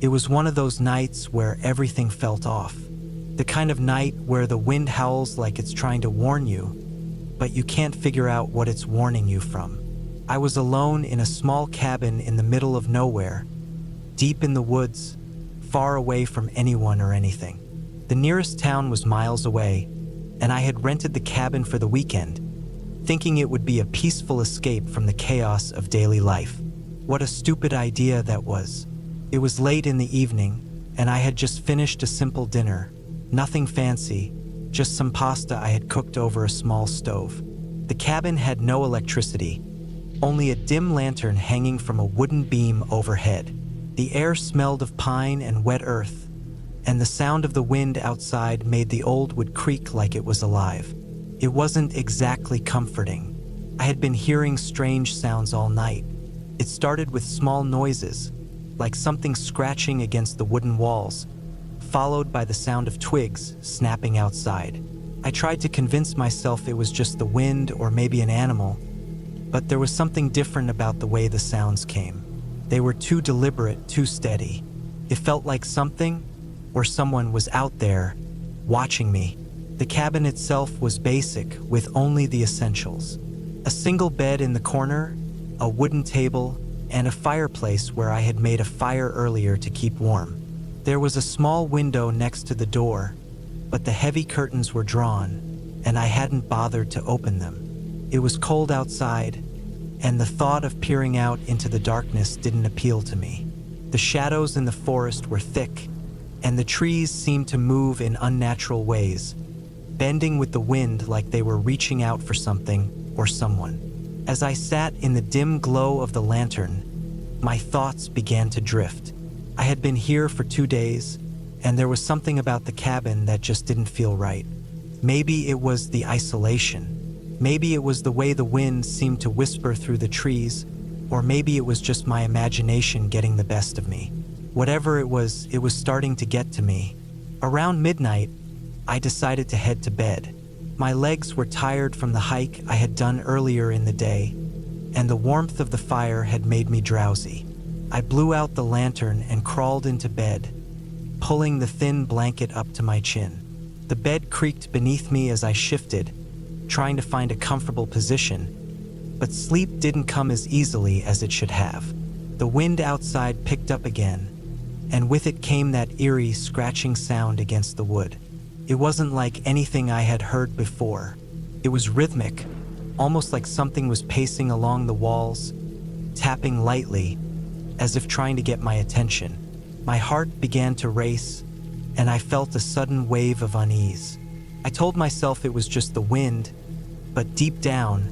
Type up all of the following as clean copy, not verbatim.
It was one of those nights where everything felt off. The kind of night where the wind howls like it's trying to warn you, but you can't figure out what it's warning you from. I was alone in a small cabin in the middle of nowhere, deep in the woods, far away from anyone or anything. The nearest town was miles away, and I had rented the cabin for the weekend, thinking it would be a peaceful escape from the chaos of daily life. What a stupid idea that was. It was late in the evening, and I had just finished a simple dinner. Nothing fancy, just some pasta I had cooked over a small stove. The cabin had no electricity, only a dim lantern hanging from a wooden beam overhead. The air smelled of pine and wet earth, and the sound of the wind outside made the old wood creak like it was alive. It wasn't exactly comforting. I had been hearing strange sounds all night. It started with small noises, like something scratching against the wooden walls, followed by the sound of twigs snapping outside. I tried to convince myself it was just the wind or maybe an animal, but there was something different about the way the sounds came. They were too deliberate, too steady. It felt like something or someone was out there, watching me. The cabin itself was basic, with only the essentials. A single bed in the corner, a wooden table, and a fireplace where I had made a fire earlier to keep warm. There was a small window next to the door, but the heavy curtains were drawn, and I hadn't bothered to open them. It was cold outside, and the thought of peering out into the darkness didn't appeal to me. The shadows in the forest were thick, and the trees seemed to move in unnatural ways, bending with the wind like they were reaching out for something or someone. As I sat in the dim glow of the lantern, my thoughts began to drift. I had been here for 2 days, and there was something about the cabin that just didn't feel right. Maybe it was the isolation. Maybe it was the way the wind seemed to whisper through the trees, or maybe it was just my imagination getting the best of me. Whatever it was starting to get to me. Around midnight, I decided to head to bed. My legs were tired from the hike I had done earlier in the day, and the warmth of the fire had made me drowsy. I blew out the lantern and crawled into bed, pulling the thin blanket up to my chin. The bed creaked beneath me as I shifted, trying to find a comfortable position, but sleep didn't come as easily as it should have. The wind outside picked up again, and with it came that eerie, scratching sound against the wood. It wasn't like anything I had heard before. It was rhythmic, almost like something was pacing along the walls, tapping lightly, as if trying to get my attention. My heart began to race, and I felt a sudden wave of unease. I told myself it was just the wind, but deep down,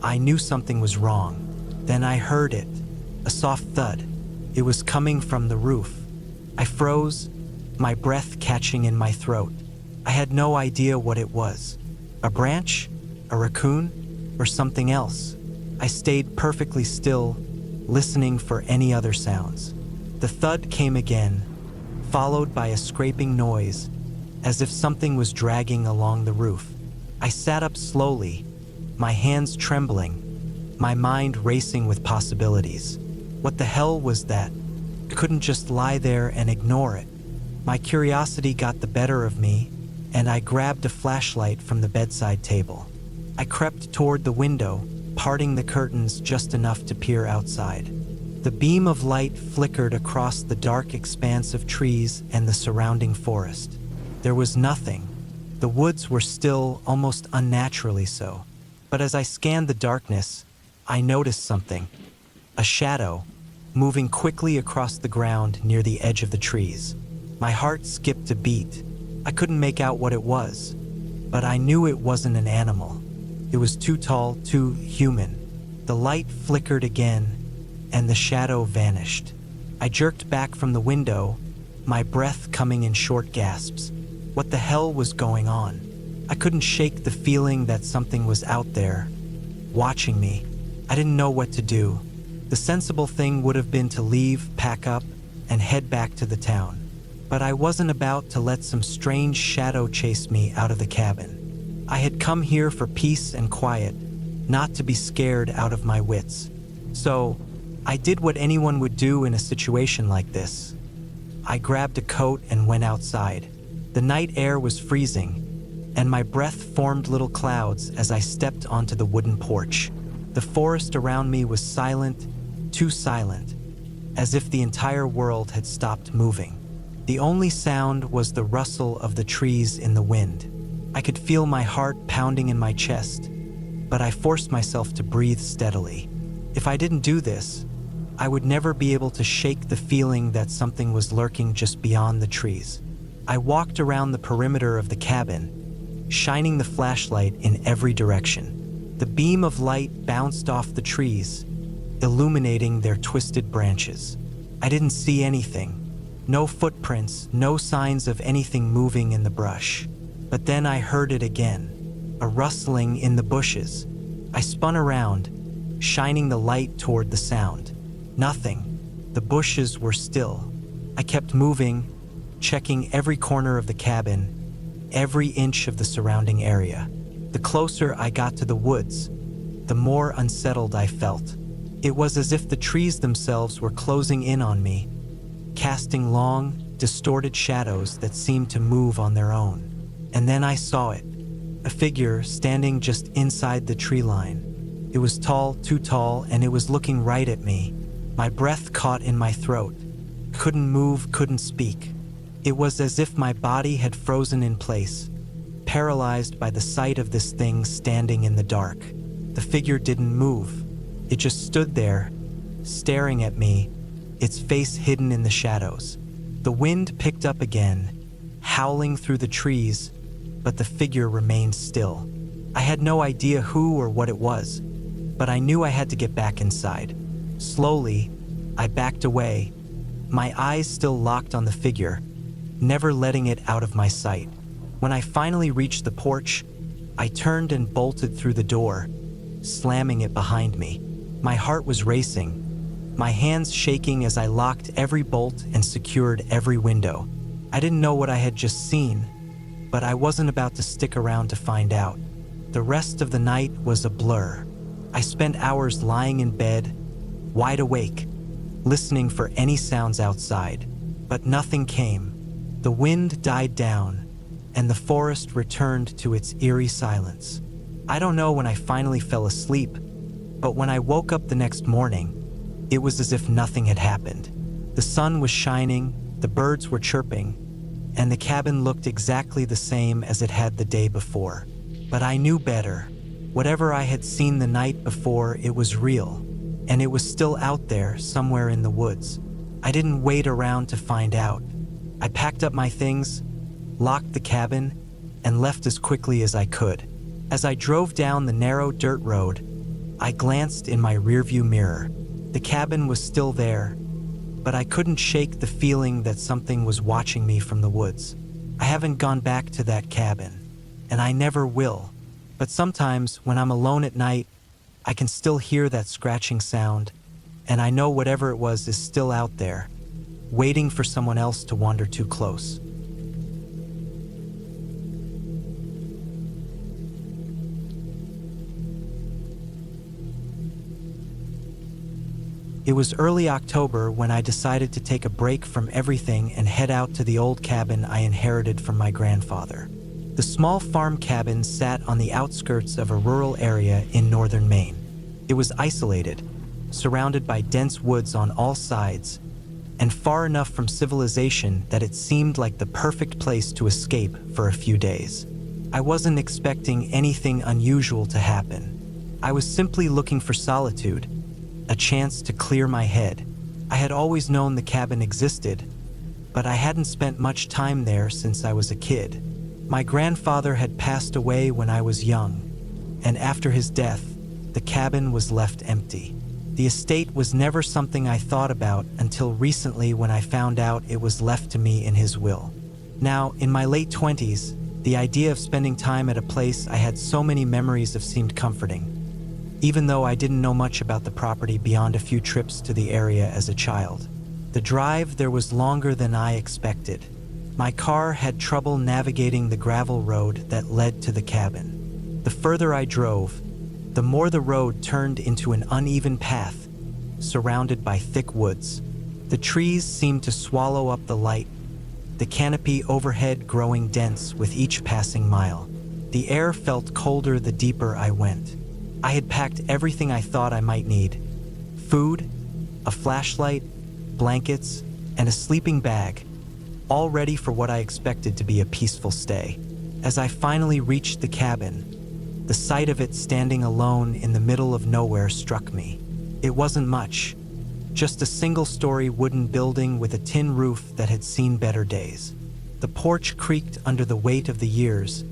I knew something was wrong. Then I heard it, a soft thud. It was coming from the roof. I froze, my breath catching in my throat. I had no idea what it was. A branch? A raccoon? Or something else? I stayed perfectly still, listening for any other sounds. The thud came again, followed by a scraping noise, as if something was dragging along the roof. I sat up slowly, my hands trembling, my mind racing with possibilities. What the hell was that? I couldn't just lie there and ignore it. My curiosity got the better of me, and I grabbed a flashlight from the bedside table. I crept toward the window, parting the curtains just enough to peer outside. The beam of light flickered across the dark expanse of trees and the surrounding forest. There was nothing. The woods were still, almost unnaturally so. But as I scanned the darkness, I noticed something. A shadow, moving quickly across the ground near the edge of the trees. My heart skipped a beat. I couldn't make out what it was, but I knew it wasn't an animal. It was too tall, too human. The light flickered again, and the shadow vanished. I jerked back from the window, my breath coming in short gasps. What the hell was going on? I couldn't shake the feeling that something was out there, watching me. I didn't know what to do. The sensible thing would have been to leave, pack up, and head back to the town. But I wasn't about to let some strange shadow chase me out of the cabin. I had come here for peace and quiet, not to be scared out of my wits. So, I did what anyone would do in a situation like this. I grabbed a coat and went outside. The night air was freezing, and my breath formed little clouds as I stepped onto the wooden porch. The forest around me was silent, too silent, as if the entire world had stopped moving. The only sound was the rustle of the trees in the wind. I could feel my heart pounding in my chest, but I forced myself to breathe steadily. If I didn't do this, I would never be able to shake the feeling that something was lurking just beyond the trees. I walked around the perimeter of the cabin, shining the flashlight in every direction. The beam of light bounced off the trees, illuminating their twisted branches. I didn't see anything. No footprints, no signs of anything moving in the brush. But then I heard it again, a rustling in the bushes. I spun around, shining the light toward the sound. Nothing. The bushes were still. I kept moving, checking every corner of the cabin, every inch of the surrounding area. The closer I got to the woods, the more unsettled I felt. It was as if the trees themselves were closing in on me, casting long, distorted shadows that seemed to move on their own. And then I saw it, a figure standing just inside the tree line. It was tall, too tall, and it was looking right at me. My breath caught in my throat. Couldn't move, couldn't speak. It was as if my body had frozen in place, paralyzed by the sight of this thing standing in the dark. The figure didn't move. It just stood there, staring at me, its face hidden in the shadows. The wind picked up again, howling through the trees, but the figure remained still. I had no idea who or what it was, but I knew I had to get back inside. Slowly, I backed away, my eyes still locked on the figure, never letting it out of my sight. When I finally reached the porch, I turned and bolted through the door, slamming it behind me. My heart was racing, my hands shaking as I locked every bolt and secured every window. I didn't know what I had just seen, but I wasn't about to stick around to find out. The rest of the night was a blur. I spent hours lying in bed, wide awake, listening for any sounds outside, but nothing came. The wind died down, and the forest returned to its eerie silence. I don't know when I finally fell asleep, but when I woke up the next morning, it was as if nothing had happened. The sun was shining, the birds were chirping, and the cabin looked exactly the same as it had the day before. But I knew better. Whatever I had seen the night before, it was real, and it was still out there somewhere in the woods. I didn't wait around to find out. I packed up my things, locked the cabin, and left as quickly as I could. As I drove down the narrow dirt road, I glanced in my rearview mirror. The cabin was still there, but I couldn't shake the feeling that something was watching me from the woods. I haven't gone back to that cabin, and I never will. But sometimes when I'm alone at night, I can still hear that scratching sound, and I know whatever it was is still out there, waiting for someone else to wander too close. It was early October when I decided to take a break from everything and head out to the old cabin I inherited from my grandfather. The small farm cabin sat on the outskirts of a rural area in northern Maine. It was isolated, surrounded by dense woods on all sides, and far enough from civilization that it seemed like the perfect place to escape for a few days. I wasn't expecting anything unusual to happen. I was simply looking for solitude, a chance to clear my head. I had always known the cabin existed, but I hadn't spent much time there since I was a kid. My grandfather had passed away when I was young, and after his death, the cabin was left empty. The estate was never something I thought about until recently when I found out it was left to me in his will. Now, in my late 20s, the idea of spending time at a place I had so many memories of seemed comforting, even though I didn't know much about the property beyond a few trips to the area as a child. The drive there was longer than I expected. My car had trouble navigating the gravel road that led to the cabin. The further I drove, the more the road turned into an uneven path, surrounded by thick woods. The trees seemed to swallow up the light, the canopy overhead growing dense with each passing mile. The air felt colder the deeper I went. I had packed everything I thought I might need: food, a flashlight, blankets, and a sleeping bag, all ready for what I expected to be a peaceful stay. As I finally reached the cabin, the sight of it standing alone in the middle of nowhere struck me. It wasn't much, just a single-story wooden building with a tin roof that had seen better days. The porch creaked under the weight of the years,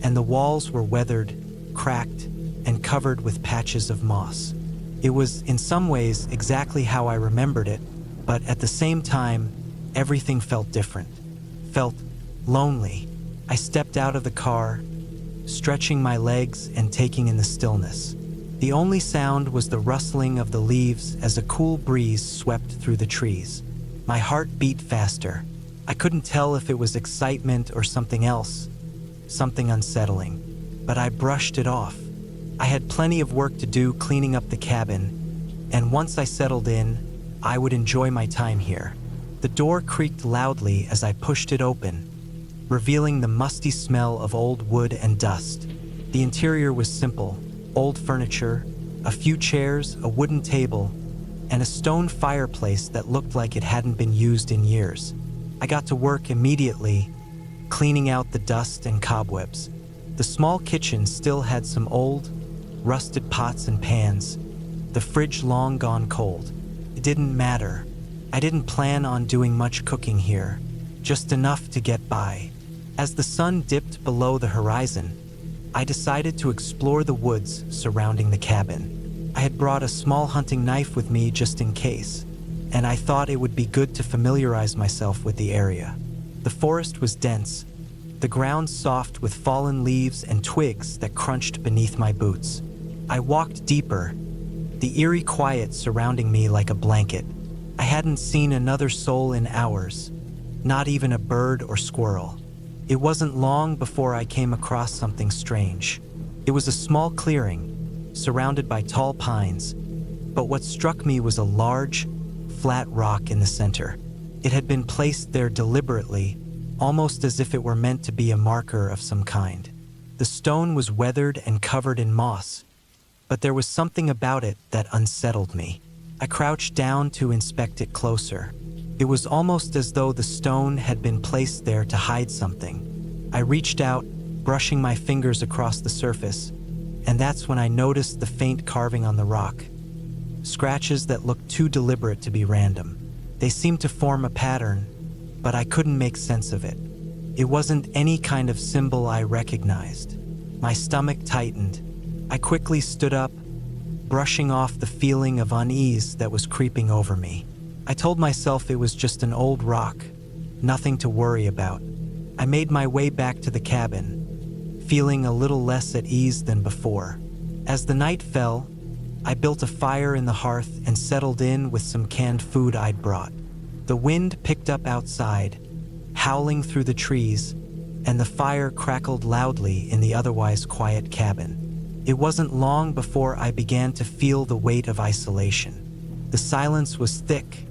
and the walls were weathered, cracked, and covered with patches of moss. It was, in some ways, exactly how I remembered it, but at the same time, everything felt different. Felt lonely. I stepped out of the car, stretching my legs and taking in the stillness. The only sound was the rustling of the leaves as a cool breeze swept through the trees. My heart beat faster. I couldn't tell if it was excitement or something else, something unsettling, but I brushed it off. I had plenty of work to do cleaning up the cabin, and once I settled in, I would enjoy my time here. The door creaked loudly as I pushed it open, revealing the musty smell of old wood and dust. The interior was simple: old furniture, a few chairs, a wooden table, and a stone fireplace that looked like it hadn't been used in years. I got to work immediately, cleaning out the dust and cobwebs. The small kitchen still had some old, rusted pots and pans, the fridge long gone cold. It didn't matter. I didn't plan on doing much cooking here, just enough to get by. As the sun dipped below the horizon, I decided to explore the woods surrounding the cabin. I had brought a small hunting knife with me just in case, and I thought it would be good to familiarize myself with the area. The forest was dense, the ground soft with fallen leaves and twigs that crunched beneath my boots. I walked deeper, the eerie quiet surrounding me like a blanket. I hadn't seen another soul in hours, not even a bird or squirrel. It wasn't long before I came across something strange. It was a small clearing, surrounded by tall pines, but what struck me was a large, flat rock in the center. It had been placed there deliberately, almost as if it were meant to be a marker of some kind. The stone was weathered and covered in moss, but there was something about it that unsettled me. I crouched down to inspect it closer. It was almost as though the stone had been placed there to hide something. I reached out, brushing my fingers across the surface, and that's when I noticed the faint carving on the rock. Scratches that looked too deliberate to be random. They seemed to form a pattern, but I couldn't make sense of it. It wasn't any kind of symbol I recognized. My stomach tightened. I quickly stood up, brushing off the feeling of unease that was creeping over me. I told myself it was just an old rock, nothing to worry about. I made my way back to the cabin, feeling a little less at ease than before. As the night fell, I built a fire in the hearth and settled in with some canned food I'd brought. The wind picked up outside, howling through the trees, and the fire crackled loudly in the otherwise quiet cabin. It wasn't long before I began to feel the weight of isolation. The silence was thick,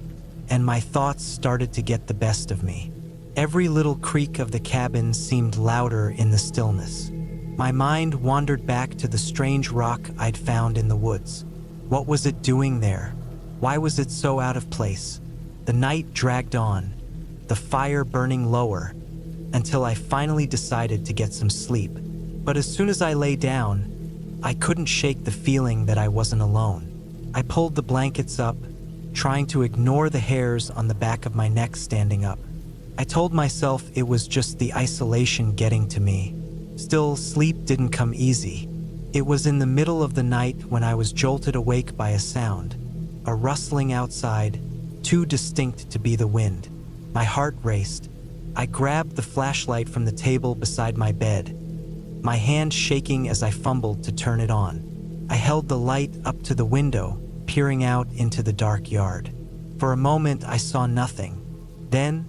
and my thoughts started to get the best of me. Every little creak of the cabin seemed louder in the stillness. My mind wandered back to the strange rock I'd found in the woods. What was it doing there? Why was it so out of place? The night dragged on, the fire burning lower, until I finally decided to get some sleep. But as soon as I lay down, I couldn't shake the feeling that I wasn't alone. I pulled the blankets up, trying to ignore the hairs on the back of my neck standing up. I told myself it was just the isolation getting to me. Still, sleep didn't come easy. It was in the middle of the night when I was jolted awake by a sound, a rustling outside, too distinct to be the wind. My heart raced. I grabbed the flashlight from the table beside my bed, my hand shaking as I fumbled to turn it on. I held the light up to the window, peering out into the dark yard. For a moment, I saw nothing. Then,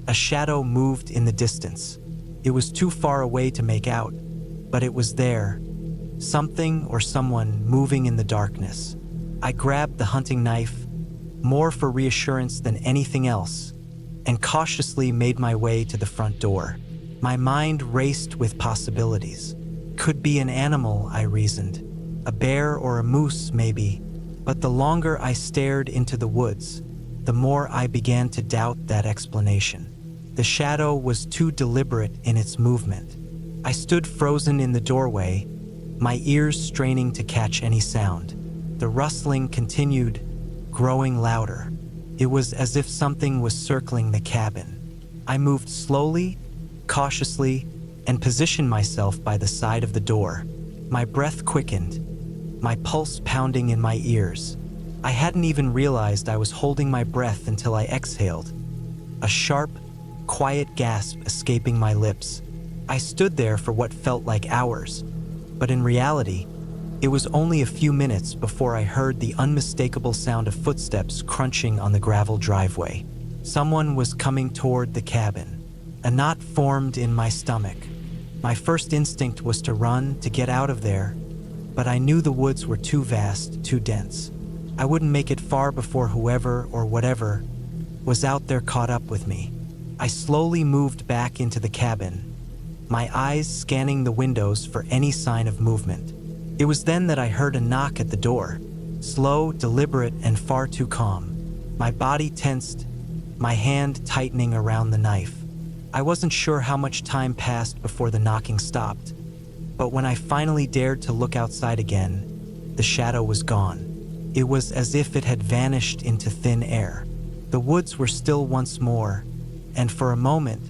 a shadow moved in the distance. It was too far away to make out, but it was there. Something or someone moving in the darkness. I grabbed the hunting knife, more for reassurance than anything else, and cautiously made my way to the front door. My mind raced with possibilities. Could be an animal, I reasoned. A bear or a moose, maybe. But the longer I stared into the woods, the more I began to doubt that explanation. The shadow was too deliberate in its movement. I stood frozen in the doorway, my ears straining to catch any sound. The rustling continued, growing louder. It was as if something was circling the cabin. I moved slowly, cautiously, and positioned myself by the side of the door. My breath quickened, my pulse pounding in my ears. I hadn't even realized I was holding my breath until I exhaled, a sharp, quiet gasp escaping my lips. I stood there for what felt like hours, but in reality, it was only a few minutes before I heard the unmistakable sound of footsteps crunching on the gravel driveway. Someone was coming toward the cabin. A knot formed in my stomach. My first instinct was to run, to get out of there, but I knew the woods were too vast, too dense. I wouldn't make it far before whoever or whatever was out there caught up with me. I slowly moved back into the cabin, my eyes scanning the windows for any sign of movement. It was then that I heard a knock at the door, slow, deliberate, and far too calm. My body tensed, my hand tightening around the knife. I wasn't sure how much time passed before the knocking stopped, but when I finally dared to look outside again, the shadow was gone. It was as if it had vanished into thin air. The woods were still once more, and for a moment,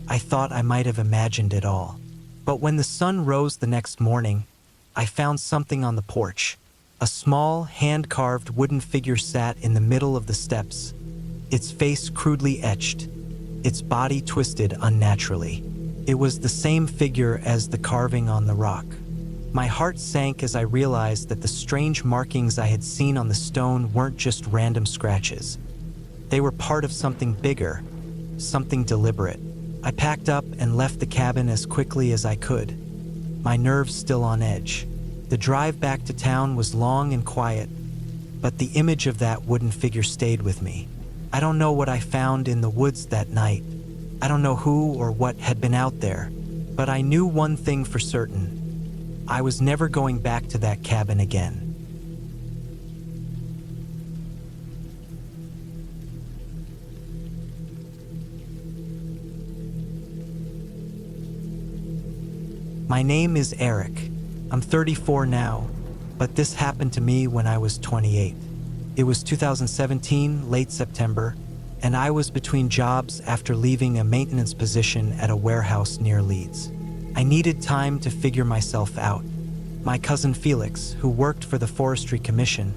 I thought I might have imagined it all. But when the sun rose the next morning, I found something on the porch. A small, hand-carved wooden figure sat in the middle of the steps, its face crudely etched, its body twisted unnaturally. It was the same figure as the carving on the rock. My heart sank as I realized that the strange markings I had seen on the stone weren't just random scratches. They were part of something bigger, something deliberate. I packed up and left the cabin as quickly as I could, my nerves still on edge. The drive back to town was long and quiet, but the image of that wooden figure stayed with me. I don't know what I found in the woods that night. I don't know who or what had been out there, but I knew one thing for certain. I was never going back to that cabin again. My name is Eric. I'm 34 now, but this happened to me when I was 28. It was 2017, late September, and I was between jobs after leaving a maintenance position at a warehouse near Leeds. I needed time to figure myself out. My cousin Felix, who worked for the Forestry Commission,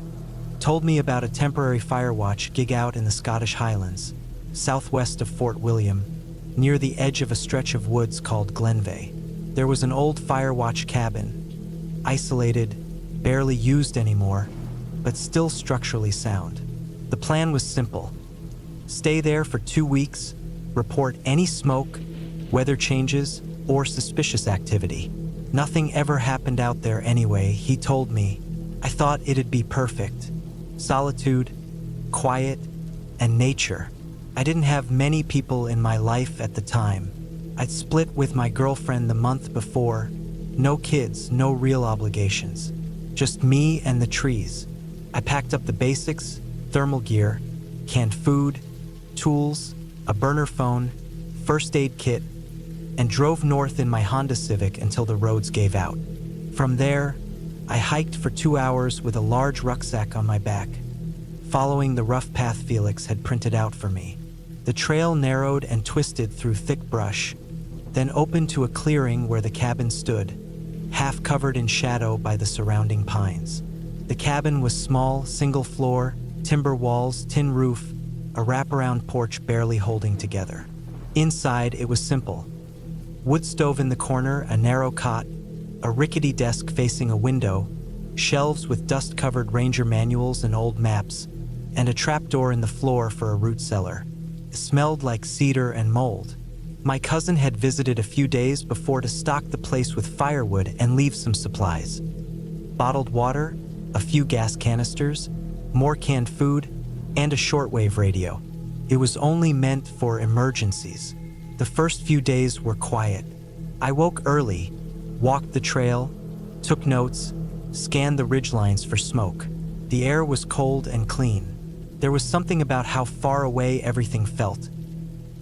told me about a temporary Firewatch gig out in the Scottish Highlands, southwest of Fort William, near the edge of a stretch of woods called Glenveigh. There was an old Firewatch cabin, isolated, barely used anymore, but still structurally sound. The plan was simple. Stay there for 2 weeks, report any smoke, weather changes, or suspicious activity. Nothing ever happened out there anyway, he told me. I thought it'd be perfect. Solitude, quiet, and nature. I didn't have many people in my life at the time. I'd split with my girlfriend the month before. No kids, no real obligations. Just me and the trees. I packed up the basics, thermal gear, canned food, tools, a burner phone, first aid kit, and drove north in my Honda Civic until the roads gave out. From there, I hiked for 2 hours with a large rucksack on my back, following the rough path Felix had printed out for me. The trail narrowed and twisted through thick brush, then opened to a clearing where the cabin stood, half covered in shadow by the surrounding pines. The cabin was small, single floor, timber walls, tin roof, a wraparound porch barely holding together. Inside, it was simple. Wood stove in the corner, a narrow cot, a rickety desk facing a window, shelves with dust-covered ranger manuals and old maps, and a trapdoor in the floor for a root cellar. It smelled like cedar and mold. My cousin had visited a few days before to stock the place with firewood and leave some supplies. Bottled water, a few gas canisters, more canned food, and a shortwave radio. It was only meant for emergencies. The first few days were quiet. I woke early, walked the trail, took notes, scanned the ridgelines for smoke. The air was cold and clean. There was something about how far away everything felt.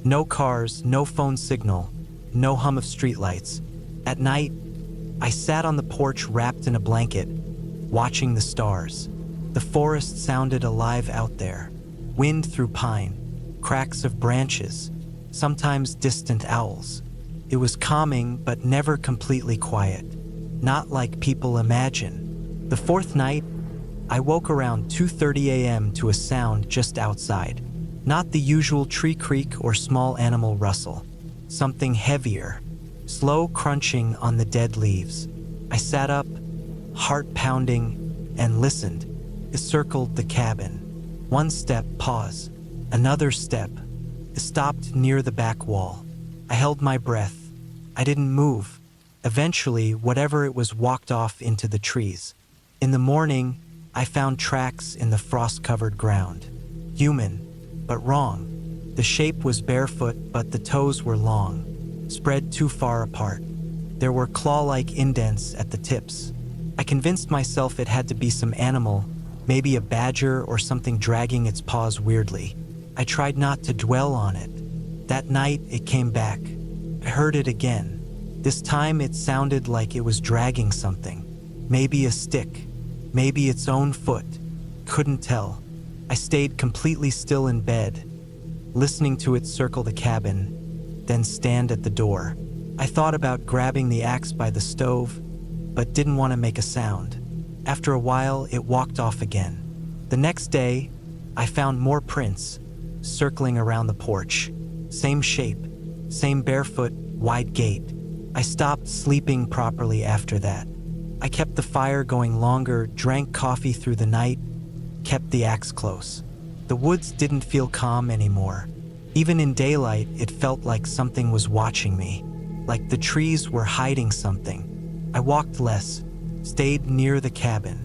No cars, no phone signal, no hum of streetlights. At night, I sat on the porch wrapped in a blanket, watching the stars. The forest sounded alive out there. Wind through pine, cracks of branches, sometimes distant owls. It was calming, but never completely quiet. Not like people imagine. The fourth night, I woke around 2:30 a.m. to a sound just outside. Not the usual tree creak or small animal rustle. Something heavier, slow crunching on the dead leaves. I sat up, heart pounding, and listened. It circled the cabin. One step, pause. Another step. It stopped near the back wall. I held my breath. I didn't move. Eventually, whatever it was walked off into the trees. In the morning, I found tracks in the frost-covered ground. Human, but wrong. The shape was barefoot, but the toes were long, spread too far apart. There were claw-like indents at the tips. I convinced myself it had to be some animal, maybe a badger or something dragging its paws weirdly. I tried not to dwell on it. That night, it came back. I heard it again. This time, it sounded like it was dragging something. Maybe a stick. Maybe its own foot. Couldn't tell. I stayed completely still in bed, listening to it circle the cabin, then stand at the door. I thought about grabbing the axe by the stove, but didn't want to make a sound. After a while, it walked off again. The next day, I found more prints, circling around the porch. Same shape, same barefoot, wide gait. I stopped sleeping properly after that. I kept the fire going longer, drank coffee through the night, kept the axe close. The woods didn't feel calm anymore. Even in daylight, it felt like something was watching me, like the trees were hiding something. I walked less, stayed near the cabin.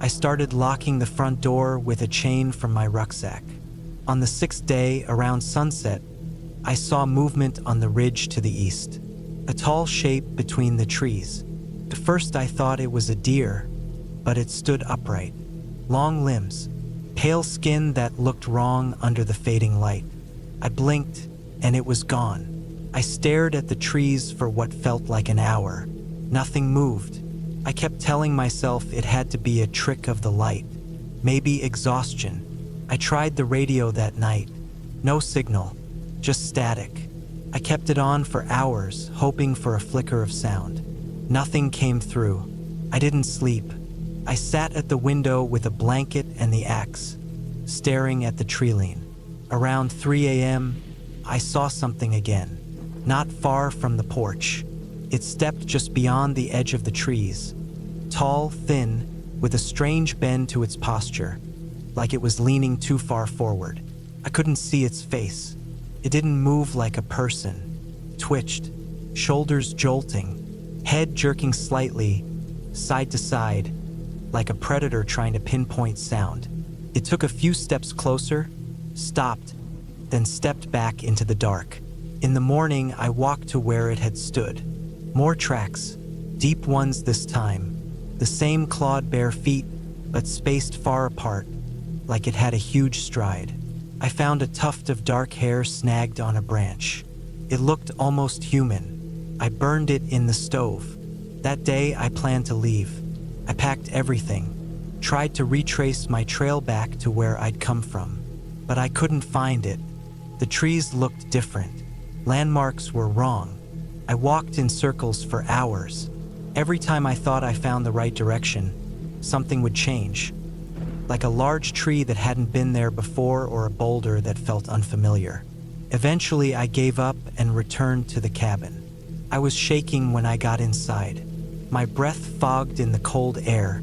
I started locking the front door with a chain from my rucksack. On the sixth day, around sunset, I saw movement on the ridge to the east, a tall shape between the trees. At first I thought it was a deer, but it stood upright. Long limbs, pale skin that looked wrong under the fading light. I blinked, and it was gone. I stared at the trees for what felt like an hour. Nothing moved. I kept telling myself it had to be a trick of the light, maybe exhaustion. I tried the radio that night. No signal, just static. I kept it on for hours, hoping for a flicker of sound. Nothing came through. I didn't sleep. I sat at the window with a blanket and the axe, staring at the tree-line. Around 3 a.m., I saw something again, not far from the porch. It stepped just beyond the edge of the trees, tall, thin, with a strange bend to its posture, like it was leaning too far forward. I couldn't see its face. It didn't move like a person. Twitched, shoulders jolting, head jerking slightly, side to side, like a predator trying to pinpoint sound. It took a few steps closer, stopped, then stepped back into the dark. In the morning, I walked to where it had stood. More tracks, deep ones this time, the same clawed bare feet, but spaced far apart, like it had a huge stride. I found a tuft of dark hair snagged on a branch. It looked almost human. I burned it in the stove. That day, I planned to leave. I packed everything, tried to retrace my trail back to where I'd come from, but I couldn't find it. The trees looked different. Landmarks were wrong. I walked in circles for hours. Every time I thought I found the right direction, something would change. Like a large tree that hadn't been there before or a boulder that felt unfamiliar. Eventually, I gave up and returned to the cabin. I was shaking when I got inside. My breath fogged in the cold air,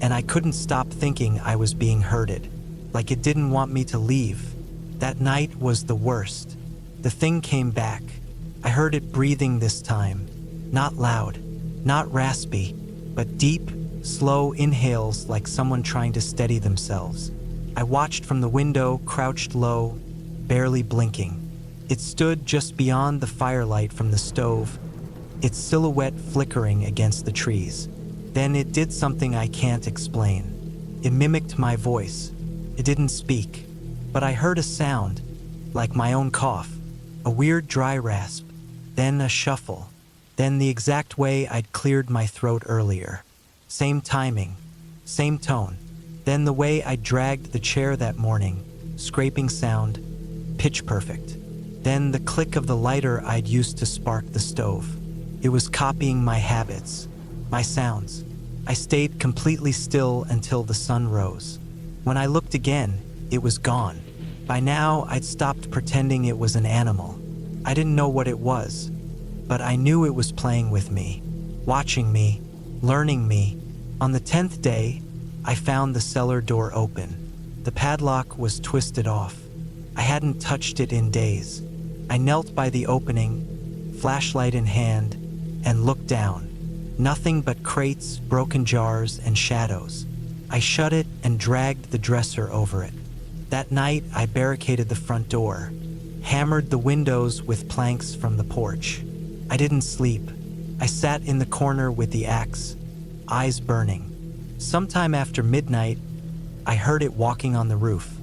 and I couldn't stop thinking I was being herded, like it didn't want me to leave. That night was the worst. The thing came back. I heard it breathing this time. Not loud, not raspy, but deep, slow inhales like someone trying to steady themselves. I watched from the window, crouched low, barely blinking. It stood just beyond the firelight from the stove, its silhouette flickering against the trees. Then it did something I can't explain. It mimicked my voice. It didn't speak, but I heard a sound, like my own cough, a weird dry rasp, then a shuffle, then the exact way I'd cleared my throat earlier. Same timing, same tone, then the way I dragged the chair that morning, scraping sound, pitch perfect. Then the click of the lighter I'd used to spark the stove. It was copying my habits, my sounds. I stayed completely still until the sun rose. When I looked again, it was gone. By now, I'd stopped pretending it was an animal. I didn't know what it was, but I knew it was playing with me, watching me, learning me. On the 10th day, I found the cellar door open. The padlock was twisted off. I hadn't touched it in days. I knelt by the opening, flashlight in hand, and looked down. Nothing but crates, broken jars, and shadows. I shut it and dragged the dresser over it. That night, I barricaded the front door, hammered the windows with planks from the porch. I didn't sleep. I sat in the corner with the axe, eyes burning. Sometime after midnight, I heard it walking on the roof.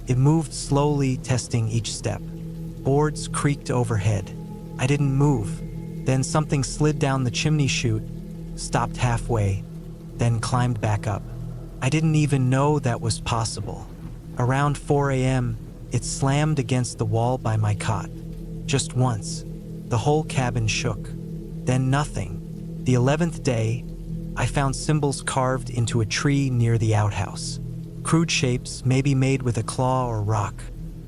It moved slowly, testing each step. Boards creaked overhead. I didn't move. Then something slid down the chimney chute, stopped halfway, then climbed back up. I didn't even know that was possible. Around 4 a.m., it slammed against the wall by my cot. Just once. The whole cabin shook. Then nothing. The 11th day, I found symbols carved into a tree near the outhouse. Crude shapes, maybe made with a claw or rock.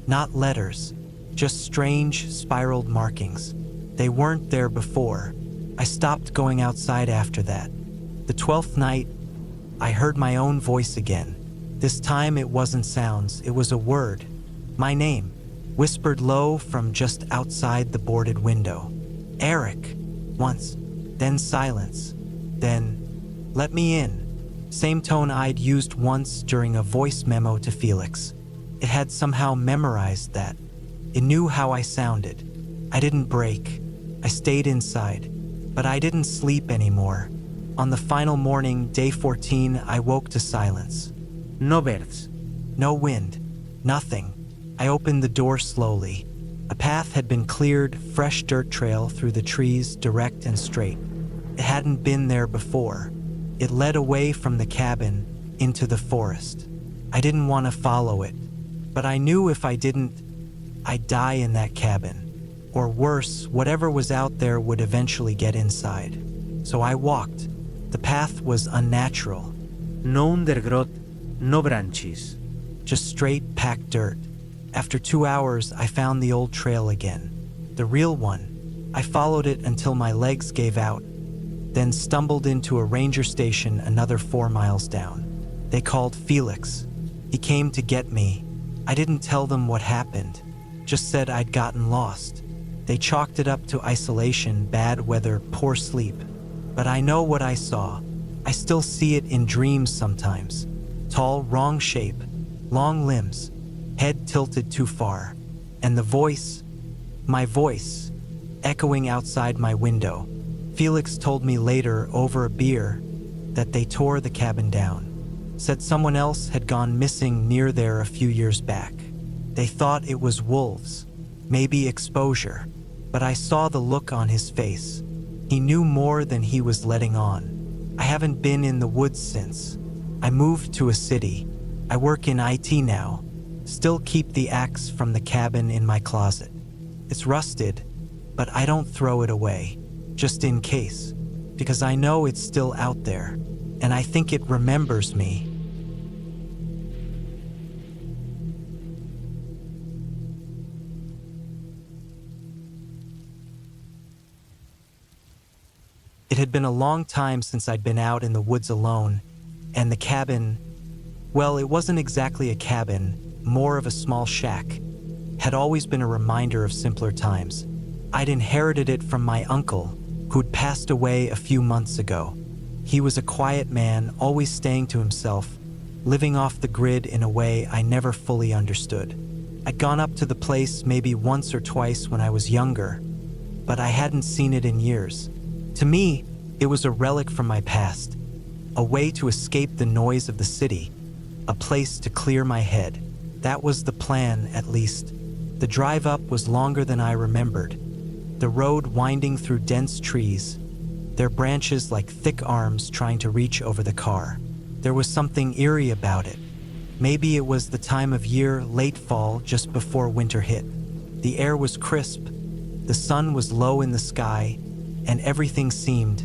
Not letters, just strange, spiraled markings. They weren't there before. I stopped going outside after that. The 12th night, I heard my own voice again. This time it wasn't sounds, it was a word. My name, whispered low from just outside the boarded window. Eric, once, then silence, then, let me in. Same tone I'd used once during a voice memo to Felix. It had somehow memorized that. It knew how I sounded. I didn't break. I stayed inside, but I didn't sleep anymore. On the final morning, day 14, I woke to silence. No birds. No wind. Nothing. I opened the door slowly. A path had been cleared, fresh dirt trail through the trees, direct and straight. It hadn't been there before. It led away from the cabin into the forest. I didn't want to follow it, but I knew if I didn't, I'd die in that cabin. Or worse, whatever was out there would eventually get inside. So I walked. The path was unnatural. No undergrowth, no branches. Just straight, packed dirt. After 2 hours, I found the old trail again. The real one. I followed it until my legs gave out, then stumbled into a ranger station another 4 miles down. They called Felix. He came to get me. I didn't tell them what happened, just said I'd gotten lost. They chalked it up to isolation, bad weather, poor sleep. But I know what I saw. I still see it in dreams sometimes. Tall, wrong shape, long limbs, head tilted too far. And the voice, my voice, echoing outside my window. Felix told me later, over a beer, that they tore the cabin down. Said someone else had gone missing near there a few years back. They thought it was wolves, maybe exposure. But I saw the look on his face. He knew more than he was letting on. I haven't been in the woods since. I moved to a city. I work in IT now. Still keep the axe from the cabin in my closet. It's rusted, but I don't throw it away, just in case, because I know it's still out there, and I think it remembers me. It had been a long time since I'd been out in the woods alone, and the cabin, well, it wasn't exactly a cabin, more of a small shack, had always been a reminder of simpler times. I'd inherited it from my uncle, who'd passed away a few months ago. He was a quiet man, always staying to himself, living off the grid in a way I never fully understood. I'd gone up to the place maybe once or twice when I was younger, but I hadn't seen it in years. To me, it was a relic from my past, a way to escape the noise of the city, a place to clear my head. That was the plan, at least. The drive up was longer than I remembered, the road winding through dense trees, their branches like thick arms trying to reach over the car. There was something eerie about it. Maybe it was the time of year, late fall, just before winter hit. The air was crisp, the sun was low in the sky, and everything seemed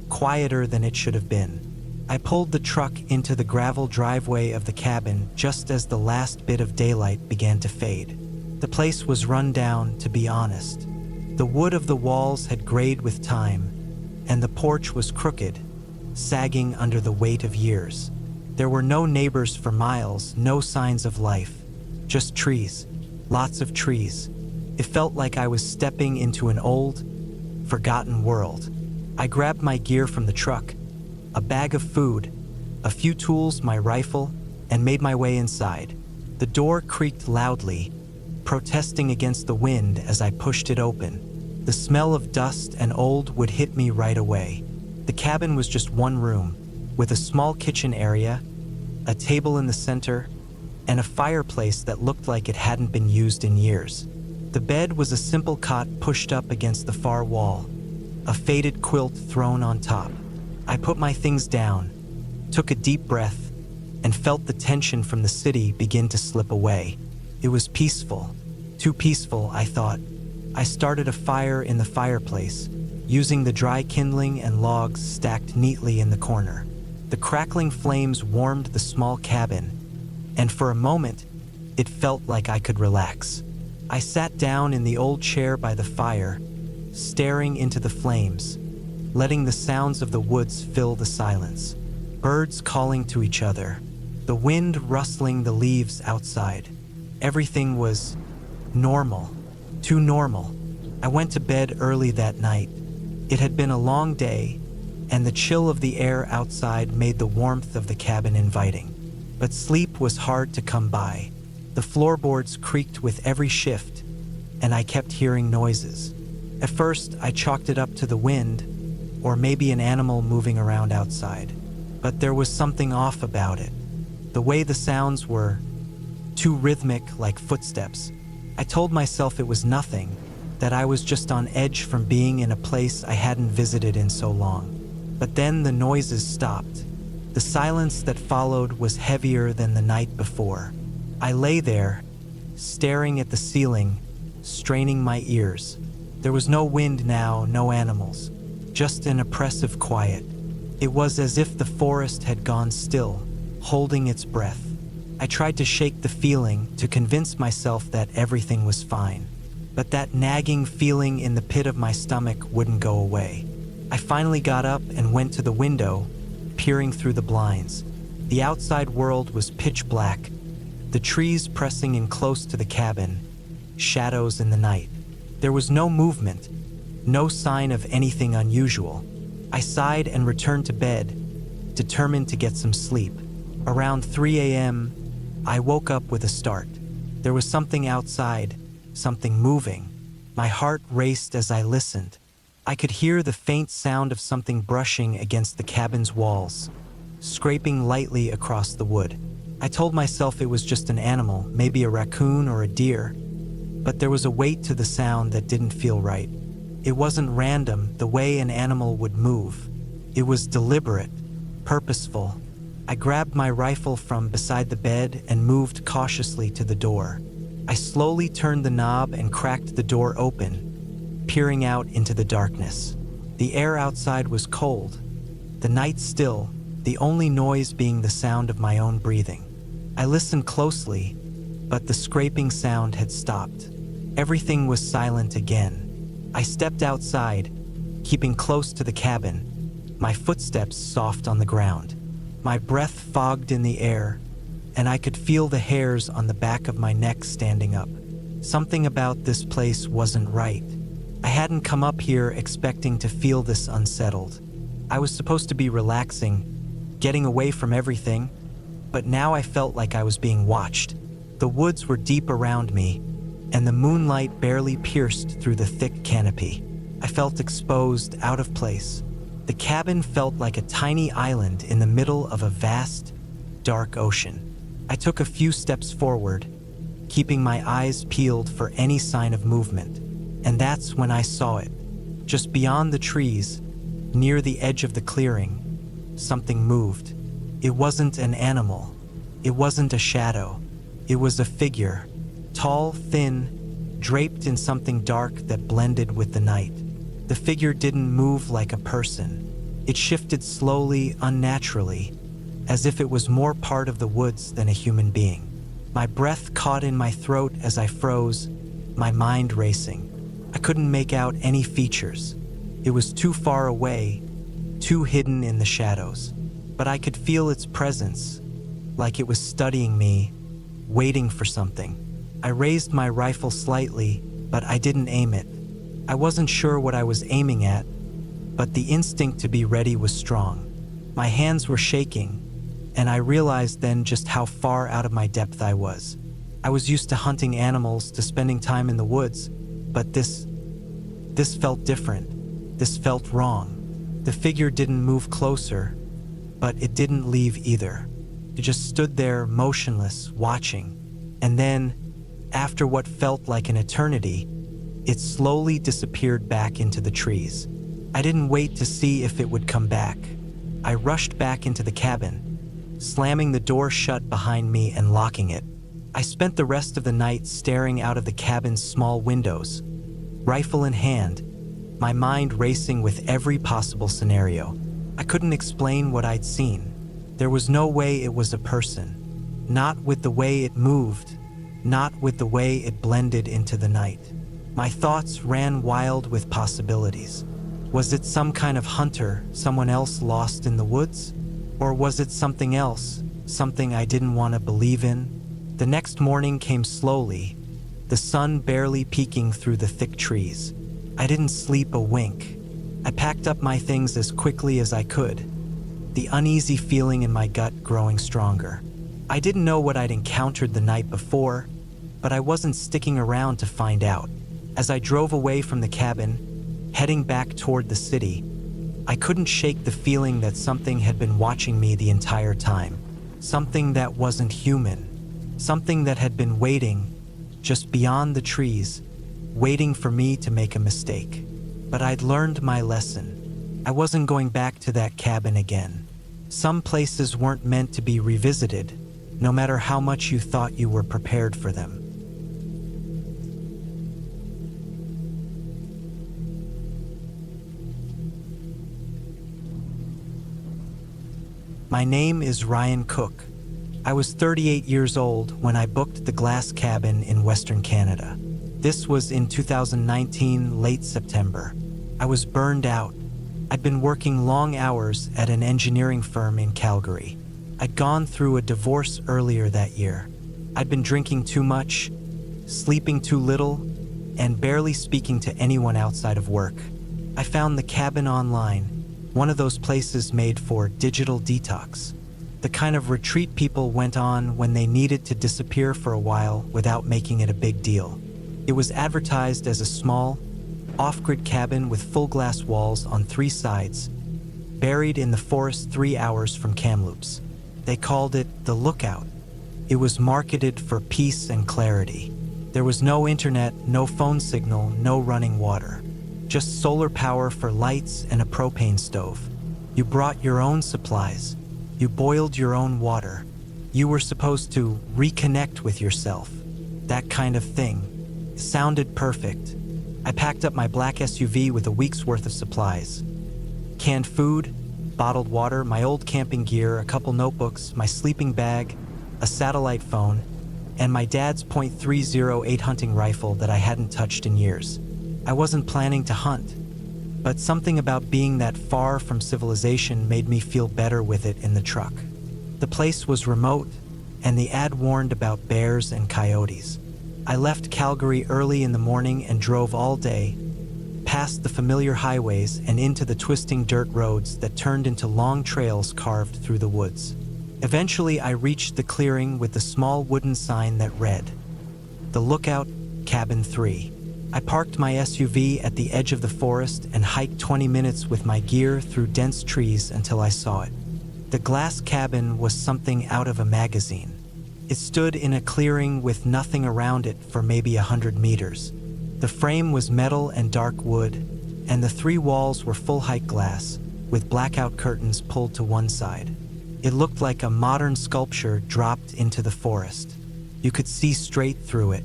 quieter than it should have been. I pulled the truck into the gravel driveway of the cabin just as the last bit of daylight began to fade. The place was run down, to be honest. The wood of the walls had grayed with time, and the porch was crooked, sagging under the weight of years. There were no neighbors for miles, no signs of life, just trees, lots of trees. It felt like I was stepping into an old, forgotten world. I grabbed my gear from the truck, a bag of food, a few tools, my rifle, and made my way inside. The door creaked loudly, protesting against the wind as I pushed it open. The smell of dust and old wood hit me right away. The cabin was just one room, with a small kitchen area, a table in the center, and a fireplace that looked like it hadn't been used in years. The bed was a simple cot pushed up against the far wall, a faded quilt thrown on top. I put my things down, took a deep breath, and felt the tension from the city begin to slip away. It was peaceful. Too peaceful, I thought. I started a fire in the fireplace, using the dry kindling and logs stacked neatly in the corner. The crackling flames warmed the small cabin, and for a moment, it felt like I could relax. I sat down in the old chair by the fire, staring into the flames, letting the sounds of the woods fill the silence. Birds calling to each other, the wind rustling the leaves outside. Everything was normal, too normal. I went to bed early that night. It had been a long day, and the chill of the air outside made the warmth of the cabin inviting. But sleep was hard to come by. The floorboards creaked with every shift, and I kept hearing noises. At first, I chalked it up to the wind, or maybe an animal moving around outside. But there was something off about it. The way the sounds were too rhythmic, like footsteps. I told myself it was nothing, that I was just on edge from being in a place I hadn't visited in so long. But then the noises stopped. The silence that followed was heavier than the night before. I lay there, staring at the ceiling, straining my ears. There was no wind now, no animals, just an oppressive quiet. It was as if the forest had gone still, holding its breath. I tried to shake the feeling, to convince myself that everything was fine. But that nagging feeling in the pit of my stomach wouldn't go away. I finally got up and went to the window, peering through the blinds. The outside world was pitch black, the trees pressing in close to the cabin, shadows in the night. There was no movement, no sign of anything unusual. I sighed and returned to bed, determined to get some sleep. Around 3 a.m., I woke up with a start. There was something outside, something moving. My heart raced as I listened. I could hear the faint sound of something brushing against the cabin's walls, scraping lightly across the wood. I told myself it was just an animal, maybe a raccoon or a deer, but there was a weight to the sound that didn't feel right. It wasn't random, the way an animal would move. It was deliberate, purposeful. I grabbed my rifle from beside the bed and moved cautiously to the door. I slowly turned the knob and cracked the door open, peering out into the darkness. The air outside was cold, the night still, the only noise being the sound of my own breathing. I listened closely, but the scraping sound had stopped. Everything was silent again. I stepped outside, keeping close to the cabin, my footsteps soft on the ground. My breath fogged in the air, and I could feel the hairs on the back of my neck standing up. Something about this place wasn't right. I hadn't come up here expecting to feel this unsettled. I was supposed to be relaxing, getting away from everything, but now I felt like I was being watched. The woods were deep around me, and the moonlight barely pierced through the thick canopy. I felt exposed, out of place. The cabin felt like a tiny island in the middle of a vast, dark ocean. I took a few steps forward, keeping my eyes peeled for any sign of movement. And that's when I saw it. Just beyond the trees, near the edge of the clearing, something moved. It wasn't an animal. It wasn't a shadow. It was a figure, tall, thin, draped in something dark that blended with the night. The figure didn't move like a person. It shifted slowly, unnaturally, as if it was more part of the woods than a human being. My breath caught in my throat as I froze, my mind racing. I couldn't make out any features. It was too far away, too hidden in the shadows. But I could feel its presence, like it was studying me, waiting for something. I raised my rifle slightly, but I didn't aim it. I wasn't sure what I was aiming at, but the instinct to be ready was strong. My hands were shaking, and I realized then just how far out of my depth I was. I was used to hunting animals, to spending time in the woods, but this felt different. This felt wrong. The figure didn't move closer, but it didn't leave either. It just stood there, motionless, watching. And then, after what felt like an eternity, it slowly disappeared back into the trees. I didn't wait to see if it would come back. I rushed back into the cabin, slamming the door shut behind me and locking it. I spent the rest of the night staring out of the cabin's small windows, rifle in hand, my mind racing with every possible scenario. I couldn't explain what I'd seen. There was no way it was a person. Not with the way it moved, not with the way it blended into the night. My thoughts ran wild with possibilities. Was it some kind of hunter, someone else lost in the woods? Or was it something else, something I didn't want to believe in? The next morning came slowly, the sun barely peeking through the thick trees. I didn't sleep a wink. I packed up my things as quickly as I could, the uneasy feeling in my gut growing stronger. I didn't know what I'd encountered the night before, but I wasn't sticking around to find out. As I drove away from the cabin, heading back toward the city, I couldn't shake the feeling that something had been watching me the entire time. Something that wasn't human. Something that had been waiting, just beyond the trees, waiting for me to make a mistake. But I'd learned my lesson. I wasn't going back to that cabin again. Some places weren't meant to be revisited, no matter how much you thought you were prepared for them. My name is Ryan Cook. I was 38 years old when I booked the glass cabin in Western Canada. This was in 2019, late September. I was burned out. I'd been working long hours at an engineering firm in Calgary. I'd gone through a divorce earlier that year. I'd been drinking too much, sleeping too little, and barely speaking to anyone outside of work. I found the cabin online, one of those places made for digital detox, the kind of retreat people went on when they needed to disappear for a while without making it a big deal. It was advertised as a small, off-grid cabin with full glass walls on 3 sides, buried in the forest 3 hours from Kamloops. They called it the Lookout. It was marketed for peace and clarity. There was no internet, no phone signal, no running water. Just solar power for lights and a propane stove. You brought your own supplies. You boiled your own water. You were supposed to reconnect with yourself. That kind of thing. Sounded perfect. I packed up my black SUV with a week's worth of supplies. Canned food, bottled water, my old camping gear, a couple notebooks, my sleeping bag, a satellite phone, and my dad's .308 hunting rifle that I hadn't touched in years. I wasn't planning to hunt, but something about being that far from civilization made me feel better with it in the truck. The place was remote, and the ad warned about bears and coyotes. I left Calgary early in the morning and drove all day, past the familiar highways and into the twisting dirt roads that turned into long trails carved through the woods. Eventually, I reached the clearing with the small wooden sign that read, "The Lookout, Cabin 3." I parked my SUV at the edge of the forest and hiked 20 minutes with my gear through dense trees until I saw it. The glass cabin was something out of a magazine. It stood in a clearing with nothing around it for maybe 100 meters. The frame was metal and dark wood, and the 3 walls were full-height glass, with blackout curtains pulled to one side. It looked like a modern sculpture dropped into the forest. You could see straight through it.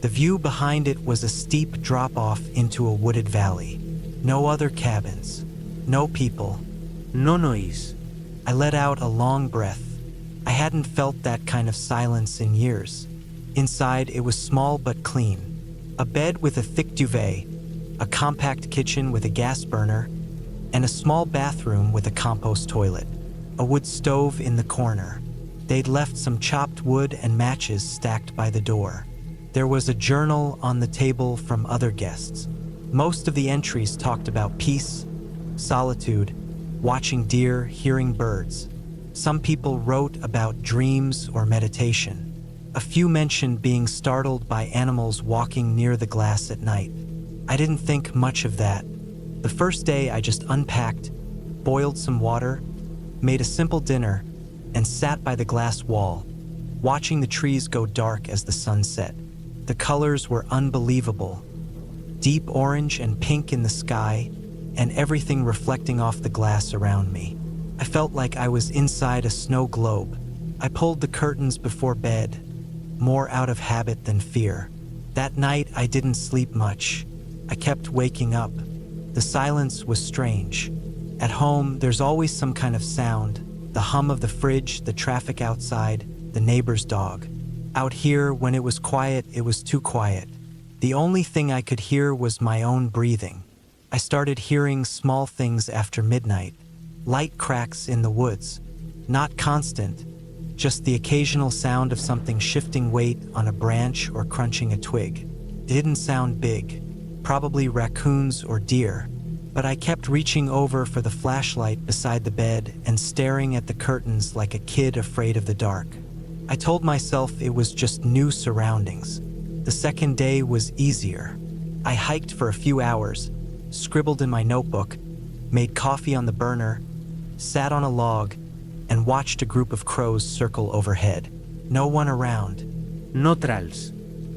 The view behind it was a steep drop-off into a wooded valley. No other cabins. No people. No noise. I let out a long breath. I hadn't felt that kind of silence in years. Inside, it was small but clean. A bed with a thick duvet, a compact kitchen with a gas burner, and a small bathroom with a compost toilet. A wood stove in the corner. They'd left some chopped wood and matches stacked by the door. There was a journal on the table from other guests. Most of the entries talked about peace, solitude, watching deer, hearing birds. Some people wrote about dreams or meditation. A few mentioned being startled by animals walking near the glass at night. I didn't think much of that. The first day I just unpacked, boiled some water, made a simple dinner, and sat by the glass wall, watching the trees go dark as the sun set. The colors were unbelievable. Deep orange and pink in the sky, and everything reflecting off the glass around me. I felt like I was inside a snow globe. I pulled the curtains before bed, more out of habit than fear. That night, I didn't sleep much. I kept waking up. The silence was strange. At home, there's always some kind of sound, the hum of the fridge, the traffic outside, the neighbor's dog. Out here, when it was quiet, it was too quiet. The only thing I could hear was my own breathing. I started hearing small things after midnight. Light cracks in the woods. Not constant, just the occasional sound of something shifting weight on a branch or crunching a twig. It didn't sound big, probably raccoons or deer, but I kept reaching over for the flashlight beside the bed and staring at the curtains like a kid afraid of the dark. I told myself it was just new surroundings. The second day was easier. I hiked for a few hours, scribbled in my notebook, made coffee on the burner, sat on a log, and watched a group of crows circle overhead. No one around. No trals.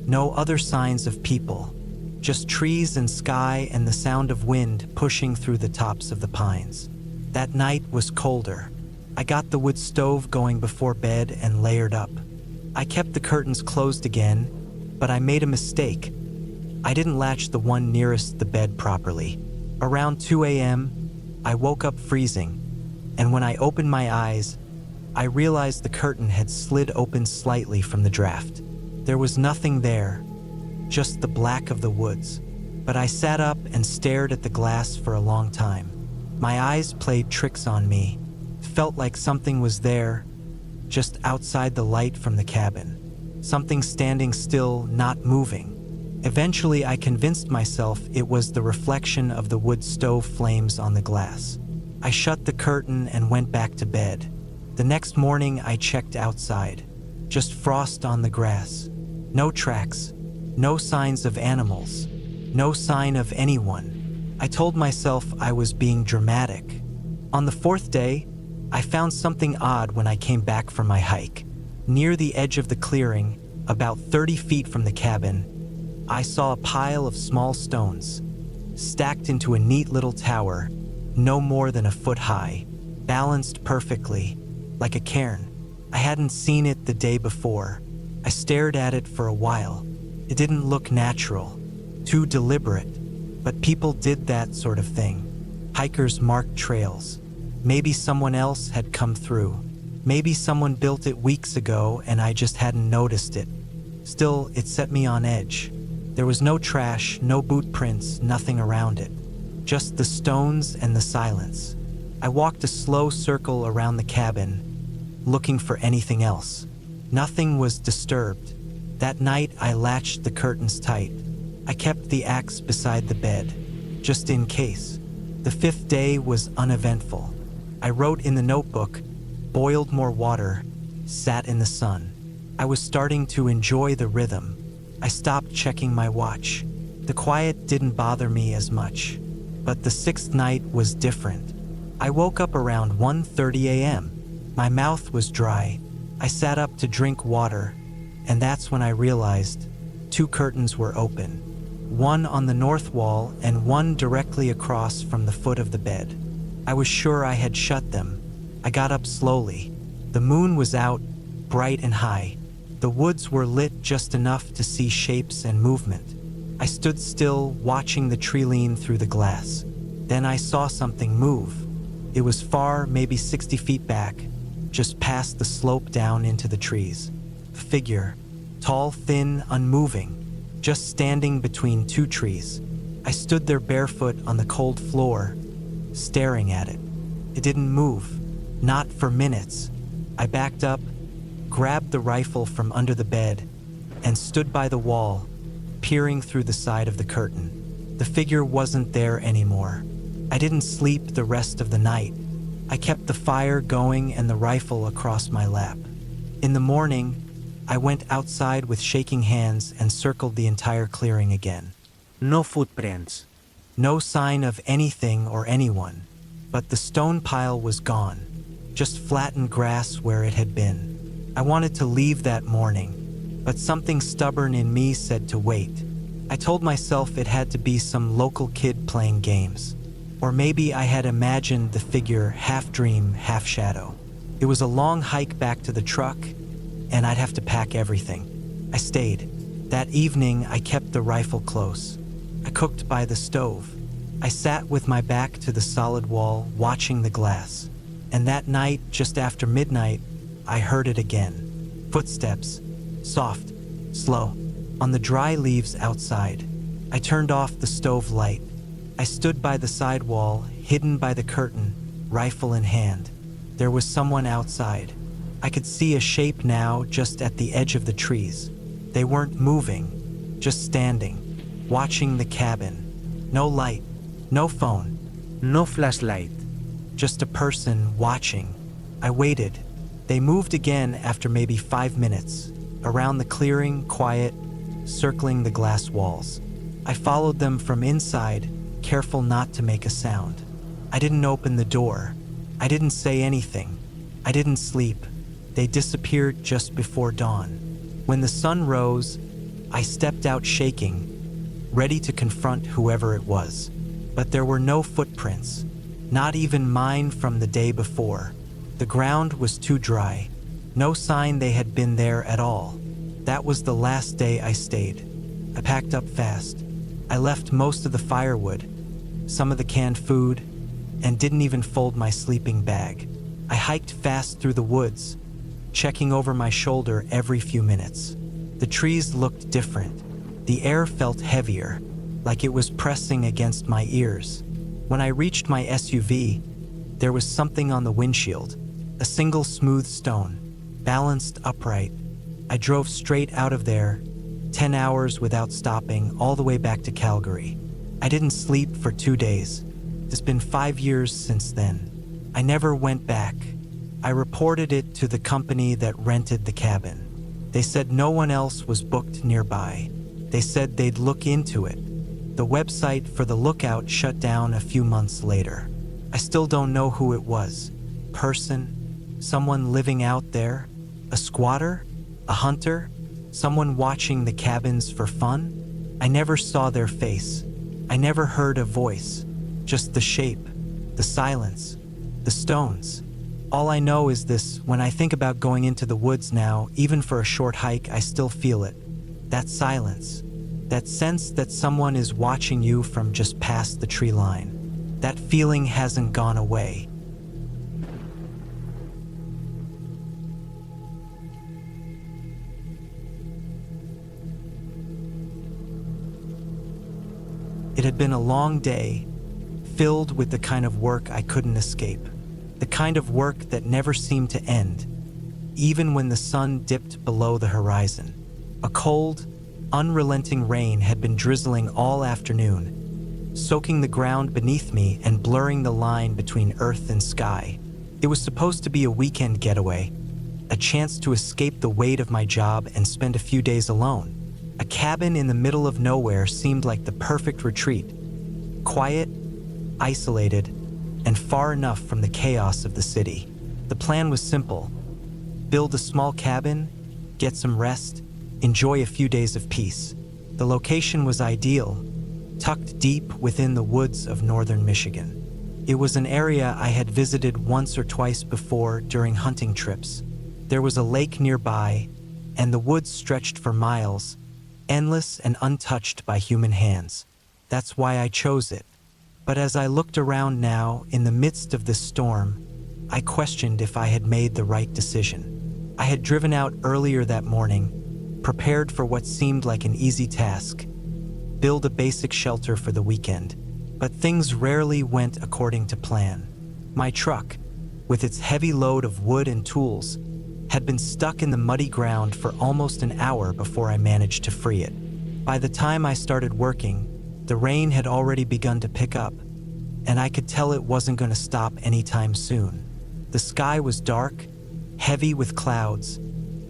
No other signs of people. Just trees and sky and the sound of wind pushing through the tops of the pines. That night was colder. I got the wood stove going before bed and layered up. I kept the curtains closed again, but I made a mistake. I didn't latch the one nearest the bed properly. Around 2 a.m., I woke up freezing, and when I opened my eyes, I realized the curtain had slid open slightly from the draft. There was nothing there, just the black of the woods. But I sat up and stared at the glass for a long time. My eyes played tricks on me. Felt like something was there, just outside the light from the cabin. Something standing still, not moving. Eventually, I convinced myself it was the reflection of the wood stove flames on the glass. I shut the curtain and went back to bed. The next morning, I checked outside. Just frost on the grass. No tracks. No signs of animals. No sign of anyone. I told myself I was being dramatic. On the 4th day, I found something odd when I came back from my hike. Near the edge of the clearing, about 30 feet from the cabin, I saw a pile of small stones, stacked into a neat little tower, no more than a foot high, balanced perfectly, like a cairn. I hadn't seen it the day before. I stared at it for a while. It didn't look natural, too deliberate, but people did that sort of thing. Hikers marked trails. Maybe someone else had come through. Maybe someone built it weeks ago and I just hadn't noticed it. Still, it set me on edge. There was no trash, no boot prints, nothing around it. Just the stones and the silence. I walked a slow circle around the cabin, looking for anything else. Nothing was disturbed. That night, I latched the curtains tight. I kept the axe beside the bed, just in case. The 5th day was uneventful. I wrote in the notebook, boiled more water, sat in the sun. I was starting to enjoy the rhythm. I stopped checking my watch. The quiet didn't bother me as much. But the sixth night was different. I woke up around 1:30 a.m. My mouth was dry. I sat up to drink water, and that's when I realized 2 curtains were open. One on the north wall and one directly across from the foot of the bed. I was sure I had shut them. I got up slowly. The moon was out, bright and high. The woods were lit just enough to see shapes and movement. I stood still, watching the tree lean through the glass. Then I saw something move. It was far, maybe 60 feet back, just past the slope down into the trees. A figure, tall, thin, unmoving, just standing between 2 trees. I stood there barefoot on the cold floor, staring at it. It didn't move, not for minutes. I backed up, grabbed the rifle from under the bed, and stood by the wall, peering through the side of the curtain. The figure wasn't there anymore. I didn't sleep the rest of the night. I kept the fire going and the rifle across my lap. In the morning, I went outside with shaking hands and circled the entire clearing again. No footprints. No sign of anything or anyone, but the stone pile was gone, just flattened grass where it had been. I wanted to leave that morning, but something stubborn in me said to wait. I told myself it had to be some local kid playing games. Or maybe I had imagined the figure half dream, half shadow. It was a long hike back to the truck, and I'd have to pack everything. I stayed. That evening, I kept the rifle close. I cooked by the stove. I sat with my back to the solid wall, watching the glass. And that night, just after midnight, I heard it again. Footsteps, soft, slow, on the dry leaves outside. I turned off the stove light. I stood by the side wall, hidden by the curtain, rifle in hand. There was someone outside. I could see a shape now just at the edge of the trees. They weren't moving, just standing, watching the cabin. No light, no phone. No flashlight. Just a person watching. I waited. They moved again after maybe 5 minutes, around the clearing, quiet, circling the glass walls. I followed them from inside, careful not to make a sound. I didn't open the door. I didn't say anything. I didn't sleep. They disappeared just before dawn. When the sun rose, I stepped out shaking, ready to confront whoever it was. But there were no footprints, not even mine from the day before. The ground was too dry. No sign they had been there at all. That was the last day I stayed. I packed up fast. I left most of the firewood, some of the canned food, and didn't even fold my sleeping bag. I hiked fast through the woods, checking over my shoulder every few minutes. The trees looked different. The air felt heavier, like it was pressing against my ears. When I reached my SUV, there was something on the windshield, a single smooth stone, balanced upright. I drove straight out of there, 10 hours without stopping, all the way back to Calgary. I didn't sleep for 2 days. It's been 5 years since then. I never went back. I reported it to the company that rented the cabin. They said no one else was booked nearby. They said they'd look into it. The website for the lookout shut down a few months later. I still don't know who it was. Person? Someone living out there? A squatter? A hunter? Someone watching the cabins for fun? I never saw their face. I never heard a voice. Just the shape, the silence, the stones. All I know is this: when I think about going into the woods now, even for a short hike, I still feel it. That silence. That sense that someone is watching you from just past the tree line. That feeling hasn't gone away. It had been a long day, filled with the kind of work I couldn't escape. The kind of work that never seemed to end, even when the sun dipped below the horizon. A cold, unrelenting rain had been drizzling all afternoon, soaking the ground beneath me and blurring the line between earth and sky. It was supposed to be a weekend getaway, a chance to escape the weight of my job and spend a few days alone. A cabin in the middle of nowhere seemed like the perfect retreat. Quiet, isolated, and far enough from the chaos of the city. The plan was simple: build a small cabin, get some rest, enjoy a few days of peace. The location was ideal, tucked deep within the woods of northern Michigan. It was an area I had visited once or twice before during hunting trips. There was a lake nearby, and the woods stretched for miles, endless and untouched by human hands. That's why I chose it. But as I looked around now, in the midst of this storm, I questioned if I had made the right decision. I had driven out earlier that morning, prepared for what seemed like an easy task: build a basic shelter for the weekend. But things rarely went according to plan. My truck, with its heavy load of wood and tools, had been stuck in the muddy ground for almost an hour before I managed to free it. By the time I started working, the rain had already begun to pick up, and I could tell it wasn't going to stop anytime soon. The sky was dark, heavy with clouds,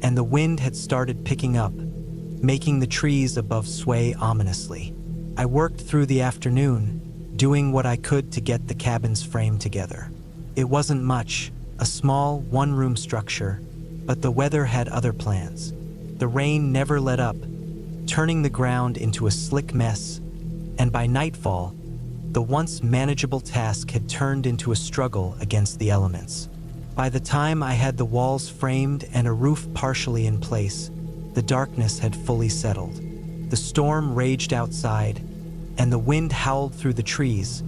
and the wind had started picking up, making the trees above sway ominously. I worked through the afternoon, doing what I could to get the cabin's frame together. It wasn't much, a small one-room structure, but the weather had other plans. The rain never let up, turning the ground into a slick mess, and by nightfall, the once manageable task had turned into a struggle against the elements. By the time I had the walls framed and a roof partially in place, the darkness had fully settled. The storm raged outside, and the wind howled through the trees,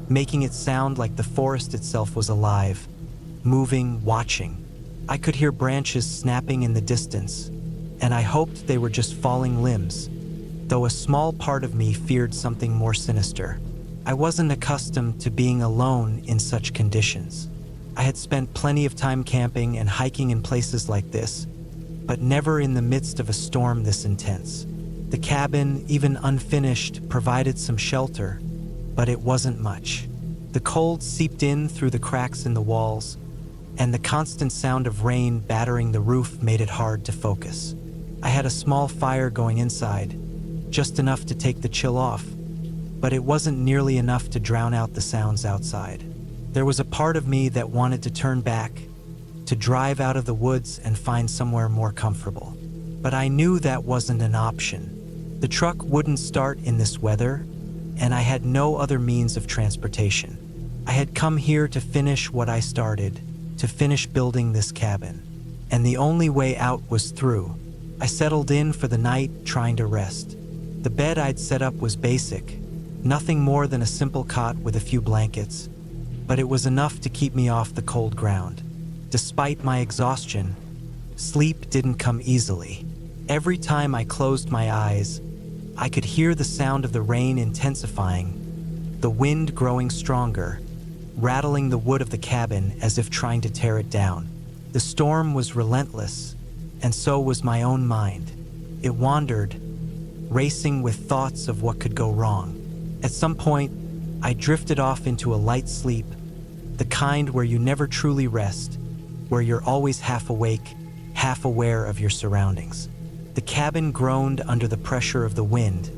making it sound like the forest itself was alive, moving, watching. I could hear branches snapping in the distance, and I hoped they were just falling limbs, though a small part of me feared something more sinister. I wasn't accustomed to being alone in such conditions. I had spent plenty of time camping and hiking in places like this, but never in the midst of a storm this intense. The cabin, even unfinished, provided some shelter, but it wasn't much. The cold seeped in through the cracks in the walls, and the constant sound of rain battering the roof made it hard to focus. I had a small fire going inside, just enough to take the chill off, but it wasn't nearly enough to drown out the sounds outside. There was a part of me that wanted to turn back, to drive out of the woods and find somewhere more comfortable. But I knew that wasn't an option. The truck wouldn't start in this weather, and I had no other means of transportation. I had come here to finish what I started, to finish building this cabin, and the only way out was through. I settled in for the night, trying to rest. The bed I'd set up was basic, nothing more than a simple cot with a few blankets, but it was enough to keep me off the cold ground. Despite my exhaustion, sleep didn't come easily. Every time I closed my eyes, I could hear the sound of the rain intensifying, the wind growing stronger, rattling the wood of the cabin as if trying to tear it down. The storm was relentless, and so was my own mind. It wandered, racing with thoughts of what could go wrong. At some point, I drifted off into a light sleep, the kind where you never truly rest, where you're always half awake, half aware of your surroundings. The cabin groaned under the pressure of the wind,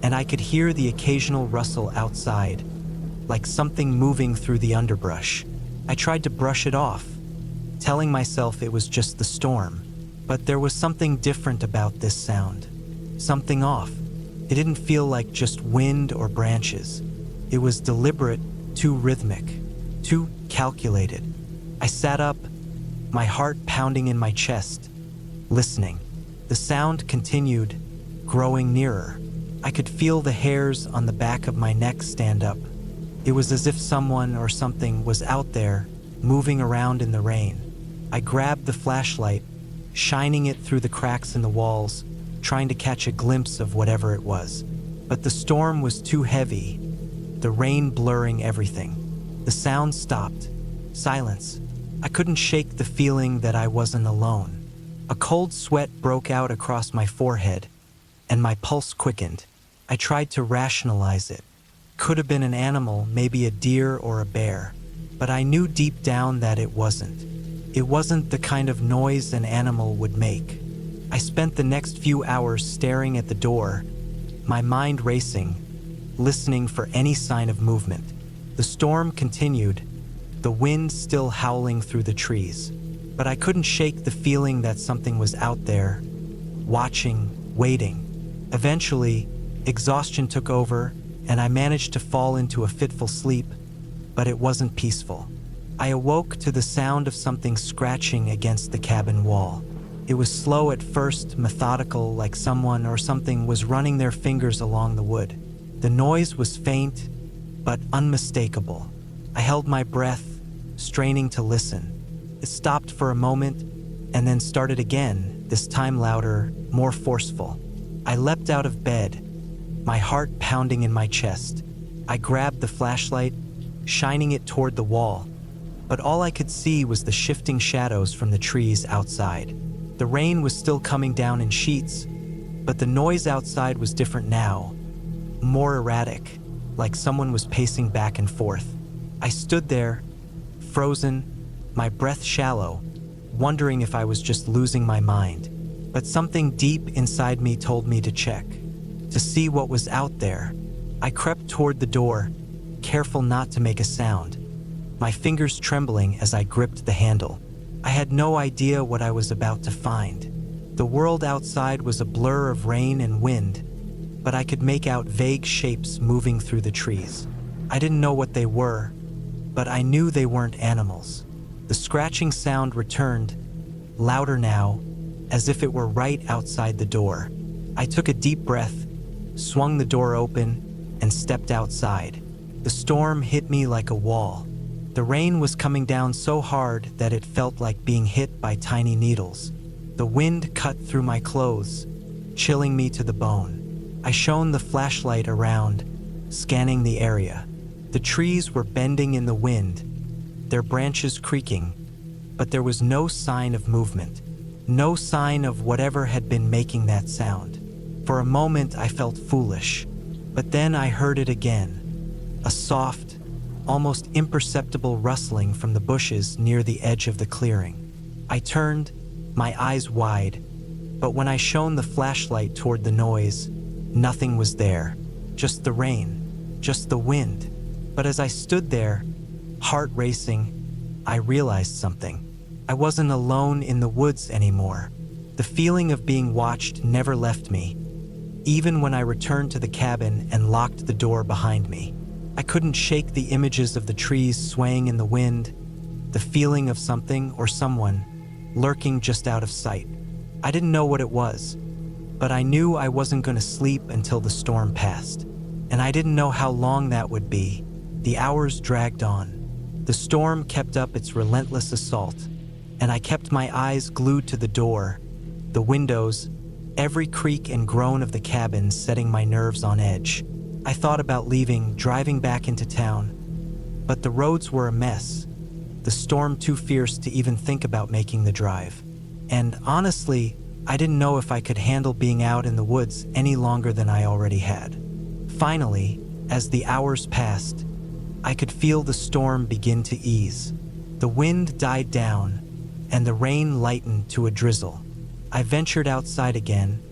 and I could hear the occasional rustle outside, like something moving through the underbrush. I tried to brush it off, telling myself it was just the storm, but there was something different about this sound. Something off. It didn't feel like just wind or branches. It was deliberate, too rhythmic, too calculated. I sat up, my heart pounding in my chest, listening. The sound continued, growing nearer. I could feel the hairs on the back of my neck stand up. It was as if someone or something was out there, moving around in the rain. I grabbed the flashlight, shining it through the cracks in the walls, trying to catch a glimpse of whatever it was. But the storm was too heavy, the rain blurring everything. The sound stopped. Silence. I couldn't shake the feeling that I wasn't alone. A cold sweat broke out across my forehead, and my pulse quickened. I tried to rationalize it. Could have been an animal, maybe a deer or a bear. but I knew deep down that it wasn't. It wasn't the kind of noise an animal would make. I spent the next few hours staring at the door, my mind racing, listening for any sign of movement. The storm continued, the wind still howling through the trees, but I couldn't shake the feeling that something was out there, watching, waiting. Eventually, exhaustion took over, and I managed to fall into a fitful sleep, but it wasn't peaceful. I awoke to the sound of something scratching against the cabin wall. It was slow at first, methodical, like someone or something was running their fingers along the wood. The noise was faint, but unmistakable. I held my breath, straining to listen. It stopped for a moment, and then started again, this time louder, more forceful. I leapt out of bed, my heart pounding in my chest. I grabbed the flashlight, shining it toward the wall, but all I could see was the shifting shadows from the trees outside. The rain was still coming down in sheets, but the noise outside was different now, more erratic, like someone was pacing back and forth. I stood there, frozen, my breath shallow, wondering if I was just losing my mind. But something deep inside me told me to check, to see what was out there. I crept toward the door, careful not to make a sound, my fingers trembling as I gripped the handle. I had no idea what I was about to find. The world outside was a blur of rain and wind, but I could make out vague shapes moving through the trees. I didn't know what they were, but I knew they weren't animals. The scratching sound returned, louder now, as if it were right outside the door. I took a deep breath, swung the door open, and stepped outside. The storm hit me like a wall. The rain was coming down so hard that it felt like being hit by tiny needles. The wind cut through my clothes, chilling me to the bone. I shone the flashlight around, scanning the area. The trees were bending in the wind, their branches creaking, but there was no sign of movement, no sign of whatever had been making that sound. For a moment I felt foolish, but then I heard it again, a soft, almost imperceptible rustling from the bushes near the edge of the clearing. I turned, my eyes wide, but when I shone the flashlight toward the noise, nothing was there, just the rain, just the wind. But as I stood there, heart racing, I realized something. I wasn't alone in the woods anymore. The feeling of being watched never left me, even when I returned to the cabin and locked the door behind me. I couldn't shake the images of the trees swaying in the wind, the feeling of something or someone lurking just out of sight. I didn't know what it was, but I knew I wasn't going to sleep until the storm passed. And I didn't know how long that would be. The hours dragged on. The storm kept up its relentless assault, and I kept my eyes glued to the door, the windows, every creak and groan of the cabin setting my nerves on edge. I thought about leaving, driving back into town, but the roads were a mess, the storm too fierce to even think about making the drive. And honestly, I didn't know if I could handle being out in the woods any longer than I already had. Finally, as the hours passed, I could feel the storm begin to ease. The wind died down, and the rain lightened to a drizzle. I ventured outside again,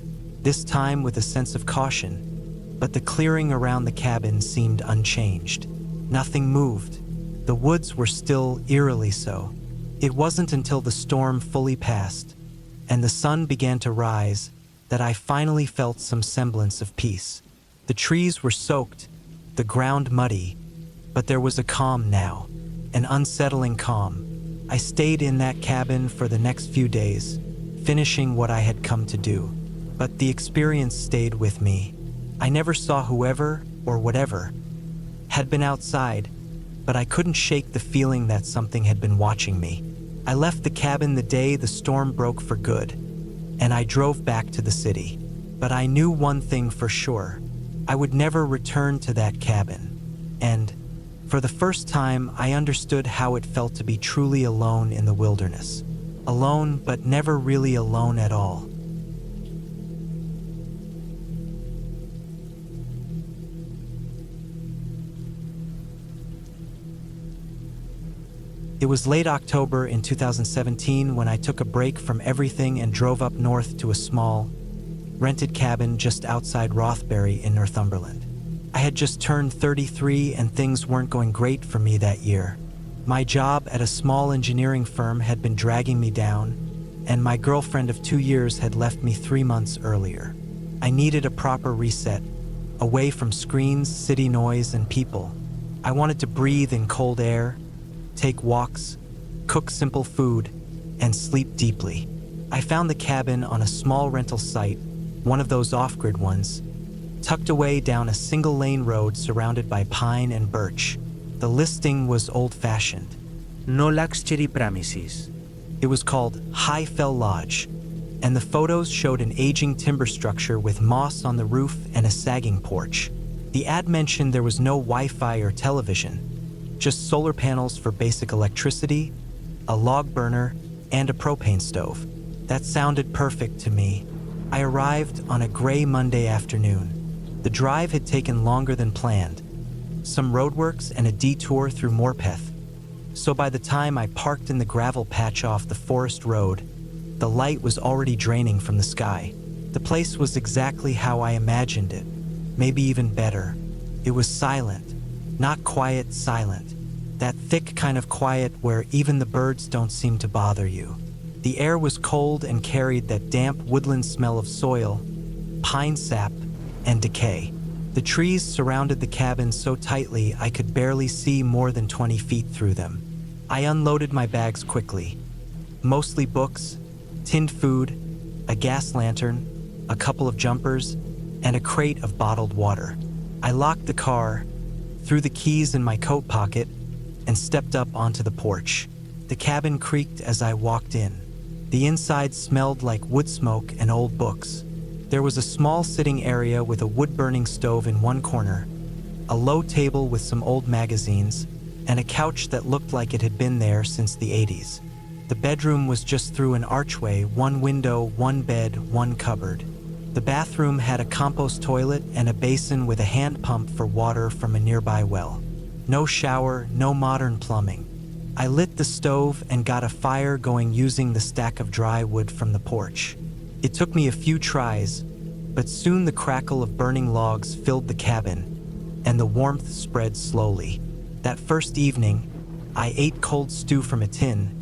this time with a sense of caution, but the clearing around the cabin seemed unchanged. Nothing moved. The woods were still eerily so. It wasn't until the storm fully passed, and the sun began to rise, that I finally felt some semblance of peace. The trees were soaked, the ground muddy, but there was a calm now, an unsettling calm. I stayed in that cabin for the next few days, finishing what I had come to do. But the experience stayed with me. I never saw whoever, or whatever, had been outside, but I couldn't shake the feeling that something had been watching me. I left the cabin the day the storm broke for good, and I drove back to the city. But I knew one thing for sure. I would never return to that cabin. And for the first time, I understood how it felt to be truly alone in the wilderness. Alone, but never really alone at all. It was late October in 2017 when I took a break from everything and drove up north to a small, rented cabin just outside Rothbury in Northumberland. I had just turned 33 and things weren't going great for me that year. My job at a small engineering firm had been dragging me down, and my girlfriend of 2 years had left me 3 months earlier. I needed a proper reset, away from screens, city noise, and people. I wanted to breathe in cold air, take walks, cook simple food, and sleep deeply. I found the cabin on a small rental site, one of those off-grid ones, tucked away down a single-lane road surrounded by pine and birch. The listing was old-fashioned. No luxury premises. It was called Highfell Lodge, and the photos showed an aging timber structure with moss on the roof and a sagging porch. The ad mentioned there was no Wi-Fi or television, just solar panels for basic electricity, a log burner, and a propane stove. That sounded perfect to me. I arrived on a gray Monday afternoon. The drive had taken longer than planned, some roadworks and a detour through Morpeth. So by the time I parked in the gravel patch off the forest road, the light was already draining from the sky. The place was exactly how I imagined it, maybe even better. It was silent, not quiet, silent. That thick kind of quiet where even the birds don't seem to bother you. The air was cold and carried that damp woodland smell of soil, pine sap, and decay. The trees surrounded the cabin so tightly I could barely see more than 20 feet through them. I unloaded my bags quickly. Mostly books, tinned food, a gas lantern, a couple of jumpers, and a crate of bottled water. I locked the car, threw the keys in my coat pocket, and stepped up onto the porch. The cabin creaked as I walked in. The inside smelled like wood smoke and old books. There was a small sitting area with a wood-burning stove in one corner, a low table with some old magazines, and a couch that looked like it had been there since the 80s. The bedroom was just through an archway, one window, one bed, one cupboard. The bathroom had a compost toilet and a basin with a hand pump for water from a nearby well. No shower, no modern plumbing. I lit the stove and got a fire going using the stack of dry wood from the porch. It took me a few tries, but soon the crackle of burning logs filled the cabin, and the warmth spread slowly. That first evening, I ate cold stew from a tin,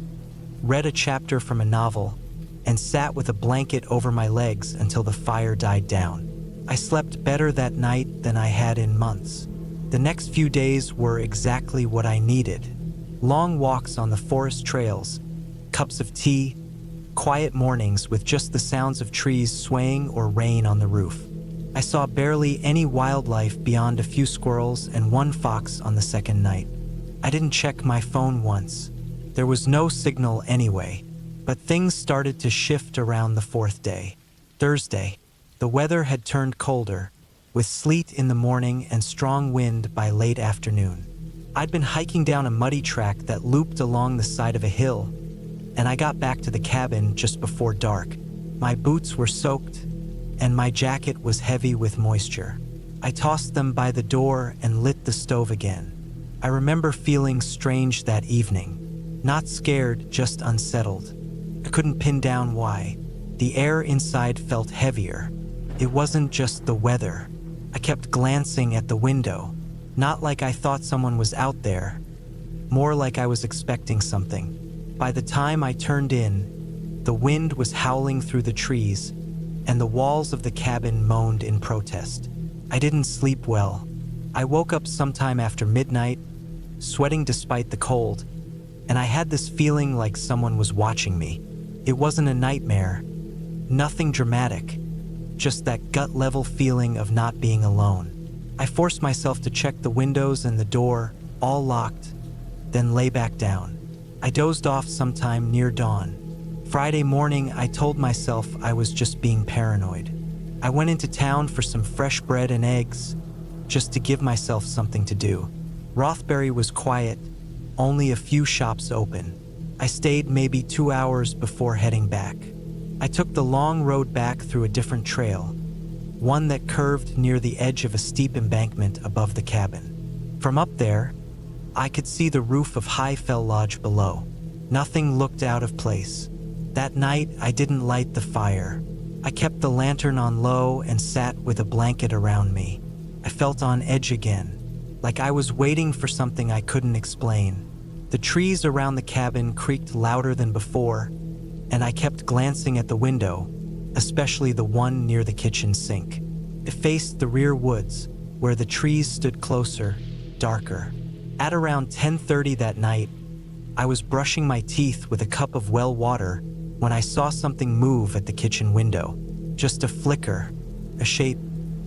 read a chapter from a novel, and sat with a blanket over my legs until the fire died down. I slept better that night than I had in months. The next few days were exactly what I needed. Long walks on the forest trails, cups of tea, quiet mornings with just the sounds of trees swaying or rain on the roof. I saw barely any wildlife beyond a few squirrels and one fox on the second night. I didn't check my phone once. There was no signal anyway, but things started to shift around the fourth day. Thursday, the weather had turned colder, with sleet in the morning and strong wind by late afternoon. I'd been hiking down a muddy track that looped along the side of a hill, and I got back to the cabin just before dark. My boots were soaked, and my jacket was heavy with moisture. I tossed them by the door and lit the stove again. I remember feeling strange that evening. Not scared, just unsettled. I couldn't pin down why. The air inside felt heavier. It wasn't just the weather. I kept glancing at the window, not like I thought someone was out there, more like I was expecting something. By the time I turned in, the wind was howling through the trees, and the walls of the cabin moaned in protest. I didn't sleep well. I woke up sometime after midnight, sweating despite the cold, and I had this feeling like someone was watching me. It wasn't a nightmare, nothing dramatic, just that gut-level feeling of not being alone. I forced myself to check the windows and the door, all locked, then lay back down. I dozed off sometime near dawn. Friday morning, I told myself I was just being paranoid. I went into town for some fresh bread and eggs, just to give myself something to do. Rothbury was quiet, only a few shops open. I stayed maybe 2 hours before heading back. I took the long road back through a different trail, one that curved near the edge of a steep embankment above the cabin. From up there, I could see the roof of Highfell Lodge below. Nothing looked out of place. That night, I didn't light the fire. I kept the lantern on low and sat with a blanket around me. I felt on edge again, like I was waiting for something I couldn't explain. The trees around the cabin creaked louder than before, and I kept glancing at the window, especially the one near the kitchen sink. It faced the rear woods, where the trees stood closer, darker. At around 10:30 that night, I was brushing my teeth with a cup of well water when I saw something move at the kitchen window. Just a flicker, a shape.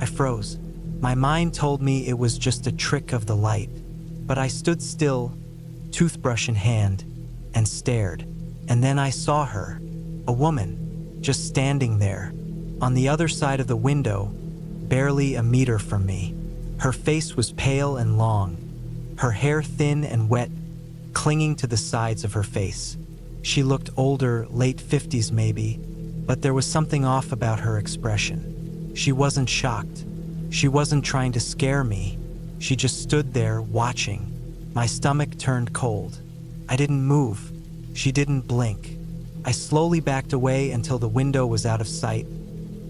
I froze. My mind told me it was just a trick of the light, but I stood still, toothbrush in hand, and stared. And then I saw her, a woman, just standing there, on the other side of the window, barely a meter from me. Her face was pale and long, her hair thin and wet, clinging to the sides of her face. She looked older, late 50s maybe, but there was something off about her expression. She wasn't shocked. She wasn't trying to scare me. She just stood there, watching. My stomach turned cold. I didn't move. She didn't blink. I slowly backed away until the window was out of sight.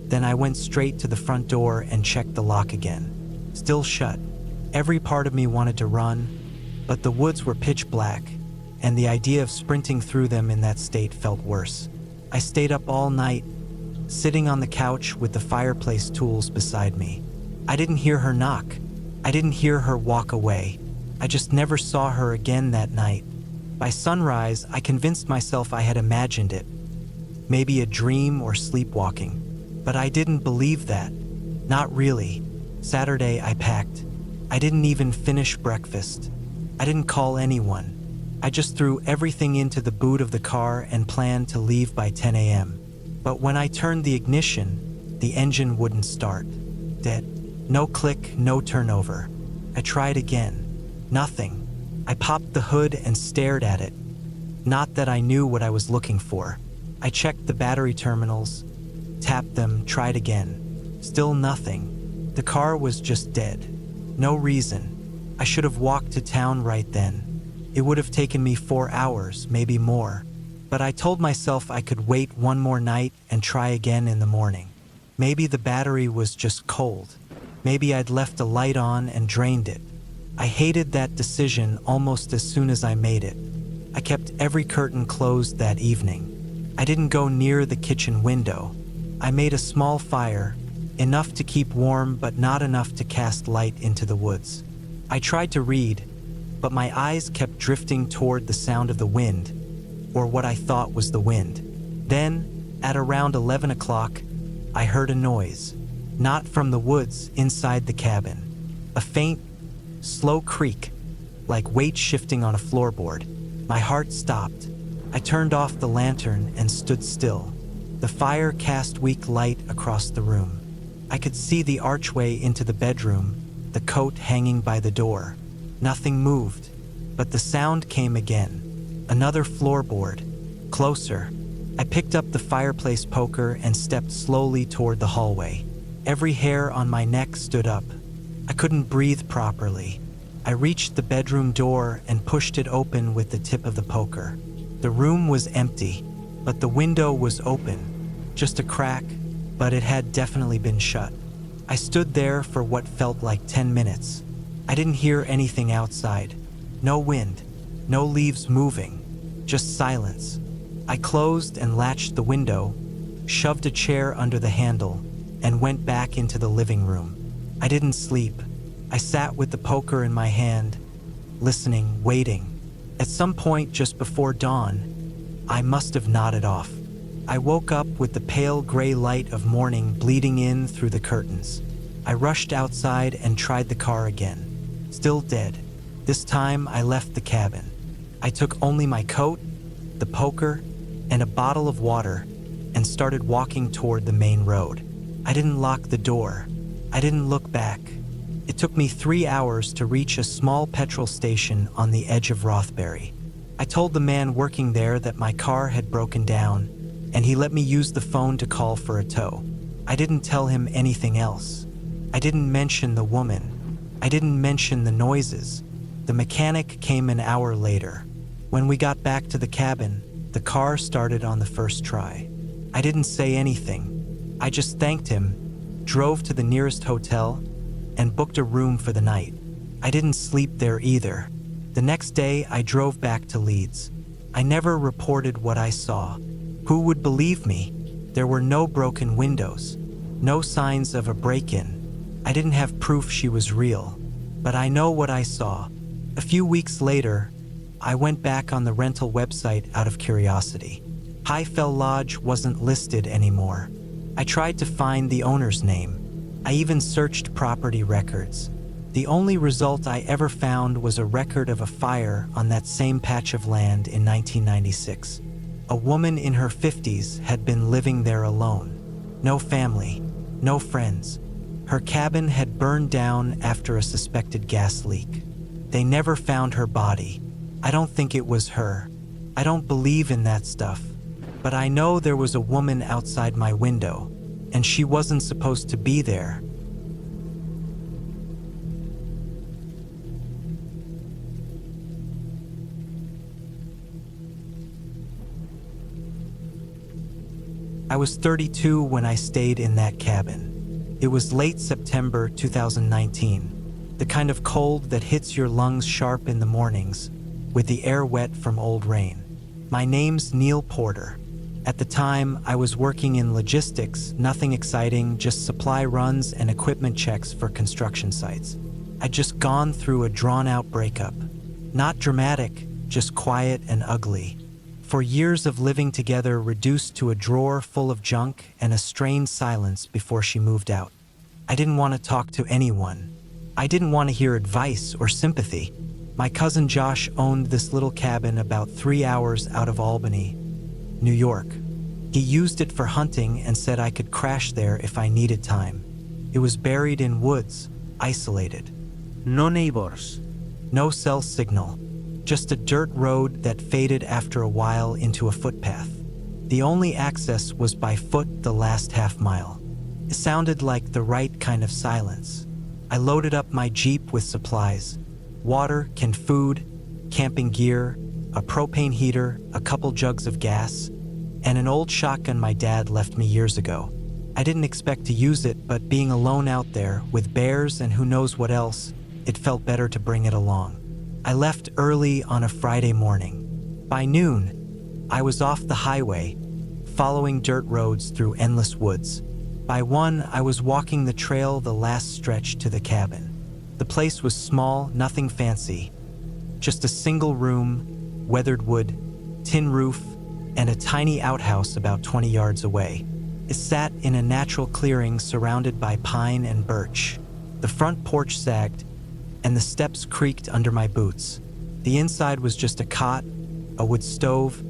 Then I went straight to the front door and checked the lock again. Still shut. Every part of me wanted to run, but the woods were pitch black, and the idea of sprinting through them in that state felt worse. I stayed up all night, sitting on the couch with the fireplace tools beside me. I didn't hear her knock. I didn't hear her walk away. I just never saw her again that night. By sunrise, I convinced myself I had imagined it. Maybe a dream or sleepwalking. But I didn't believe that. Not really. Saturday, I packed. I didn't even finish breakfast. I didn't call anyone. I just threw everything into the boot of the car and planned to leave by 10 a.m. But when I turned the ignition, the engine wouldn't start. Dead. No click, no turnover. I tried again. Nothing. I popped the hood and stared at it. Not that I knew what I was looking for. I checked the battery terminals, tapped them, tried again. Still nothing. The car was just dead. No reason. I should have walked to town right then. It would have taken me 4 hours, maybe more. But I told myself I could wait one more night and try again in the morning. Maybe the battery was just cold. Maybe I'd left a light on and drained it. I hated that decision almost as soon as I made it. I kept every curtain closed that evening. I didn't go near the kitchen window. I made a small fire, enough to keep warm but not enough to cast light into the woods. I tried to read, but my eyes kept drifting toward the sound of the wind, or what I thought was the wind. Then, at around 11 o'clock, I heard a noise, not from the woods inside the cabin. A faint, slow creak, like weight shifting on a floorboard. My heart stopped. I turned off the lantern and stood still. The fire cast weak light across the room. I could see the archway into the bedroom, the coat hanging by the door. Nothing moved, but the sound came again. Another floorboard. Closer. I picked up the fireplace poker and stepped slowly toward the hallway. Every hair on my neck stood up. I couldn't breathe properly. I reached the bedroom door and pushed it open with the tip of the poker. The room was empty, but the window was open. Just a crack, but it had definitely been shut. I stood there for what felt like 10 minutes. I didn't hear anything outside. No wind, no leaves moving, just silence. I closed and latched the window, shoved a chair under the handle, and went back into the living room. I didn't sleep. I sat with the poker in my hand, listening, waiting. At some point just before dawn, I must have nodded off. I woke up with the pale gray light of morning bleeding in through the curtains. I rushed outside and tried the car again. Still dead. This time I left the cabin. I took only my coat, the poker, and a bottle of water and started walking toward the main road. I didn't lock the door. I didn't look back. It took me 3 hours to reach a small petrol station on the edge of Rothbury. I told the man working there that my car had broken down, and he let me use the phone to call for a tow. I didn't tell him anything else. I didn't mention the woman. I didn't mention the noises, The mechanic came an hour later. When we got back to the cabin, the car started on the first try. I didn't say anything. I just thanked him, drove to the nearest hotel, and booked a room for the night. I didn't sleep there either. The next day, I drove back to Leeds. I never reported what I saw. Who would believe me? There were no broken windows, no signs of a break-in. I didn't have proof she was real, but I know what I saw. A few weeks later, I went back on the rental website out of curiosity. Highfell Lodge wasn't listed anymore. I tried to find the owner's name. I even searched property records. The only result I ever found was a record of a fire on that same patch of land in 1996. A woman in her 50s had been living there alone. No family, no friends. Her cabin had burned down after a suspected gas leak. They never found her body. I don't think it was her. I don't believe in that stuff. But I know there was a woman outside my window, and she wasn't supposed to be there. I was 32 when I stayed in that cabin. It was late September 2019, the kind of cold that hits your lungs sharp in the mornings, with the air wet from old rain. My name's Neil Porter. At the time, I was working in logistics, nothing exciting, just supply runs and equipment checks for construction sites. I'd just gone through a drawn-out breakup. Not dramatic, just quiet and ugly. For years of living together reduced to a drawer full of junk and a strained silence before she moved out. I didn't want to talk to anyone. I didn't want to hear advice or sympathy. My cousin Josh owned this little cabin about 3 hours out of Albany, New York. He used it for hunting and said I could crash there if I needed time. It was buried in woods, isolated. No neighbors. No cell signal. Just a dirt road that faded after a while into a footpath. The only access was by foot the last half mile. It sounded like the right kind of silence. I loaded up my Jeep with supplies. Water, canned food, camping gear, a propane heater, a couple jugs of gas, and an old shotgun my dad left me years ago. I didn't expect to use it, but being alone out there, with bears and who knows what else, it felt better to bring it along. I left early on a Friday morning. By noon, I was off the highway, following dirt roads through endless woods. By 1, I was walking the trail the last stretch to the cabin. The place was small, nothing fancy. Just a single room, weathered wood, tin roof, and a tiny outhouse about 20 yards away. It sat in a natural clearing surrounded by pine and birch. The front porch sagged, and the steps creaked under my boots. The inside was just a cot, a wood stove,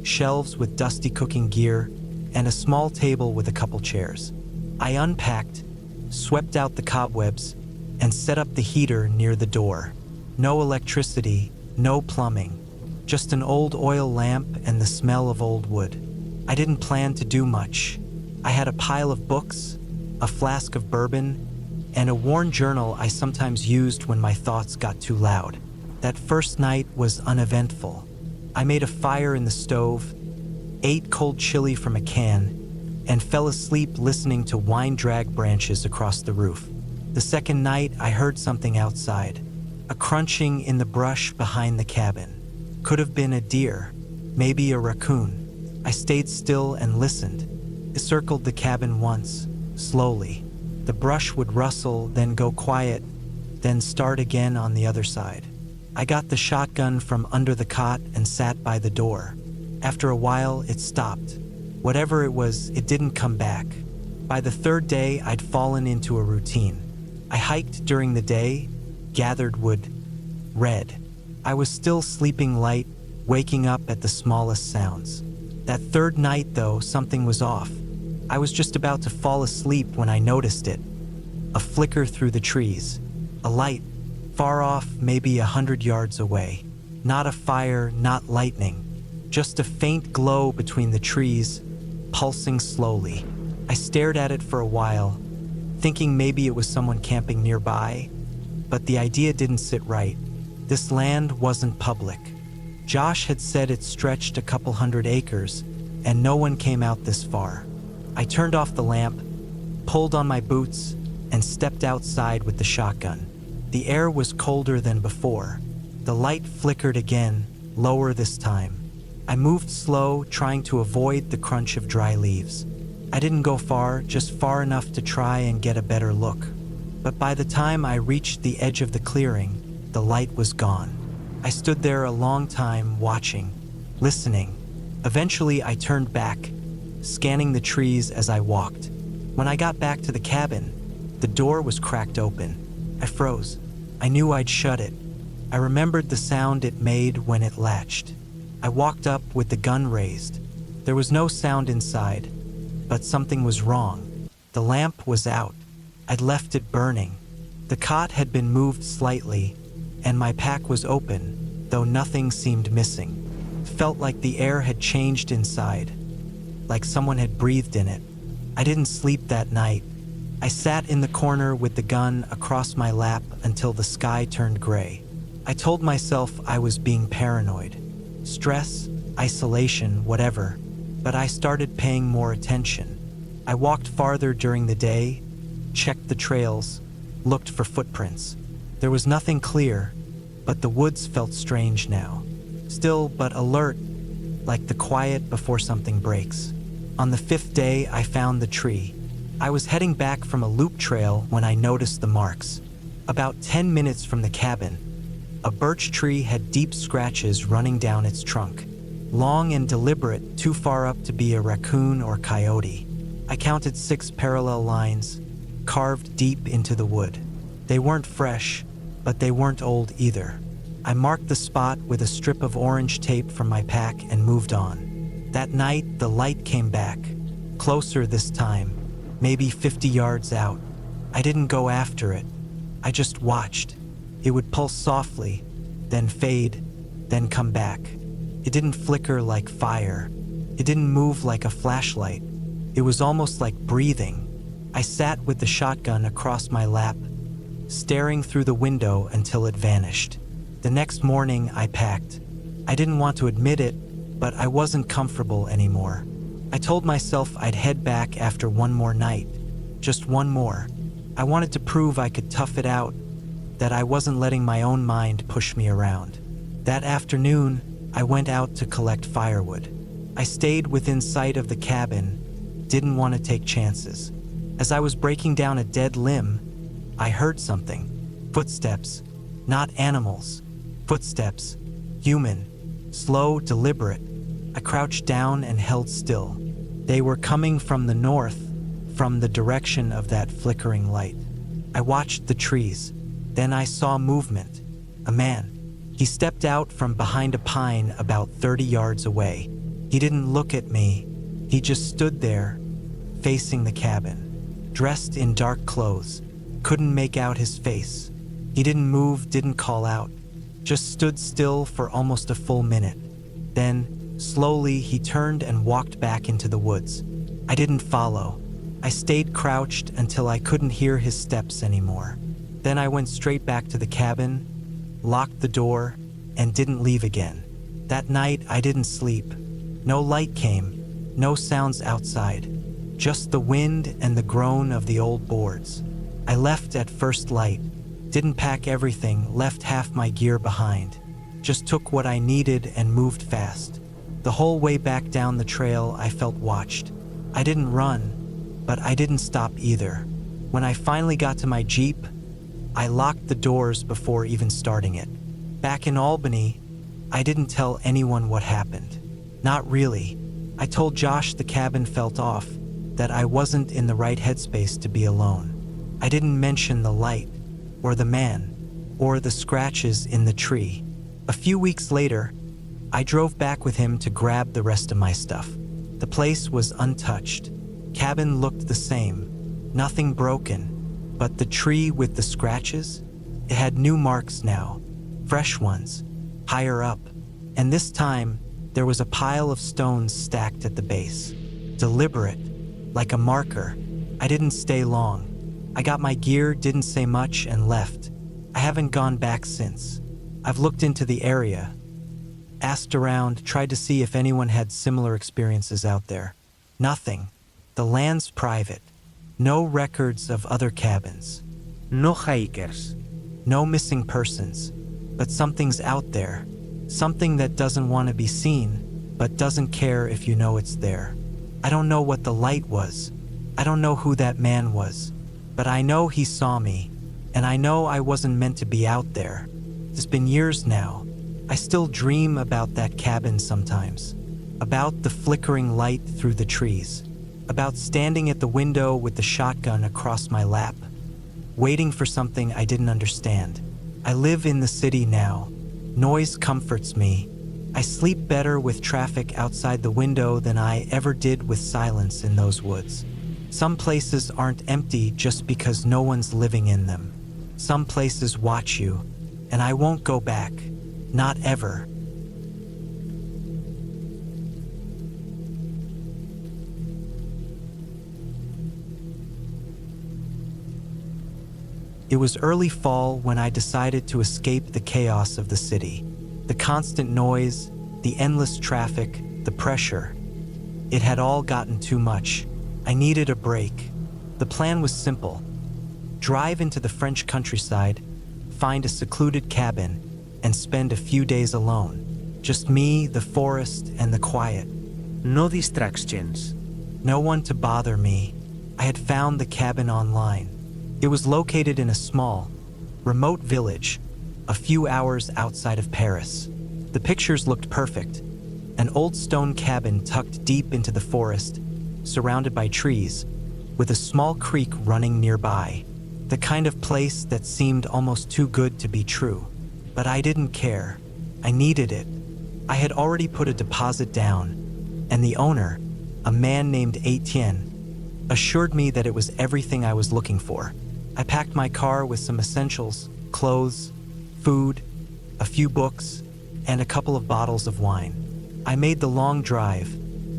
shelves with dusty cooking gear, and a small table with a couple chairs. I unpacked, swept out the cobwebs, and set up the heater near the door. No electricity, no plumbing, just an old oil lamp and the smell of old wood. I didn't plan to do much. I had a pile of books, a flask of bourbon, and a worn journal I sometimes used when my thoughts got too loud. That first night was uneventful. I made a fire in the stove, ate cold chili from a can, and fell asleep listening to wine drag branches across the roof. The second night, I heard something outside, a crunching in the brush behind the cabin. Could have been a deer, maybe a raccoon. I stayed still and listened. It circled the cabin once, slowly. The brush would rustle, then go quiet, then start again on the other side. I got the shotgun from under the cot and sat by the door. After a while, it stopped. Whatever it was, it didn't come back. By the third day, I'd fallen into a routine. I hiked during the day, gathered wood, read. I was still sleeping light, waking up at the smallest sounds. That third night, though, something was off. I was just about to fall asleep when I noticed it. A flicker through the trees. A light, far off, maybe 100 yards away. Not a fire, not lightning. Just a faint glow between the trees, pulsing slowly. I stared at it for a while, thinking maybe it was someone camping nearby, but the idea didn't sit right. This land wasn't public. Josh had said it stretched a couple hundred acres, and no one came out this far. I turned off the lamp, pulled on my boots, and stepped outside with the shotgun. The air was colder than before. The light flickered again, lower this time. I moved slow, trying to avoid the crunch of dry leaves. I didn't go far, just far enough to try and get a better look. But by the time I reached the edge of the clearing, the light was gone. I stood there a long time, watching, listening. Eventually, I turned back, scanning the trees as I walked. When I got back to the cabin, the door was cracked open. I froze. I knew I'd shut it. I remembered the sound it made when it latched. I walked up with the gun raised. There was no sound inside, but something was wrong. The lamp was out. I'd left it burning. The cot had been moved slightly, and my pack was open, though nothing seemed missing. It felt like the air had changed inside, like someone had breathed in it. I didn't sleep that night. I sat in the corner with the gun across my lap until the sky turned gray. I told myself I was being paranoid. Stress, isolation, whatever, but I started paying more attention. I walked farther during the day, checked the trails, looked for footprints. There was nothing clear, but the woods felt strange now. Still, but alert, like the quiet before something breaks. On the 5th day, I found the tree. I was heading back from a loop trail when I noticed the marks. About 10 minutes from the cabin, a birch tree had deep scratches running down its trunk. Long and deliberate, too far up to be a raccoon or coyote. I counted 6 parallel lines, carved deep into the wood. They weren't fresh, but they weren't old either. I marked the spot with a strip of orange tape from my pack and moved on. That night, the light came back, closer this time, maybe 50 yards out. I didn't go after it. I just watched. It would pulse softly, then fade, then come back. It didn't flicker like fire. It didn't move like a flashlight. It was almost like breathing. I sat with the shotgun across my lap, staring through the window until it vanished. The next morning, I packed. I didn't want to admit it, but I wasn't comfortable anymore. I told myself I'd head back after one more night, just one more. I wanted to prove I could tough it out, that I wasn't letting my own mind push me around. That afternoon, I went out to collect firewood. I stayed within sight of the cabin, didn't want to take chances. As I was breaking down a dead limb, I heard something. Footsteps, not animals. Footsteps, human, slow, deliberate. I crouched down and held still. They were coming from the north, from the direction of that flickering light. I watched the trees. Then I saw movement. A man. He stepped out from behind a pine about 30 yards away. He didn't look at me. He just stood there, facing the cabin. Dressed in dark clothes. Couldn't make out his face. He didn't move, didn't call out. Just stood still for almost a full minute. Then, slowly, he turned and walked back into the woods. I didn't follow. I stayed crouched until I couldn't hear his steps anymore. Then I went straight back to the cabin, locked the door, and didn't leave again. That night, I didn't sleep. No light came, no sounds outside, just the wind and the groan of the old boards. I left at first light, didn't pack everything, left half my gear behind. Just took what I needed and moved fast. The whole way back down the trail, I felt watched. I didn't run, but I didn't stop either. When I finally got to my Jeep, I locked the doors before even starting it. Back in Albany, I didn't tell anyone what happened. Not really. I told Josh the cabin felt off, that I wasn't in the right headspace to be alone. I didn't mention the light, or the man, or the scratches in the tree. A few weeks later, I drove back with him to grab the rest of my stuff. The place was untouched. Cabin looked the same, nothing broken. But the tree with the scratches, it had new marks now, fresh ones, higher up. And this time, there was a pile of stones stacked at the base. Deliberate, like a marker. I didn't stay long. I got my gear, didn't say much, and left. I haven't gone back since. I've looked into the area, asked around, tried to see if anyone had similar experiences out there. Nothing. The land's private. No records of other cabins. No hikers. No missing persons. But something's out there. Something that doesn't want to be seen, but doesn't care if you know it's there. I don't know what the light was. I don't know who that man was. But I know he saw me, and I know I wasn't meant to be out there. It's been years now. I still dream about that cabin sometimes. About the flickering light through the trees. About standing at the window with the shotgun across my lap, waiting for something I didn't understand. I live in the city now. Noise comforts me. I sleep better with traffic outside the window than I ever did with silence in those woods. Some places aren't empty just because no one's living in them. Some places watch you, and I won't go back. Not ever. It was early fall when I decided to escape the chaos of the city. The constant noise, the endless traffic, the pressure. It had all gotten too much. I needed a break. The plan was simple. Drive into the French countryside, find a secluded cabin, and spend a few days alone. Just me, the forest, and the quiet. No distractions. No one to bother me. I had found the cabin online. It was located in a small, remote village, a few hours outside of Paris. The pictures looked perfect. An old stone cabin tucked deep into the forest, surrounded by trees, with a small creek running nearby. The kind of place that seemed almost too good to be true. But I didn't care. I needed it. I had already put a deposit down, and the owner, a man named Etienne, assured me that it was everything I was looking for. I packed my car with some essentials, clothes, food, a few books, and a couple of bottles of wine. I made the long drive,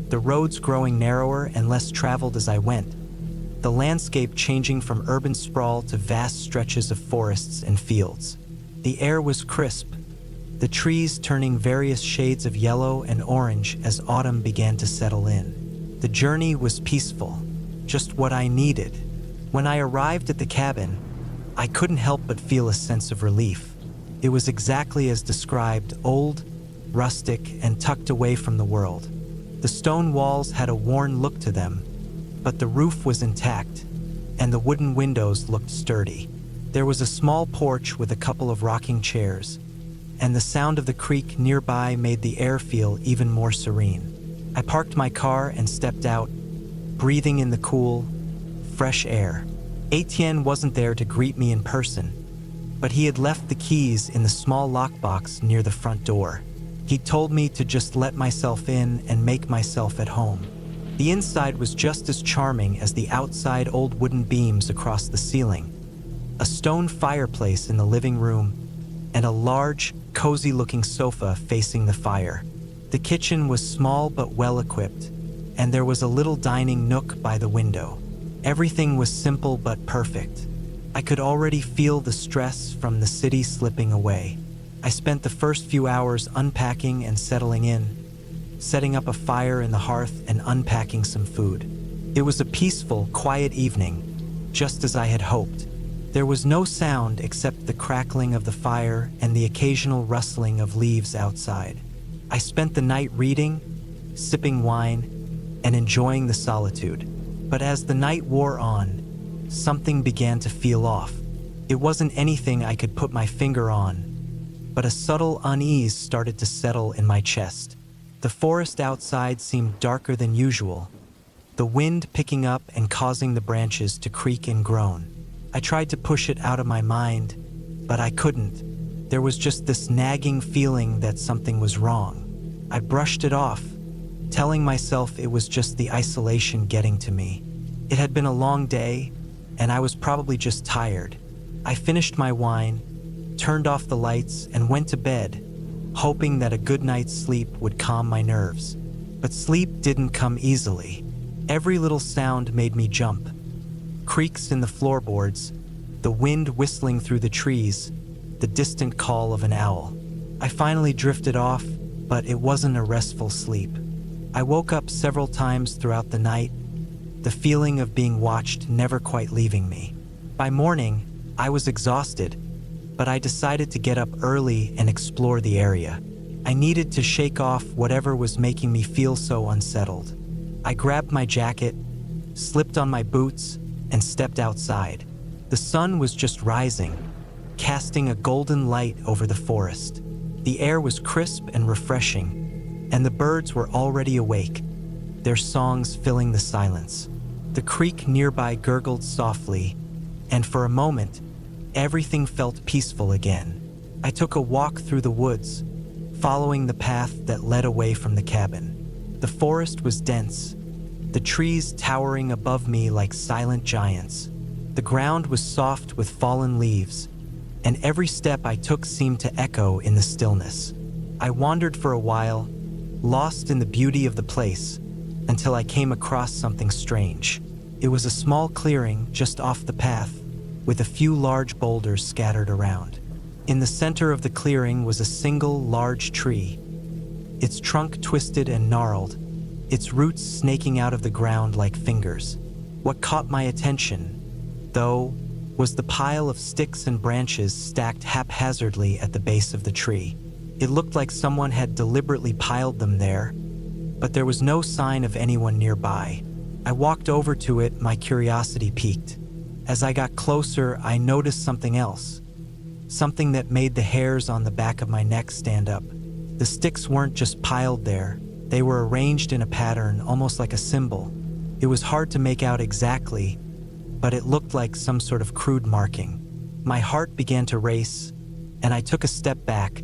the roads growing narrower and less traveled as I went, the landscape changing from urban sprawl to vast stretches of forests and fields. The air was crisp, the trees turning various shades of yellow and orange as autumn began to settle in. The journey was peaceful, just what I needed. When I arrived at the cabin, I couldn't help but feel a sense of relief. It was exactly as described, old, rustic, and tucked away from the world. The stone walls had a worn look to them, but the roof was intact, and the wooden windows looked sturdy. There was a small porch with a couple of rocking chairs, and the sound of the creek nearby made the air feel even more serene. I parked my car and stepped out, breathing in the cool, fresh air. Etienne wasn't there to greet me in person, but he had left the keys in the small lockbox near the front door. He told me to just let myself in and make myself at home. The inside was just as charming as the outside old wooden beams across the ceiling, a stone fireplace in the living room, and a large, cozy-looking sofa facing the fire. The kitchen was small but well-equipped, and there was a little dining nook by the window. Everything was simple but perfect. I could already feel the stress from the city slipping away. I spent the first few hours unpacking and settling in, setting up a fire in the hearth and unpacking some food. It was a peaceful, quiet evening, just as I had hoped. There was no sound except the crackling of the fire and the occasional rustling of leaves outside. I spent the night reading, sipping wine, and enjoying the solitude. But as the night wore on, something began to feel off. It wasn't anything I could put my finger on, but a subtle unease started to settle in my chest. The forest outside seemed darker than usual, the wind picking up and causing the branches to creak and groan. I tried to push it out of my mind, but I couldn't. There was just this nagging feeling that something was wrong. I brushed it off, telling myself it was just the isolation getting to me. It had been a long day, and I was probably just tired. I finished my wine, turned off the lights, and went to bed, hoping that a good night's sleep would calm my nerves. But sleep didn't come easily. Every little sound made me jump. Creaks in the floorboards, the wind whistling through the trees, the distant call of an owl. I finally drifted off, but it wasn't a restful sleep. I woke up several times throughout the night, the feeling of being watched never quite leaving me. By morning, I was exhausted, but I decided to get up early and explore the area. I needed to shake off whatever was making me feel so unsettled. I grabbed my jacket, slipped on my boots, and stepped outside. The sun was just rising, casting a golden light over the forest. The air was crisp and refreshing, and the birds were already awake, their songs filling the silence. The creek nearby gurgled softly, and for a moment, everything felt peaceful again. I took a walk through the woods, following the path that led away from the cabin. The forest was dense, the trees towering above me like silent giants. The ground was soft with fallen leaves, and every step I took seemed to echo in the stillness. I wandered for a while, lost in the beauty of the place, until I came across something strange. It was a small clearing just off the path, with a few large boulders scattered around. In the center of the clearing was a single large tree, its trunk twisted and gnarled, its roots snaking out of the ground like fingers. What caught my attention, though, was the pile of sticks and branches stacked haphazardly at the base of the tree. It looked like someone had deliberately piled them there, but there was no sign of anyone nearby. I walked over to it, my curiosity piqued. As I got closer, I noticed something else, something that made the hairs on the back of my neck stand up. The sticks weren't just piled there, they were arranged in a pattern, almost like a symbol. It was hard to make out exactly, but it looked like some sort of crude marking. My heart began to race, and I took a step back,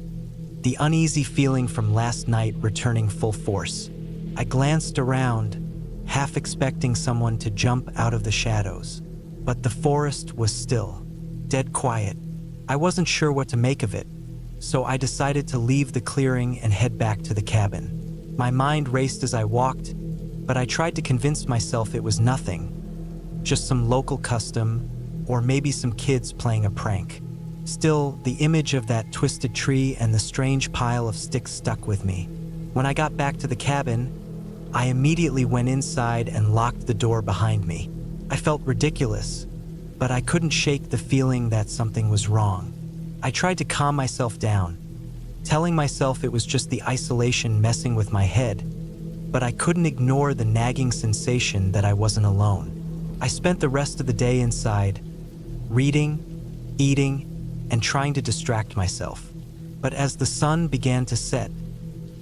the uneasy feeling from last night returning full force. I glanced around, half expecting someone to jump out of the shadows, but the forest was still, dead quiet. I wasn't sure what to make of it, so I decided to leave the clearing and head back to the cabin. My mind raced as I walked, but I tried to convince myself it was nothing, just some local custom, or maybe some kids playing a prank. Still, the image of that twisted tree and the strange pile of sticks stuck with me. When I got back to the cabin, I immediately went inside and locked the door behind me. I felt ridiculous, but I couldn't shake the feeling that something was wrong. I tried to calm myself down, telling myself it was just the isolation messing with my head, but I couldn't ignore the nagging sensation that I wasn't alone. I spent the rest of the day inside, reading, eating, and trying to distract myself. But as the sun began to set,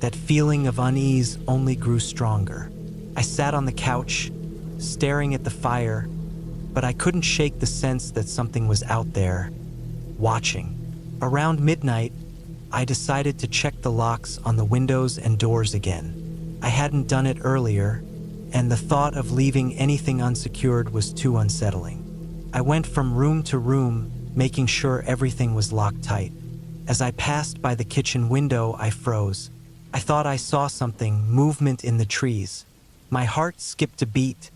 that feeling of unease only grew stronger. I sat on the couch, staring at the fire, but I couldn't shake the sense that something was out there, watching. Around midnight, I decided to check the locks on the windows and doors again. I hadn't done it earlier, and the thought of leaving anything unsecured was too unsettling. I went from room to room, making sure everything was locked tight. As I passed by the kitchen window, I froze. I thought I saw something, movement in the trees. My heart skipped a beat,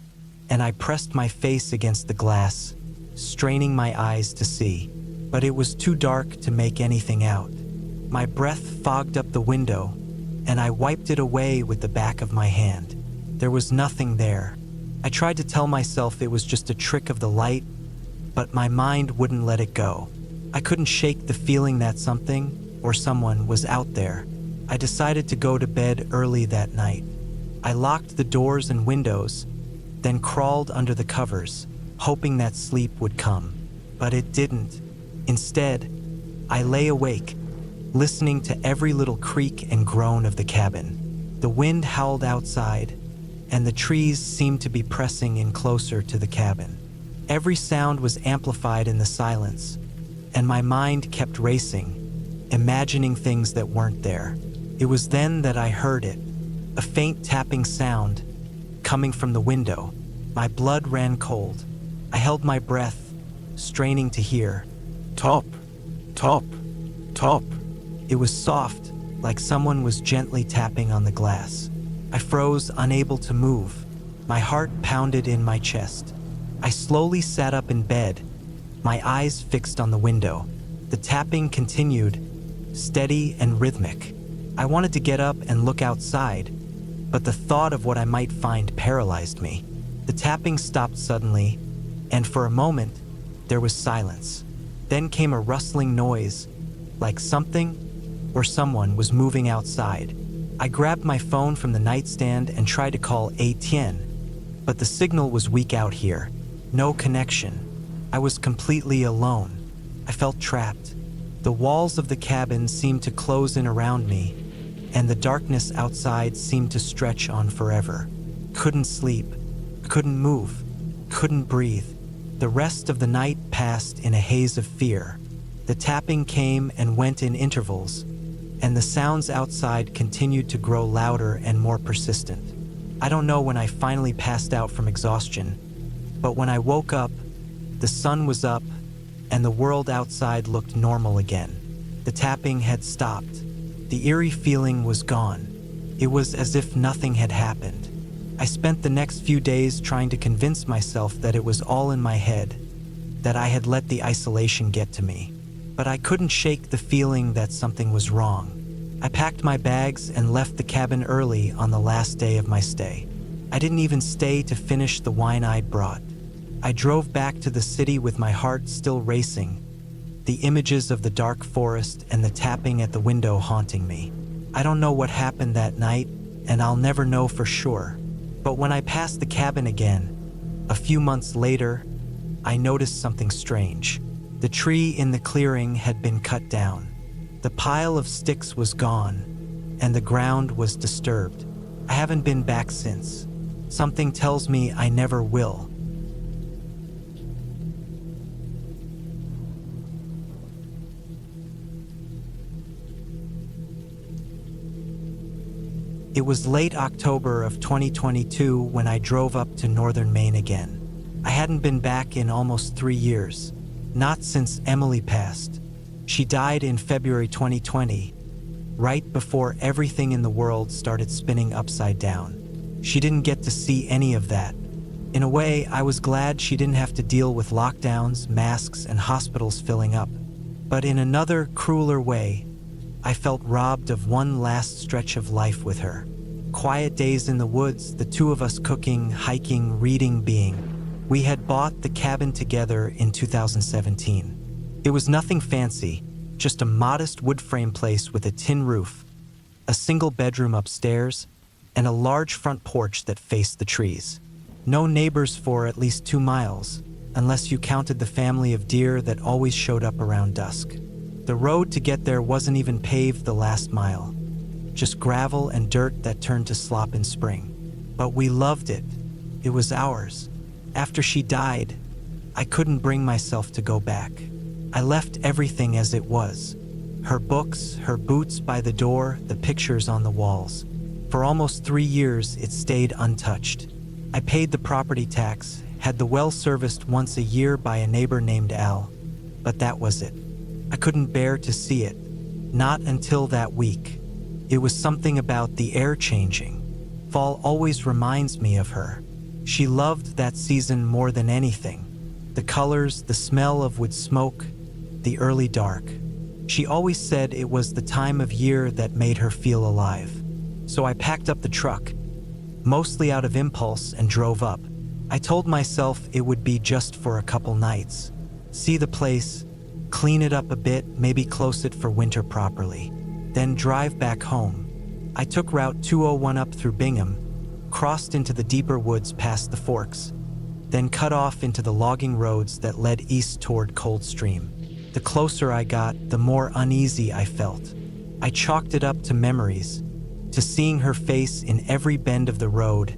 and I pressed my face against the glass, straining my eyes to see. But it was too dark to make anything out. My breath fogged up the window, and I wiped it away with the back of my hand. There was nothing there. I tried to tell myself it was just a trick of the light, but my mind wouldn't let it go. I couldn't shake the feeling that something or someone was out there. I decided to go to bed early that night. I locked the doors and windows, then crawled under the covers, hoping that sleep would come. But it didn't. Instead, I lay awake, listening to every little creak and groan of the cabin. The wind howled outside, and the trees seemed to be pressing in closer to the cabin. Every sound was amplified in the silence, and my mind kept racing, imagining things that weren't there. It was then that I heard it, a faint tapping sound coming from the window. My blood ran cold. I held my breath, straining to hear. Top, top, top. It was soft, like someone was gently tapping on the glass. I froze, unable to move. My heart pounded in my chest. I slowly sat up in bed, my eyes fixed on the window. The tapping continued, steady and rhythmic. I wanted to get up and look outside, but the thought of what I might find paralyzed me. The tapping stopped suddenly, and for a moment, there was silence. Then came a rustling noise, like something or someone was moving outside. I grabbed my phone from the nightstand and tried to call ATN, but the signal was weak out here. No connection. I was completely alone. I felt trapped. The walls of the cabin seemed to close in around me, and the darkness outside seemed to stretch on forever. Couldn't sleep, couldn't move, couldn't breathe. The rest of the night passed in a haze of fear. The tapping came and went in intervals, and the sounds outside continued to grow louder and more persistent. I don't know when I finally passed out from exhaustion, but when I woke up, the sun was up and the world outside looked normal again. The tapping had stopped. The eerie feeling was gone. It was as if nothing had happened. I spent the next few days trying to convince myself that it was all in my head, that I had let the isolation get to me. But I couldn't shake the feeling that something was wrong. I packed my bags and left the cabin early on the last day of my stay. I didn't even stay to finish the wine I'd brought. I drove back to the city with my heart still racing, the images of the dark forest and the tapping at the window haunting me. I don't know what happened that night, and I'll never know for sure. But when I passed the cabin again, a few months later, I noticed something strange. The tree in the clearing had been cut down. The pile of sticks was gone, and the ground was disturbed. I haven't been back since. Something tells me I never will. It was late October of 2022 when I drove up to northern Maine again. I hadn't been back in almost 3 years, not since Emily passed. She died in February 2020, right before everything in the world started spinning upside down. She didn't get to see any of that. In a way, I was glad she didn't have to deal with lockdowns, masks, and hospitals filling up. But in another, crueler way, I felt robbed of one last stretch of life with her. Quiet days in the woods, the two of us cooking, hiking, reading, being. We had bought the cabin together in 2017. It was nothing fancy, just a modest wood frame place with a tin roof, a single bedroom upstairs, and a large front porch that faced the trees. No neighbors for at least 2 miles, unless you counted the family of deer that always showed up around dusk. The road to get there wasn't even paved the last mile, just gravel and dirt that turned to slop in spring. But we loved it. It was ours. After she died, I couldn't bring myself to go back. I left everything as it was. Her books, her boots by the door, the pictures on the walls. For almost 3 years, it stayed untouched. I paid the property tax, had the well serviced once a year by a neighbor named Al, but that was it. I couldn't bear to see it, not until that week. It was something about the air changing. Fall always reminds me of her. She loved that season more than anything. The colors, the smell of wood smoke, the early dark. She always said it was the time of year that made her feel alive. So I packed up the truck, mostly out of impulse, and drove up. I told myself it would be just for a couple nights. See the place, clean it up a bit, maybe close it for winter properly, then drive back home. I took Route 201 up through Bingham, crossed into the deeper woods past the forks, then cut off into the logging roads that led east toward Coldstream. The closer I got, the more uneasy I felt. I chalked it up to memories, to seeing her face in every bend of the road,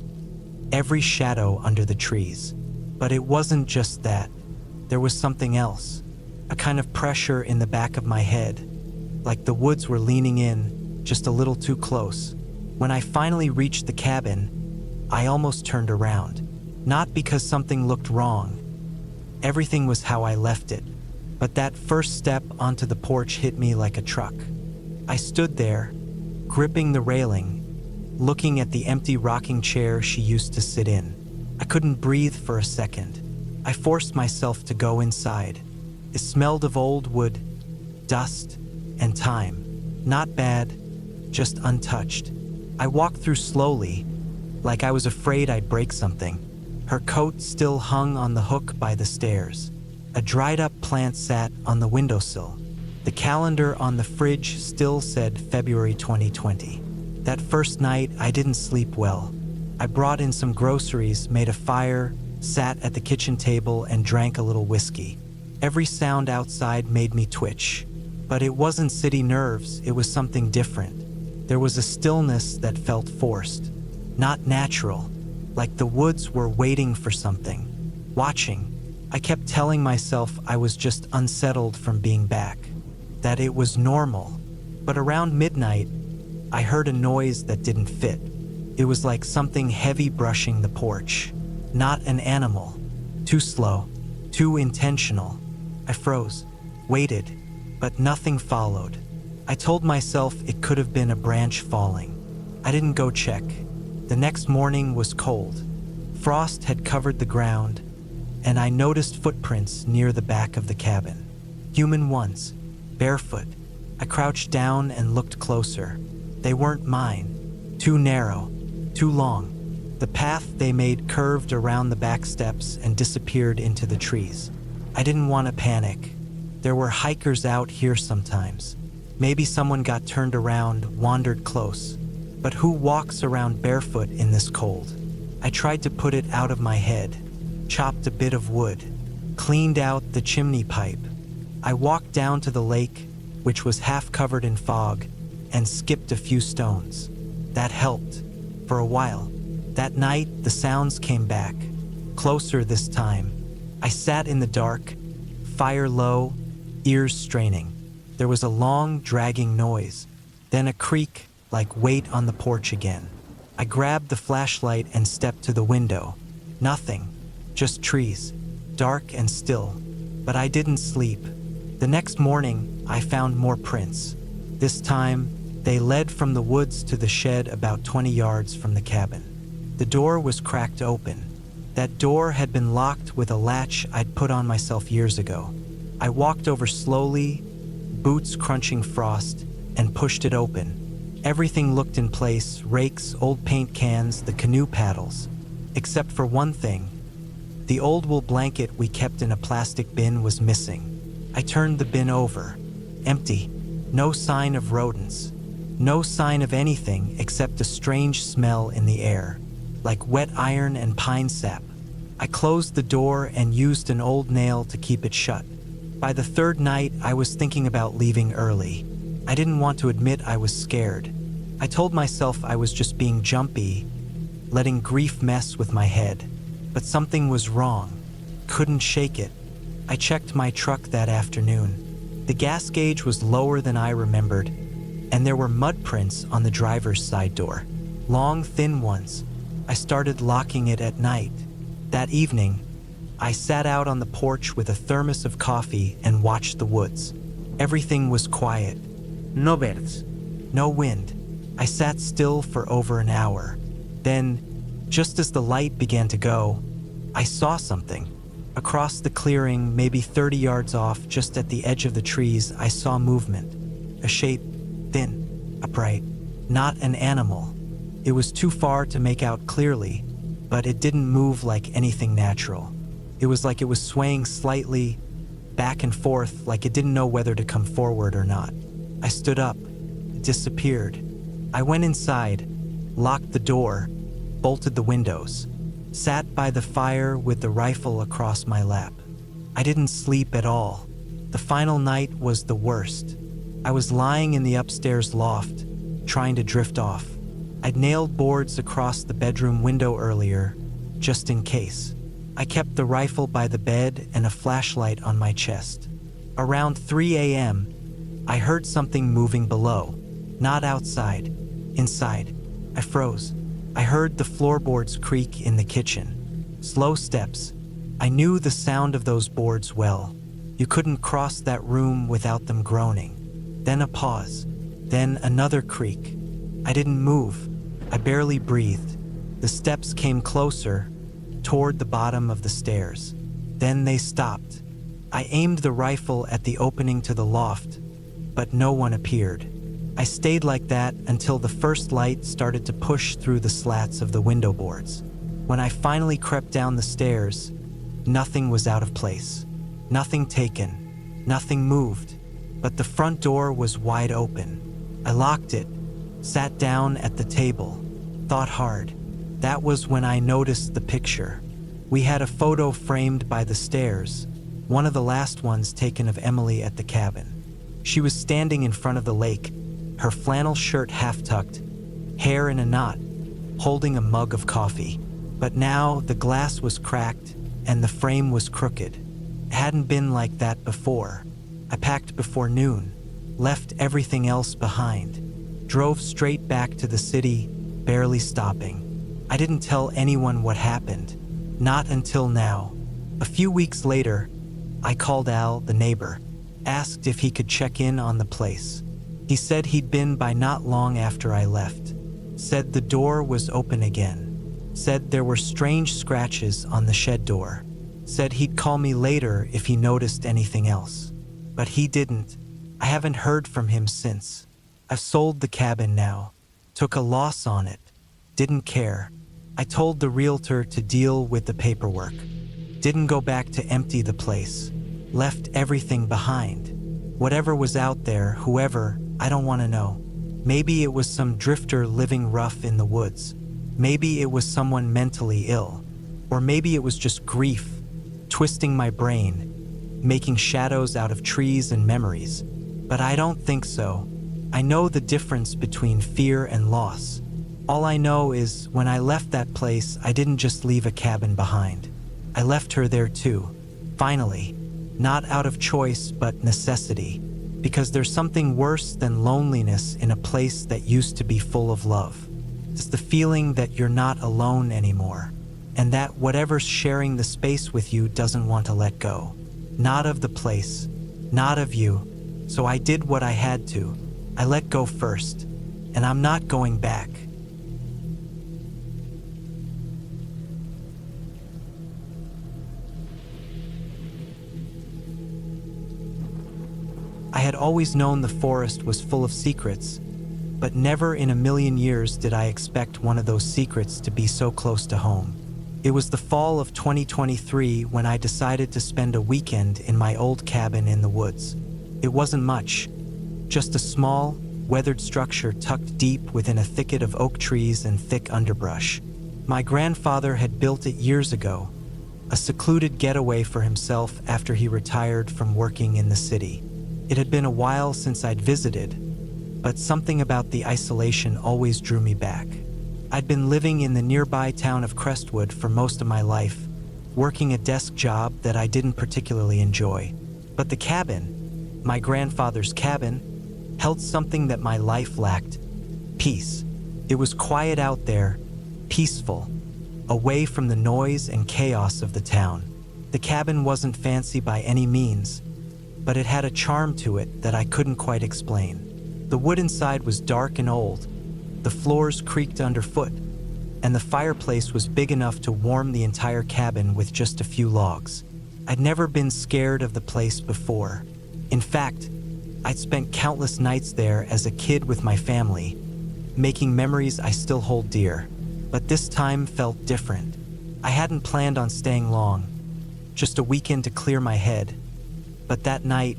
every shadow under the trees. But it wasn't just that. There was something else, a kind of pressure in the back of my head, like the woods were leaning in just a little too close. When I finally reached the cabin, I almost turned around. Not because something looked wrong. Everything was how I left it. But that first step onto the porch hit me like a truck. I stood there, gripping the railing, looking at the empty rocking chair she used to sit in. I couldn't breathe for a second. I forced myself to go inside. It smelled of old wood, dust, and time. Not bad, just untouched. I walked through slowly, like I was afraid I'd break something. Her coat still hung on the hook by the stairs. A dried-up plant sat on the windowsill. The calendar on the fridge still said February 2020. That first night, I didn't sleep well. I brought in some groceries, made a fire, sat at the kitchen table, and drank a little whiskey. Every sound outside made me twitch. But it wasn't city nerves, it was something different. There was a stillness that felt forced, not natural, like the woods were waiting for something, watching. I kept telling myself I was just unsettled from being back, that it was normal. But around midnight, I heard a noise that didn't fit. It was like something heavy brushing the porch. Not an animal. Too slow. Too intentional. I froze. Waited. But nothing followed. I told myself it could have been a branch falling. I didn't go check. The next morning was cold. Frost had covered the ground, and I noticed footprints near the back of the cabin. Human ones. Barefoot. I crouched down and looked closer. They weren't mine. Too narrow. Too long. The path they made curved around the back steps and disappeared into the trees. I didn't want to panic. There were hikers out here sometimes. Maybe someone got turned around, wandered close. But who walks around barefoot in this cold? I tried to put it out of my head. Chopped a bit of wood. Cleaned out the chimney pipe. I walked down to the lake, which was half covered in fog, and skipped a few stones. That helped. For a while. That night, the sounds came back. Closer this time. I sat in the dark, fire low, ears straining. There was a long, dragging noise. Then a creak, like weight on the porch again. I grabbed the flashlight and stepped to the window. Nothing. Just trees. Dark and still. But I didn't sleep. The next morning, I found more prints. This time, they led from the woods to the shed about 20 yards from the cabin. The door was cracked open. That door had been locked with a latch I'd put on myself years ago. I walked over slowly, boots crunching frost, and pushed it open. Everything looked in place, rakes, old paint cans, the canoe paddles. Except for one thing. The old wool blanket we kept in a plastic bin was missing. I turned the bin over. Empty. No sign of rodents. No sign of anything except a strange smell in the air, like wet iron and pine sap. I closed the door and used an old nail to keep it shut. By the third night, I was thinking about leaving early. I didn't want to admit I was scared. I told myself I was just being jumpy, letting grief mess with my head. But something was wrong. Couldn't shake it. I checked my truck that afternoon. The gas gauge was lower than I remembered, and there were mud prints on the driver's side door. Long, thin ones. I started locking it at night. That evening, I sat out on the porch with a thermos of coffee and watched the woods. Everything was quiet. No birds. No wind. I sat still for over an hour. Then, just as the light began to go, I saw something. Across the clearing, maybe 30 yards off, just at the edge of the trees, I saw movement. A shape, thin, upright, not an animal. It was too far to make out clearly, but it didn't move like anything natural. It was like it was swaying slightly, back and forth, like it didn't know whether to come forward or not. I stood up. It disappeared. I went inside, locked the door, bolted the windows, sat by the fire with the rifle across my lap. I didn't sleep at all. The final night was the worst. I was lying in the upstairs loft, trying to drift off. I'd nailed boards across the bedroom window earlier, just in case. I kept the rifle by the bed and a flashlight on my chest. Around 3 a.m., I heard something moving below. Not outside. Inside. I froze. I heard the floorboards creak in the kitchen. Slow steps. I knew the sound of those boards well. You couldn't cross that room without them groaning. Then a pause. Then another creak. I didn't move. I barely breathed. The steps came closer, toward the bottom of the stairs. Then they stopped. I aimed the rifle at the opening to the loft, but no one appeared. I stayed like that until the first light started to push through the slats of the window boards. When I finally crept down the stairs, nothing was out of place. Nothing taken. Nothing moved. But the front door was wide open. I locked it, sat down at the table, thought hard. That was when I noticed the picture. We had a photo framed by the stairs, one of the last ones taken of Emily at the cabin. She was standing in front of the lake, her flannel shirt half-tucked, hair in a knot, holding a mug of coffee. But now the glass was cracked and the frame was crooked. It hadn't been like that before. I packed before noon, left everything else behind, drove straight back to the city, barely stopping. I didn't tell anyone what happened, not until now. A few weeks later, I called Al, the neighbor, asked if he could check in on the place. He said he'd been by not long after I left, said the door was open again, said there were strange scratches on the shed door, said he'd call me later if he noticed anything else. But he didn't. I haven't heard from him since. I've sold the cabin now, took a loss on it, didn't care. I told the realtor to deal with the paperwork, didn't go back to empty the place, left everything behind. Whatever was out there, whoever, I don't want to know. Maybe it was some drifter living rough in the woods. Maybe it was someone mentally ill. Or maybe it was just grief, twisting my brain, making shadows out of trees and memories. But I don't think so. I know the difference between fear and loss. All I know is when I left that place, I didn't just leave a cabin behind. I left her there too, finally. Not out of choice, but necessity. Because there's something worse than loneliness in a place that used to be full of love. It's the feeling that you're not alone anymore, and that whatever's sharing the space with you doesn't want to let go. Not of the place, not of you. So I did what I had to. I let go first, and I'm not going back. I had always known the forest was full of secrets, but never in a million years did I expect one of those secrets to be so close to home. It was the fall of 2023 when I decided to spend a weekend in my old cabin in the woods. It wasn't much, just a small, weathered structure tucked deep within a thicket of oak trees and thick underbrush. My grandfather had built it years ago, a secluded getaway for himself after he retired from working in the city. It had been a while since I'd visited, but something about the isolation always drew me back. I'd been living in the nearby town of Crestwood for most of my life, working a desk job that I didn't particularly enjoy. But the cabin, my grandfather's cabin, held something that my life lacked: peace. It was quiet out there, peaceful, away from the noise and chaos of the town. The cabin wasn't fancy by any means, but it had a charm to it that I couldn't quite explain. The wood inside was dark and old, the floors creaked underfoot, and the fireplace was big enough to warm the entire cabin with just a few logs. I'd never been scared of the place before. In fact, I'd spent countless nights there as a kid with my family, making memories I still hold dear. But this time felt different. I hadn't planned on staying long, just a weekend to clear my head. But that night,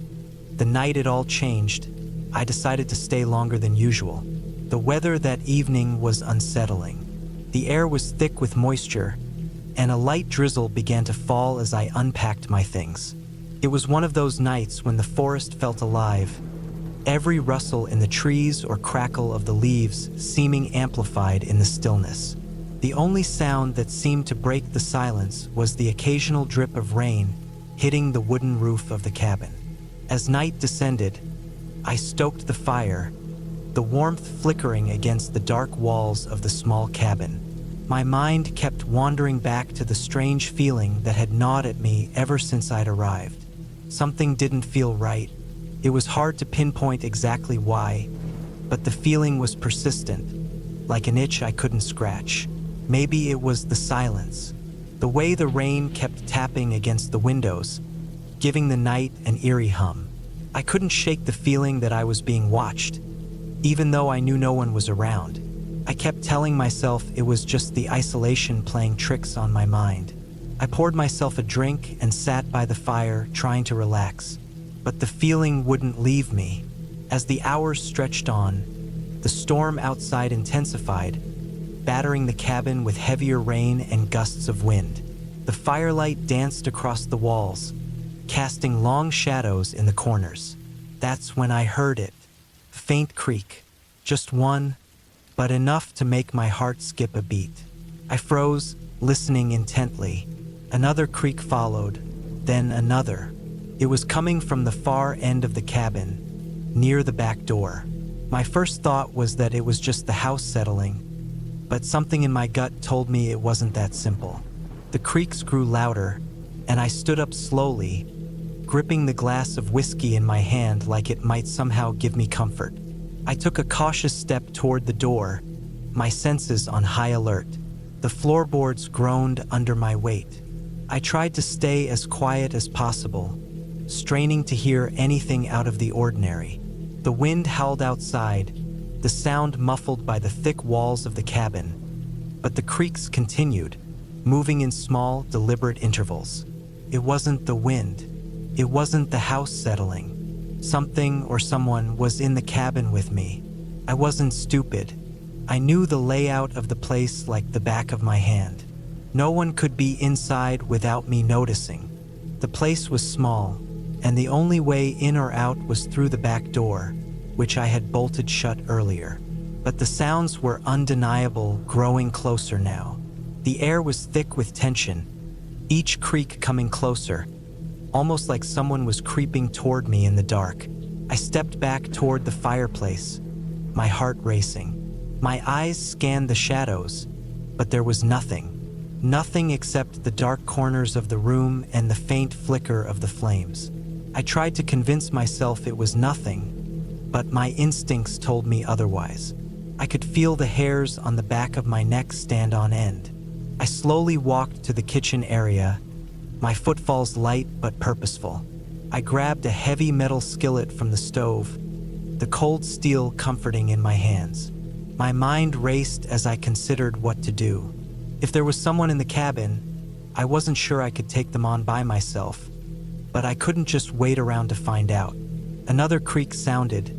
the night it all changed, I decided to stay longer than usual. The weather that evening was unsettling. The air was thick with moisture, and a light drizzle began to fall as I unpacked my things. It was one of those nights when the forest felt alive, every rustle in the trees or crackle of the leaves seeming amplified in the stillness. The only sound that seemed to break the silence was the occasional drip of rain hitting the wooden roof of the cabin. As night descended, I stoked the fire, the warmth flickering against the dark walls of the small cabin. My mind kept wandering back to the strange feeling that had gnawed at me ever since I'd arrived. Something didn't feel right. It was hard to pinpoint exactly why, but the feeling was persistent, like an itch I couldn't scratch. Maybe it was the silence, the way the rain kept tapping against the windows, giving the night an eerie hum. I couldn't shake the feeling that I was being watched, even though I knew no one was around. I kept telling myself it was just the isolation playing tricks on my mind. I poured myself a drink and sat by the fire, trying to relax. But the feeling wouldn't leave me. As the hours stretched on, the storm outside intensified, battering the cabin with heavier rain and gusts of wind. The firelight danced across the walls, casting long shadows in the corners. That's when I heard it. Faint creak. Just one, but enough to make my heart skip a beat. I froze, listening intently. Another creak followed, then another. It was coming from the far end of the cabin, near the back door. My first thought was that it was just the house settling, but something in my gut told me it wasn't that simple. The creaks grew louder, and I stood up slowly, gripping the glass of whiskey in my hand like it might somehow give me comfort. I took a cautious step toward the door, my senses on high alert. The floorboards groaned under my weight. I tried to stay as quiet as possible, straining to hear anything out of the ordinary. The wind howled outside, the sound muffled by the thick walls of the cabin, but the creaks continued, moving in small, deliberate intervals. It wasn't the wind. It wasn't the house settling. Something or someone was in the cabin with me. I wasn't stupid. I knew the layout of the place like the back of my hand. No one could be inside without me noticing. The place was small, and the only way in or out was through the back door, which I had bolted shut earlier. But the sounds were undeniable, growing closer now. The air was thick with tension, each creak coming closer, almost like someone was creeping toward me in the dark. I stepped back toward the fireplace, my heart racing. My eyes scanned the shadows, but there was nothing. Nothing except the dark corners of the room and the faint flicker of the flames. I tried to convince myself it was nothing, but my instincts told me otherwise. I could feel the hairs on the back of my neck stand on end. I slowly walked to the kitchen area, my footfalls light but purposeful. I grabbed a heavy metal skillet from the stove, the cold steel comforting in my hands. My mind raced as I considered what to do. If there was someone in the cabin, I wasn't sure I could take them on by myself, but I couldn't just wait around to find out. Another creak sounded,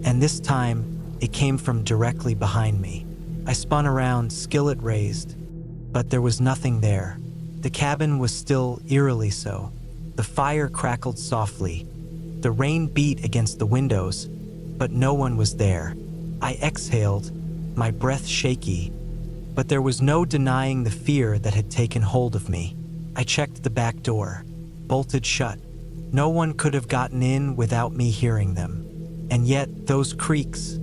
and this time it came from directly behind me. I spun around, skillet raised, but there was nothing there. The cabin was still eerily so. The fire crackled softly. The rain beat against the windows, but no one was there. I exhaled, my breath shaky, but there was no denying the fear that had taken hold of me. I checked the back door, bolted shut. No one could have gotten in without me hearing them. And yet, those creaks,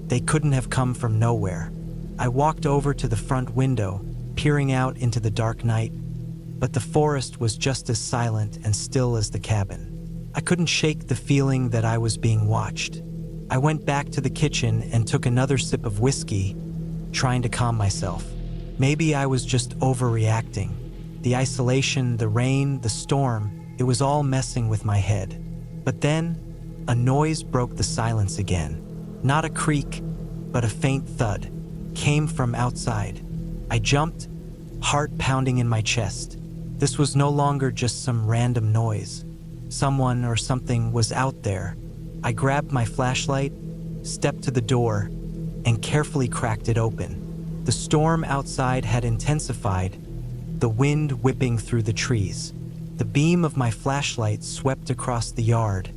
they couldn't have come from nowhere. I walked over to the front window, peering out into the dark night, but the forest was just as silent and still as the cabin. I couldn't shake the feeling that I was being watched. I went back to the kitchen and took another sip of whiskey, trying to calm myself. Maybe I was just overreacting. The isolation, the rain, the storm, it was all messing with my head. But then, a noise broke the silence again. Not a creak, but a faint thud came from outside. I jumped, heart pounding in my chest. This was no longer just some random noise. Someone or something was out there. I grabbed my flashlight, stepped to the door, and carefully cracked it open. The storm outside had intensified, the wind whipping through the trees. The beam of my flashlight swept across the yard,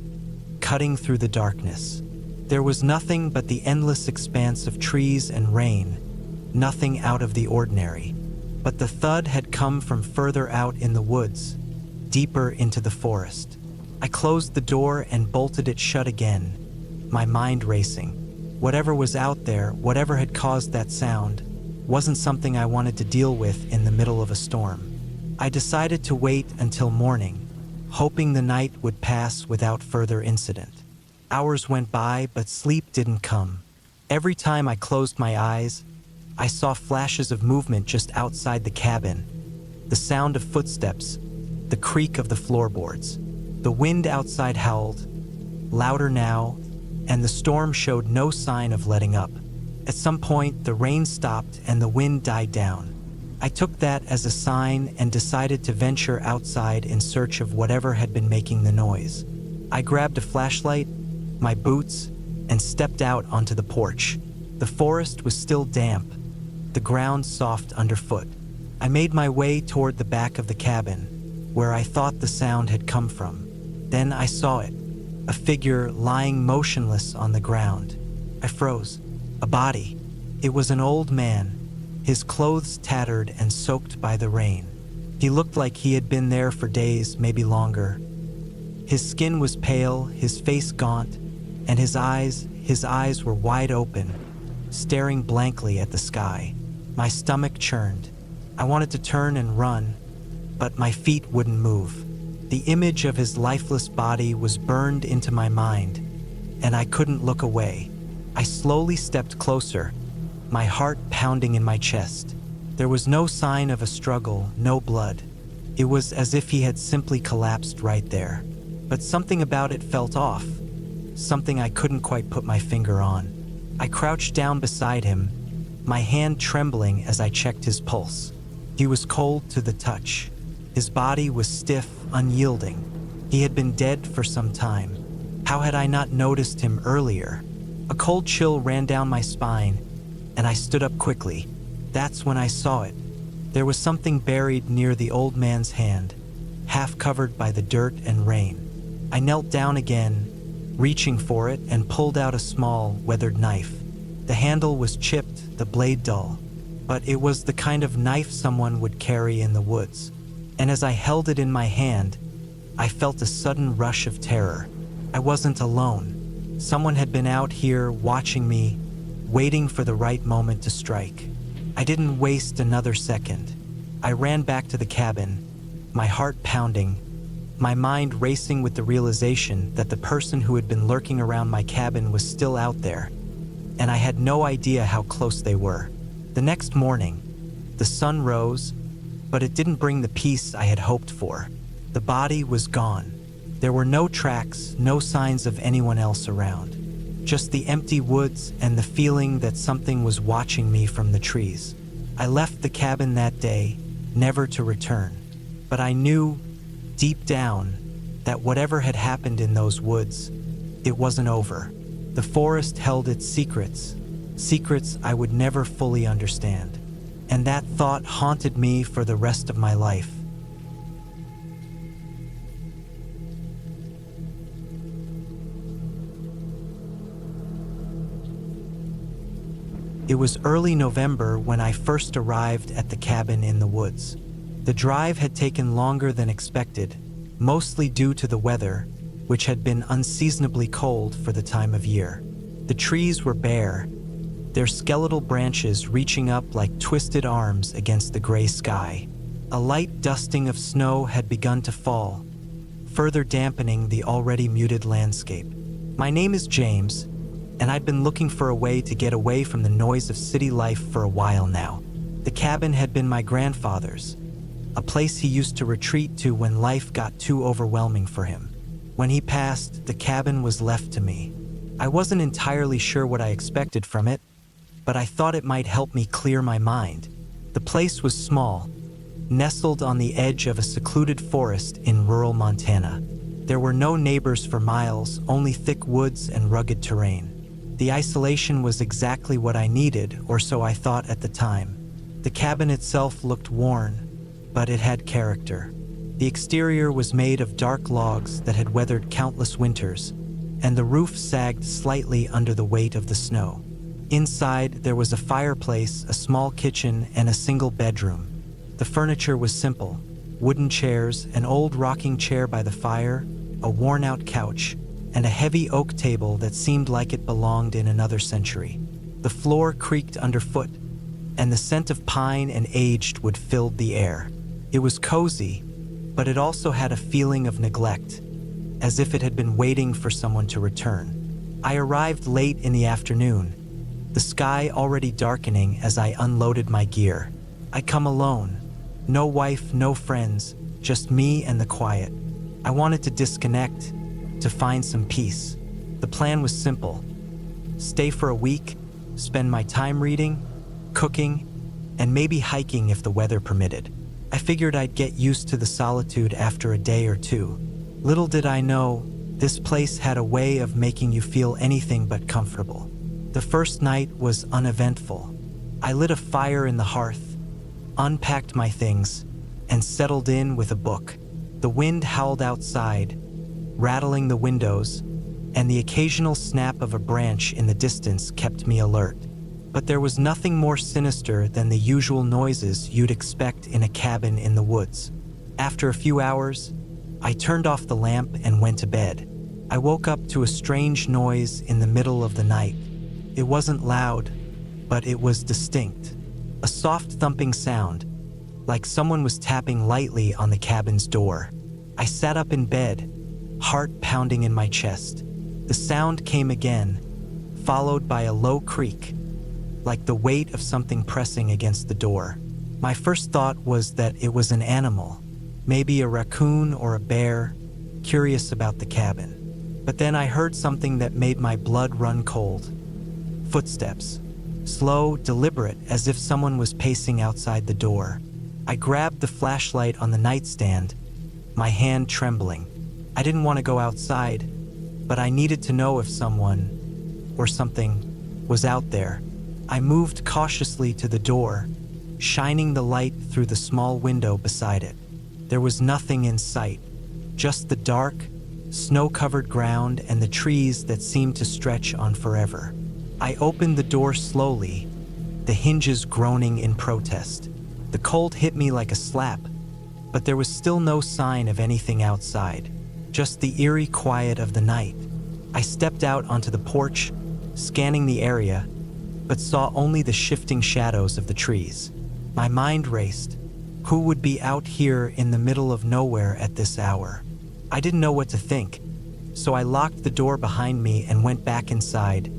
cutting through the darkness. There was nothing but the endless expanse of trees and rain, nothing out of the ordinary. But the thud had come from further out in the woods, deeper into the forest. I closed the door and bolted it shut again, my mind racing. Whatever was out there, whatever had caused that sound, wasn't something I wanted to deal with in the middle of a storm. I decided to wait until morning, hoping the night would pass without further incident. Hours went by, but sleep didn't come. Every time I closed my eyes, I saw flashes of movement just outside the cabin, the sound of footsteps, the creak of the floorboards. The wind outside howled, louder now, and the storm showed no sign of letting up. At some point, the rain stopped and the wind died down. I took that as a sign and decided to venture outside in search of whatever had been making the noise. I grabbed a flashlight, my boots, and stepped out onto the porch. The forest was still damp, the ground soft underfoot. I made my way toward the back of the cabin, where I thought the sound had come from. Then I saw it, a figure lying motionless on the ground. I froze. A body. It was an old man, his clothes tattered and soaked by the rain. He looked like he had been there for days, maybe longer. His skin was pale, his face gaunt, and his eyes were wide open, staring blankly at the sky. My stomach churned. I wanted to turn and run, but my feet wouldn't move. The image of his lifeless body was burned into my mind, and I couldn't look away. I slowly stepped closer, my heart pounding in my chest. There was no sign of a struggle, no blood. It was as if he had simply collapsed right there. But something about it felt off, something I couldn't quite put my finger on. I crouched down beside him, my hand trembling as I checked his pulse. He was cold to the touch. His body was stiff, unyielding. He had been dead for some time. How had I not noticed him earlier? A cold chill ran down my spine, and I stood up quickly. That's when I saw it. There was something buried near the old man's hand, half covered by the dirt and rain. I knelt down again, reaching for it, and pulled out a small, weathered knife. The handle was chipped, the blade dull, but it was the kind of knife someone would carry in the woods. And as I held it in my hand, I felt a sudden rush of terror. I wasn't alone. Someone had been out here watching me, waiting for the right moment to strike. I didn't waste another second. I ran back to the cabin, my heart pounding, my mind racing with the realization that the person who had been lurking around my cabin was still out there, and I had no idea how close they were. The next morning, the sun rose, but it didn't bring the peace I had hoped for. The body was gone. There were no tracks, no signs of anyone else around. Just the empty woods and the feeling that something was watching me from the trees. I left the cabin that day, never to return. But I knew, deep down, that whatever had happened in those woods, it wasn't over. The forest held its secrets, secrets I would never fully understand. And that thought haunted me for the rest of my life. It was early November when I first arrived at the cabin in the woods. The drive had taken longer than expected, mostly due to the weather, which had been unseasonably cold for the time of year. The trees were bare, their skeletal branches reaching up like twisted arms against the gray sky. A light dusting of snow had begun to fall, further dampening the already muted landscape. My name is James, and I'd been looking for a way to get away from the noise of city life for a while now. The cabin had been my grandfather's, a place he used to retreat to when life got too overwhelming for him. When he passed, the cabin was left to me. I wasn't entirely sure what I expected from it, but I thought it might help me clear my mind. The place was small, nestled on the edge of a secluded forest in rural Montana. There were no neighbors for miles, only thick woods and rugged terrain. The isolation was exactly what I needed, or so I thought at the time. The cabin itself looked worn, but it had character. The exterior was made of dark logs that had weathered countless winters, and the roof sagged slightly under the weight of the snow. Inside, there was a fireplace, a small kitchen, and a single bedroom. The furniture was simple: wooden chairs, an old rocking chair by the fire, a worn-out couch, and a heavy oak table that seemed like it belonged in another century. The floor creaked underfoot, and the scent of pine and aged wood filled the air. It was cozy, but it also had a feeling of neglect, as if it had been waiting for someone to return. I arrived late in the afternoon, the sky already darkening as I unloaded my gear. I'd come alone. No wife, no friends, just me and the quiet. I wanted to disconnect, to find some peace. The plan was simple: stay for a week, spend my time reading, cooking, and maybe hiking if the weather permitted. I figured I'd get used to the solitude after a day or two. Little did I know, this place had a way of making you feel anything but comfortable. The first night was uneventful. I lit a fire in the hearth, unpacked my things, and settled in with a book. The wind howled outside, rattling the windows, and the occasional snap of a branch in the distance kept me alert. But there was nothing more sinister than the usual noises you'd expect in a cabin in the woods. After a few hours, I turned off the lamp and went to bed. I woke up to a strange noise in the middle of the night. It wasn't loud, but it was distinct. A soft thumping sound, like someone was tapping lightly on the cabin's door. I sat up in bed, heart pounding in my chest. The sound came again, followed by a low creak, like the weight of something pressing against the door. My first thought was that it was an animal, maybe a raccoon or a bear, curious about the cabin. But then I heard something that made my blood run cold. Footsteps, slow, deliberate, as if someone was pacing outside the door. I grabbed the flashlight on the nightstand, my hand trembling. I didn't want to go outside, but I needed to know if someone, or something, was out there. I moved cautiously to the door, shining the light through the small window beside it. There was nothing in sight, just the dark, snow-covered ground and the trees that seemed to stretch on forever. I opened the door slowly, the hinges groaning in protest. The cold hit me like a slap, but there was still no sign of anything outside, just the eerie quiet of the night. I stepped out onto the porch, scanning the area, but saw only the shifting shadows of the trees. My mind raced. Who would be out here in the middle of nowhere at this hour? I didn't know what to think, so I locked the door behind me and went back inside,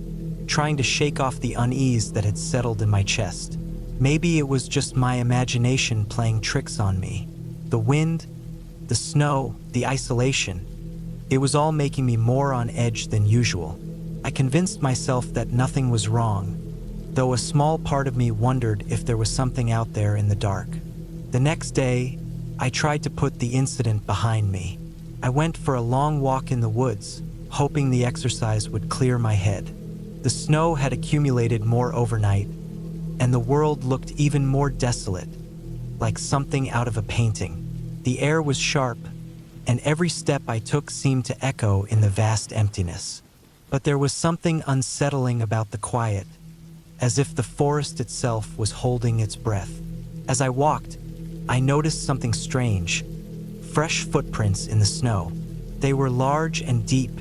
trying to shake off the unease that had settled in my chest. Maybe it was just my imagination playing tricks on me. The wind, the snow, the isolation. It was all making me more on edge than usual. I convinced myself that nothing was wrong, though a small part of me wondered if there was something out there in the dark. The next day, I tried to put the incident behind me. I went for a long walk in the woods, hoping the exercise would clear my head. The snow had accumulated more overnight, and the world looked even more desolate, like something out of a painting. The air was sharp, and every step I took seemed to echo in the vast emptiness. But there was something unsettling about the quiet, as if the forest itself was holding its breath. As I walked, I noticed something strange: fresh footprints in the snow. They were large and deep,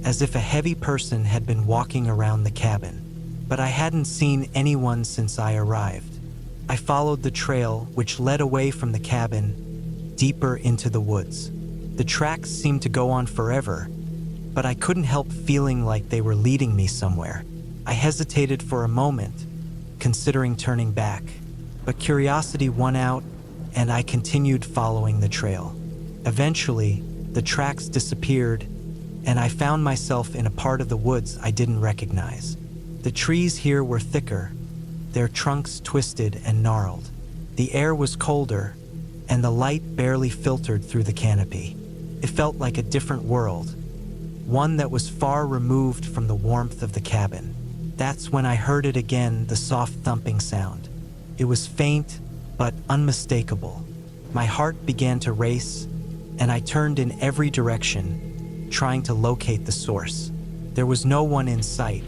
as if a heavy person had been walking around the cabin. But I hadn't seen anyone since I arrived. I followed the trail, which led away from the cabin, deeper into the woods. The tracks seemed to go on forever, but I couldn't help feeling like they were leading me somewhere. I hesitated for a moment, considering turning back, but curiosity won out, and I continued following the trail. Eventually, the tracks disappeared, and I found myself in a part of the woods I didn't recognize. The trees here were thicker, their trunks twisted and gnarled. The air was colder, and the light barely filtered through the canopy. It felt like a different world, one that was far removed from the warmth of the cabin. That's when I heard it again, the soft thumping sound. It was faint, but unmistakable. My heart began to race, and I turned in every direction, trying to locate the source. There was no one in sight.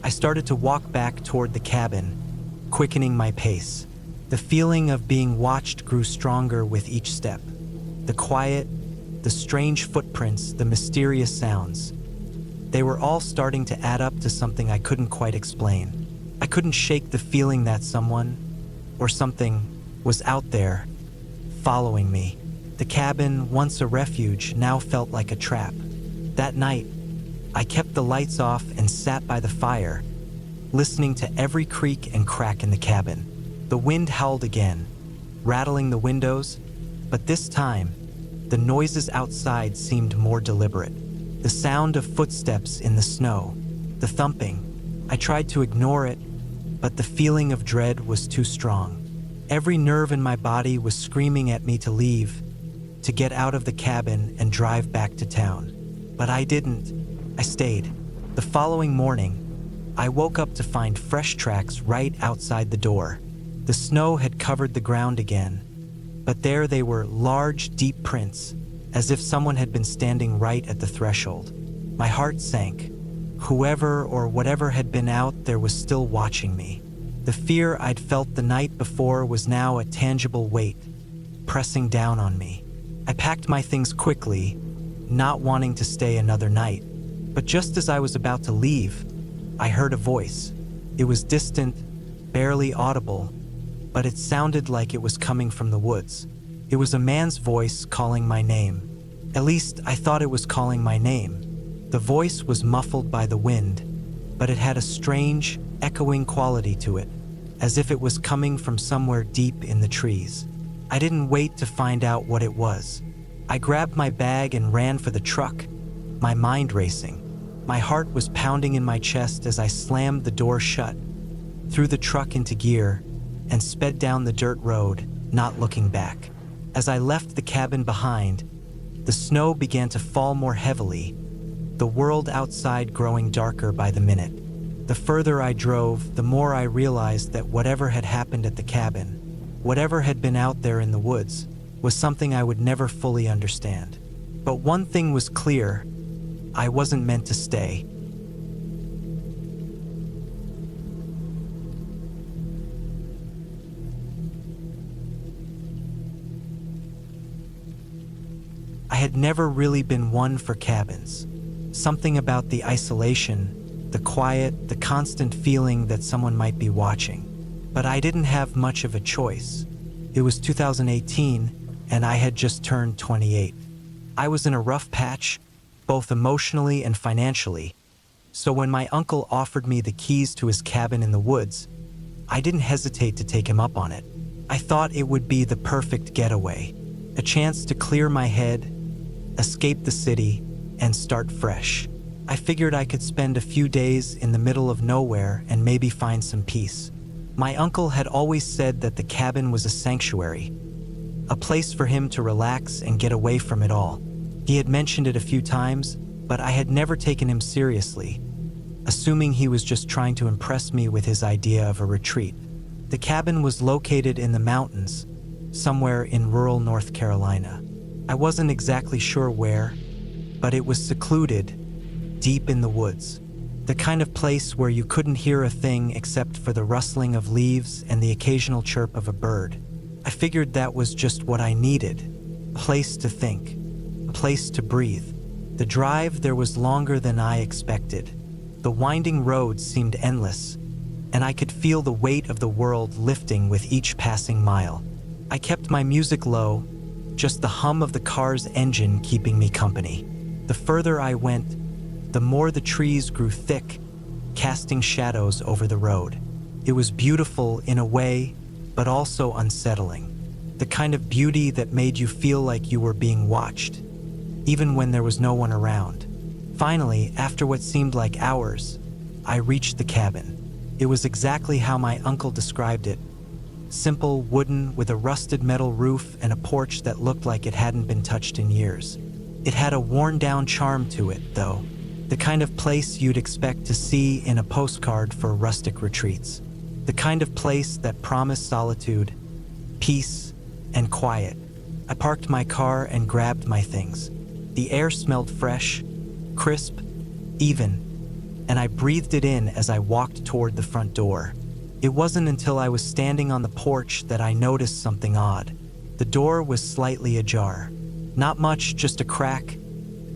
I started to walk back toward the cabin, quickening my pace. The feeling of being watched grew stronger with each step. The quiet, the strange footprints, the mysterious sounds. They were all starting to add up to something I couldn't quite explain. I couldn't shake the feeling that someone, or something, was out there, following me. The cabin, once a refuge, now felt like a trap. That night, I kept the lights off and sat by the fire, listening to every creak and crack in the cabin. The wind howled again, rattling the windows, but this time, the noises outside seemed more deliberate. The sound of footsteps in the snow, the thumping. I tried to ignore it, but the feeling of dread was too strong. Every nerve in my body was screaming at me to leave, to get out of the cabin and drive back to town. But I didn't. I stayed. The following morning, I woke up to find fresh tracks right outside the door. The snow had covered the ground again, but there they were, large, deep prints, as if someone had been standing right at the threshold. My heart sank. Whoever or whatever had been out there was still watching me. The fear I'd felt the night before was now a tangible weight, pressing down on me. I packed my things quickly, not wanting to stay another night. But just as I was about to leave, I heard a voice. It was distant, barely audible, but it sounded like it was coming from the woods. It was a man's voice calling my name. At least I thought it was calling my name. The voice was muffled by the wind, but it had a strange, echoing quality to it, as if it was coming from somewhere deep in the trees. I didn't wait to find out what it was. I grabbed my bag and ran for the truck, my mind racing. My heart was pounding in my chest as I slammed the door shut, threw the truck into gear, and sped down the dirt road, not looking back. As I left the cabin behind, the snow began to fall more heavily, the world outside growing darker by the minute. The further I drove, the more I realized that whatever had happened at the cabin, whatever had been out there in the woods, was something I would never fully understand. But one thing was clear: I wasn't meant to stay. I had never really been one for cabins. Something about the isolation, the quiet, the constant feeling that someone might be watching. But I didn't have much of a choice. It was 2018, and I had just turned 28. I was in a rough patch, both emotionally and financially. So when my uncle offered me the keys to his cabin in the woods, I didn't hesitate to take him up on it. I thought it would be the perfect getaway, a chance to clear my head, escape the city, and start fresh. I figured I could spend a few days in the middle of nowhere and maybe find some peace. My uncle had always said that the cabin was a sanctuary, a place for him to relax and get away from it all. He had mentioned it a few times, but I had never taken him seriously, assuming he was just trying to impress me with his idea of a retreat. The cabin was located in the mountains, somewhere in rural North Carolina. I wasn't exactly sure where, but it was secluded, deep in the woods. The kind of place where you couldn't hear a thing except for the rustling of leaves and the occasional chirp of a bird. I figured that was just what I needed, a place to think, a place to breathe. The drive there was longer than I expected. The winding road seemed endless, and I could feel the weight of the world lifting with each passing mile. I kept my music low, just the hum of the car's engine keeping me company. The further I went, the more the trees grew thick, casting shadows over the road. It was beautiful in a way, but also unsettling. The kind of beauty that made you feel like you were being watched, even when there was no one around. Finally, after what seemed like hours, I reached the cabin. It was exactly how my uncle described it. Simple, wooden, with a rusted metal roof and a porch that looked like it hadn't been touched in years. It had a worn-down charm to it, though. The kind of place you'd expect to see in a postcard for rustic retreats. The kind of place that promised solitude, peace, and quiet. I parked my car and grabbed my things. The air smelled fresh, crisp, even, and I breathed it in as I walked toward the front door. It wasn't until I was standing on the porch that I noticed something odd. The door was slightly ajar. Not much, just a crack,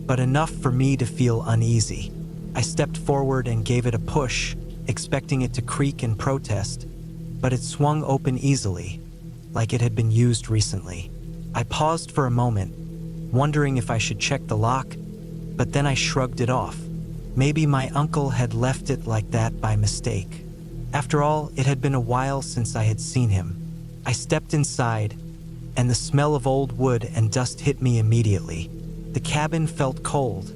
but enough for me to feel uneasy. I stepped forward and gave it a push, expecting it to creak in protest, but it swung open easily, like it had been used recently. I paused for a moment, wondering if I should check the lock, but then I shrugged it off. Maybe my uncle had left it like that by mistake. After all, it had been a while since I had seen him. I stepped inside, and the smell of old wood and dust hit me immediately. The cabin felt cold,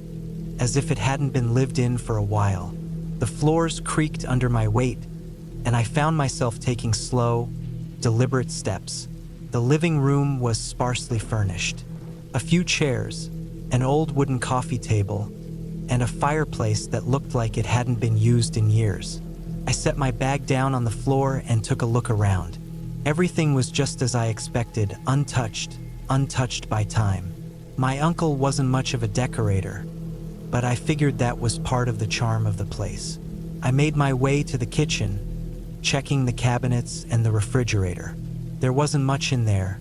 as if it hadn't been lived in for a while. The floors creaked under my weight, and I found myself taking slow, deliberate steps. The living room was sparsely furnished. A few chairs, an old wooden coffee table, and a fireplace that looked like it hadn't been used in years. I set my bag down on the floor and took a look around. Everything was just as I expected, untouched by time. My uncle wasn't much of a decorator, but I figured that was part of the charm of the place. I made my way to the kitchen, checking the cabinets and the refrigerator. There wasn't much in there.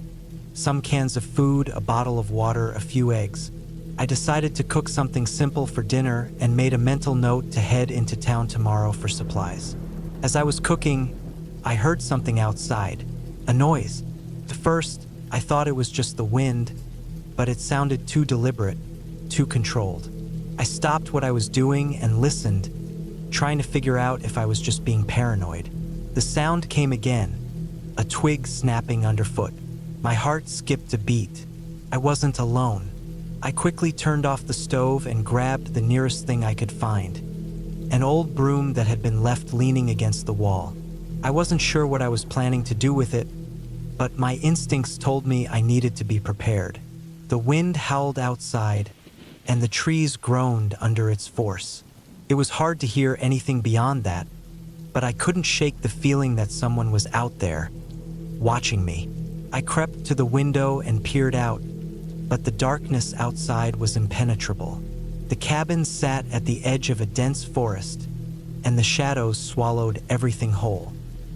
Some cans of food, a bottle of water, a few eggs. I decided to cook something simple for dinner and made a mental note to head into town tomorrow for supplies. As I was cooking, I heard something outside, a noise. At first, I thought it was just the wind, but it sounded too deliberate, too controlled. I stopped what I was doing and listened, trying to figure out if I was just being paranoid. The sound came again, a twig snapping underfoot. My heart skipped a beat. I wasn't alone. I quickly turned off the stove and grabbed the nearest thing I could find, an old broom that had been left leaning against the wall. I wasn't sure what I was planning to do with it, but my instincts told me I needed to be prepared. The wind howled outside, and the trees groaned under its force. It was hard to hear anything beyond that, but I couldn't shake the feeling that someone was out there, watching me. I crept to the window and peered out, but the darkness outside was impenetrable. The cabin sat at the edge of a dense forest, and the shadows swallowed everything whole.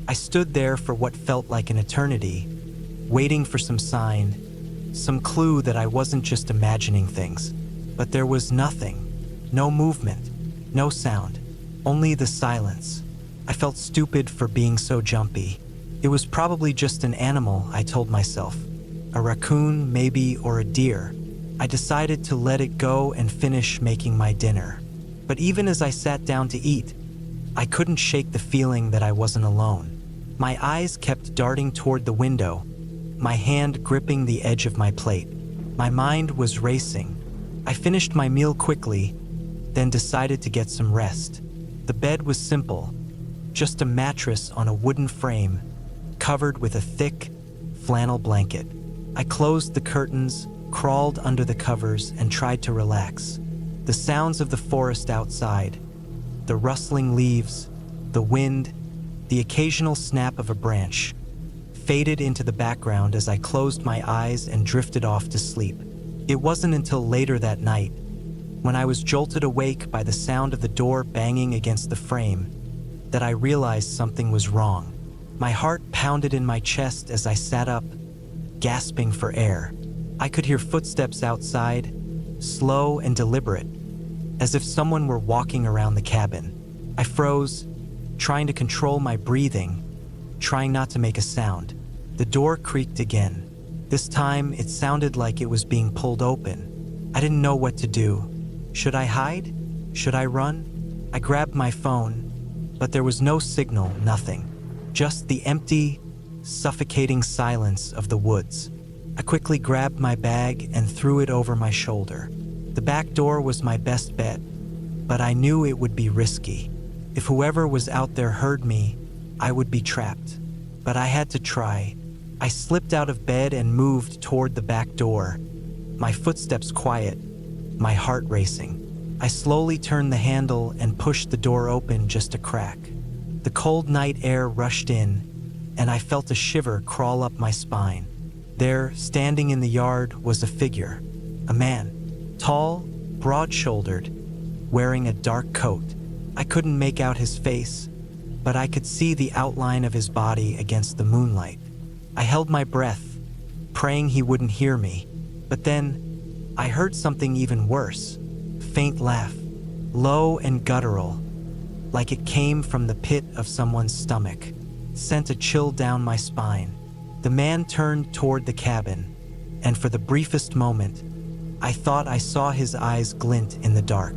I stood there for what felt like an eternity, waiting for some sign, some clue that I wasn't just imagining things. But there was nothing, no movement, no sound, only the silence. I felt stupid for being so jumpy. It was probably just an animal, I told myself. A raccoon, maybe, or a deer. I decided to let it go and finish making my dinner. But even as I sat down to eat, I couldn't shake the feeling that I wasn't alone. My eyes kept darting toward the window, my hand gripping the edge of my plate. My mind was racing. I finished my meal quickly, then decided to get some rest. The bed was simple, just a mattress on a wooden frame, covered with a thick, flannel blanket. I closed the curtains, crawled under the covers, and tried to relax. The sounds of the forest outside, the rustling leaves, the wind, the occasional snap of a branch, faded into the background as I closed my eyes and drifted off to sleep. It wasn't until later that night, when I was jolted awake by the sound of the door banging against the frame, that I realized something was wrong. My heart pounded in my chest as I sat up, gasping for air. I could hear footsteps outside, slow and deliberate, as if someone were walking around the cabin. I froze, trying to control my breathing, trying not to make a sound. The door creaked again. This time, it sounded like it was being pulled open. I didn't know what to do. Should I hide? Should I run? I grabbed my phone, but there was no signal, nothing. Just the empty, suffocating silence of the woods. I quickly grabbed my bag and threw it over my shoulder. The back door was my best bet, but I knew it would be risky. If whoever was out there heard me, I would be trapped. But I had to try. I slipped out of bed and moved toward the back door, my footsteps quiet, my heart racing. I slowly turned the handle and pushed the door open just a crack. The cold night air rushed in, and I felt a shiver crawl up my spine. There, standing in the yard, was a figure, a man, tall, broad-shouldered, wearing a dark coat. I couldn't make out his face, but I could see the outline of his body against the moonlight. I held my breath, praying he wouldn't hear me. But then, I heard something even worse. A faint laugh, low and guttural, like it came from the pit of someone's stomach. It sent a chill down my spine. The man turned toward the cabin, and for the briefest moment, I thought I saw his eyes glint in the dark.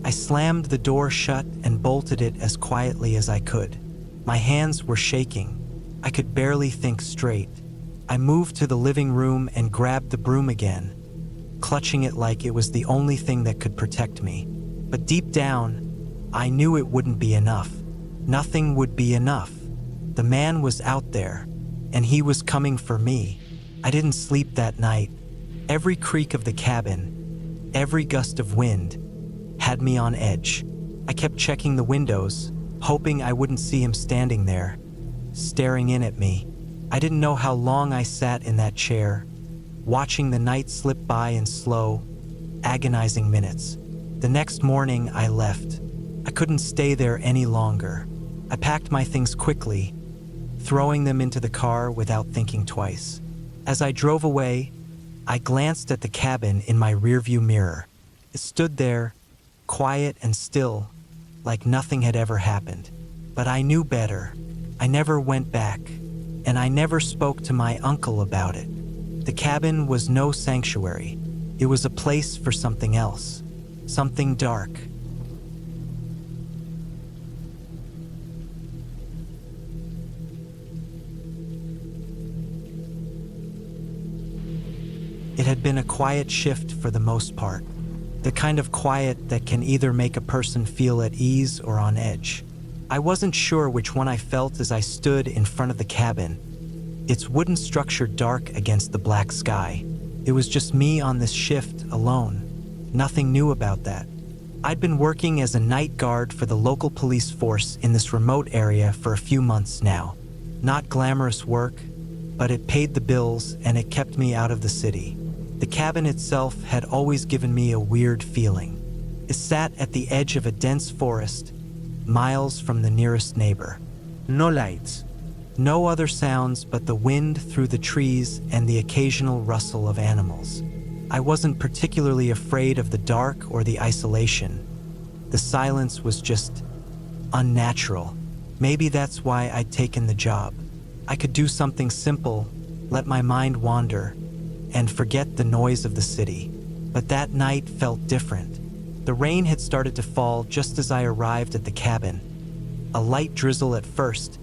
I slammed the door shut and bolted it as quietly as I could. My hands were shaking. I could barely think straight. I moved to the living room and grabbed the broom again, clutching it like it was the only thing that could protect me. But deep down, I knew it wouldn't be enough. Nothing would be enough. The man was out there, and he was coming for me. I didn't sleep that night. Every creak of the cabin, every gust of wind, had me on edge. I kept checking the windows, hoping I wouldn't see him standing there, staring in at me. I didn't know how long I sat in that chair, watching the night slip by in slow, agonizing minutes. The next morning, I left. I couldn't stay there any longer. I packed my things quickly, throwing them into the car without thinking twice. As I drove away, I glanced at the cabin in my rearview mirror. It stood there, quiet and still, like nothing had ever happened. But I knew better. I never went back, and I never spoke to my uncle about it. The cabin was no sanctuary. It was a place for something else, something dark. It had been a quiet shift for the most part, the kind of quiet that can either make a person feel at ease or on edge. I wasn't sure which one I felt as I stood in front of the cabin, its wooden structure dark against the black sky. It was just me on this shift alone. Nothing new about that. I'd been working as a night guard for the local police force in this remote area for a few months now. Not glamorous work, but it paid the bills and it kept me out of the city. The cabin itself had always given me a weird feeling. It sat at the edge of a dense forest, miles from the nearest neighbor. No lights. No other sounds but the wind through the trees and the occasional rustle of animals. I wasn't particularly afraid of the dark or the isolation. The silence was just unnatural. Maybe that's why I'd taken the job. I could do something simple, let my mind wander, and forget the noise of the city. But that night felt different. The rain had started to fall just as I arrived at the cabin. A light drizzle at first,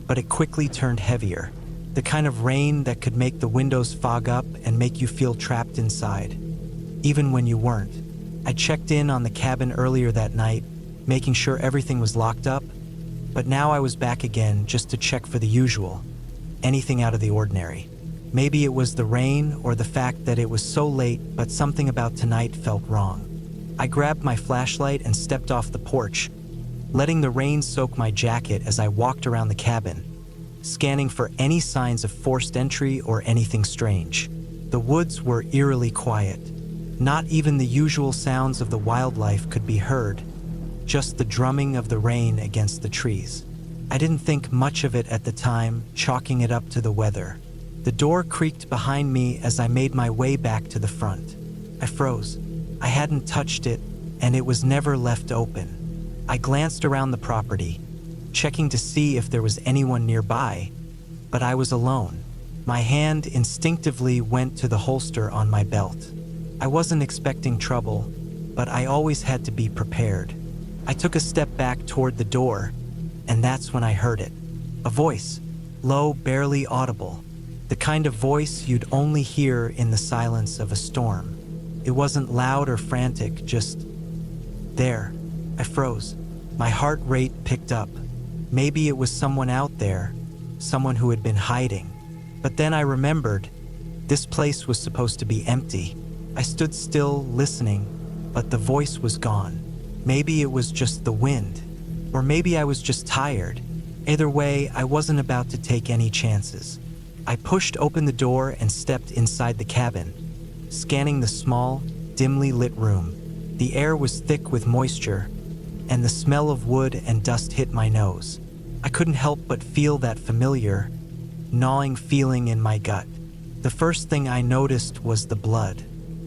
but it quickly turned heavier. The kind of rain that could make the windows fog up and make you feel trapped inside, even when you weren't. I checked in on the cabin earlier that night, making sure everything was locked up, but now I was back again just to check for the usual, anything out of the ordinary. Maybe it was the rain or the fact that it was so late, but something about tonight felt wrong. I grabbed my flashlight and stepped off the porch, letting the rain soak my jacket as I walked around the cabin, scanning for any signs of forced entry or anything strange. The woods were eerily quiet. Not even the usual sounds of the wildlife could be heard, just the drumming of the rain against the trees. I didn't think much of it at the time, chalking it up to the weather. The door creaked behind me as I made my way back to the front. I froze. I hadn't touched it, and it was never left open. I glanced around the property, checking to see if there was anyone nearby, but I was alone. My hand instinctively went to the holster on my belt. I wasn't expecting trouble, but I always had to be prepared. I took a step back toward the door, and that's when I heard it. A voice, low, barely audible. The kind of voice you'd only hear in the silence of a storm. It wasn't loud or frantic, just there. I froze. My heart rate picked up. Maybe it was someone out there, someone who had been hiding. But then I remembered, this place was supposed to be empty. I stood still, listening, but the voice was gone. Maybe it was just the wind, or maybe I was just tired. Either way, I wasn't about to take any chances. I pushed open the door and stepped inside the cabin, scanning the small, dimly lit room. The air was thick with moisture, and the smell of wood and dust hit my nose. I couldn't help but feel that familiar, gnawing feeling in my gut. The first thing I noticed was the blood.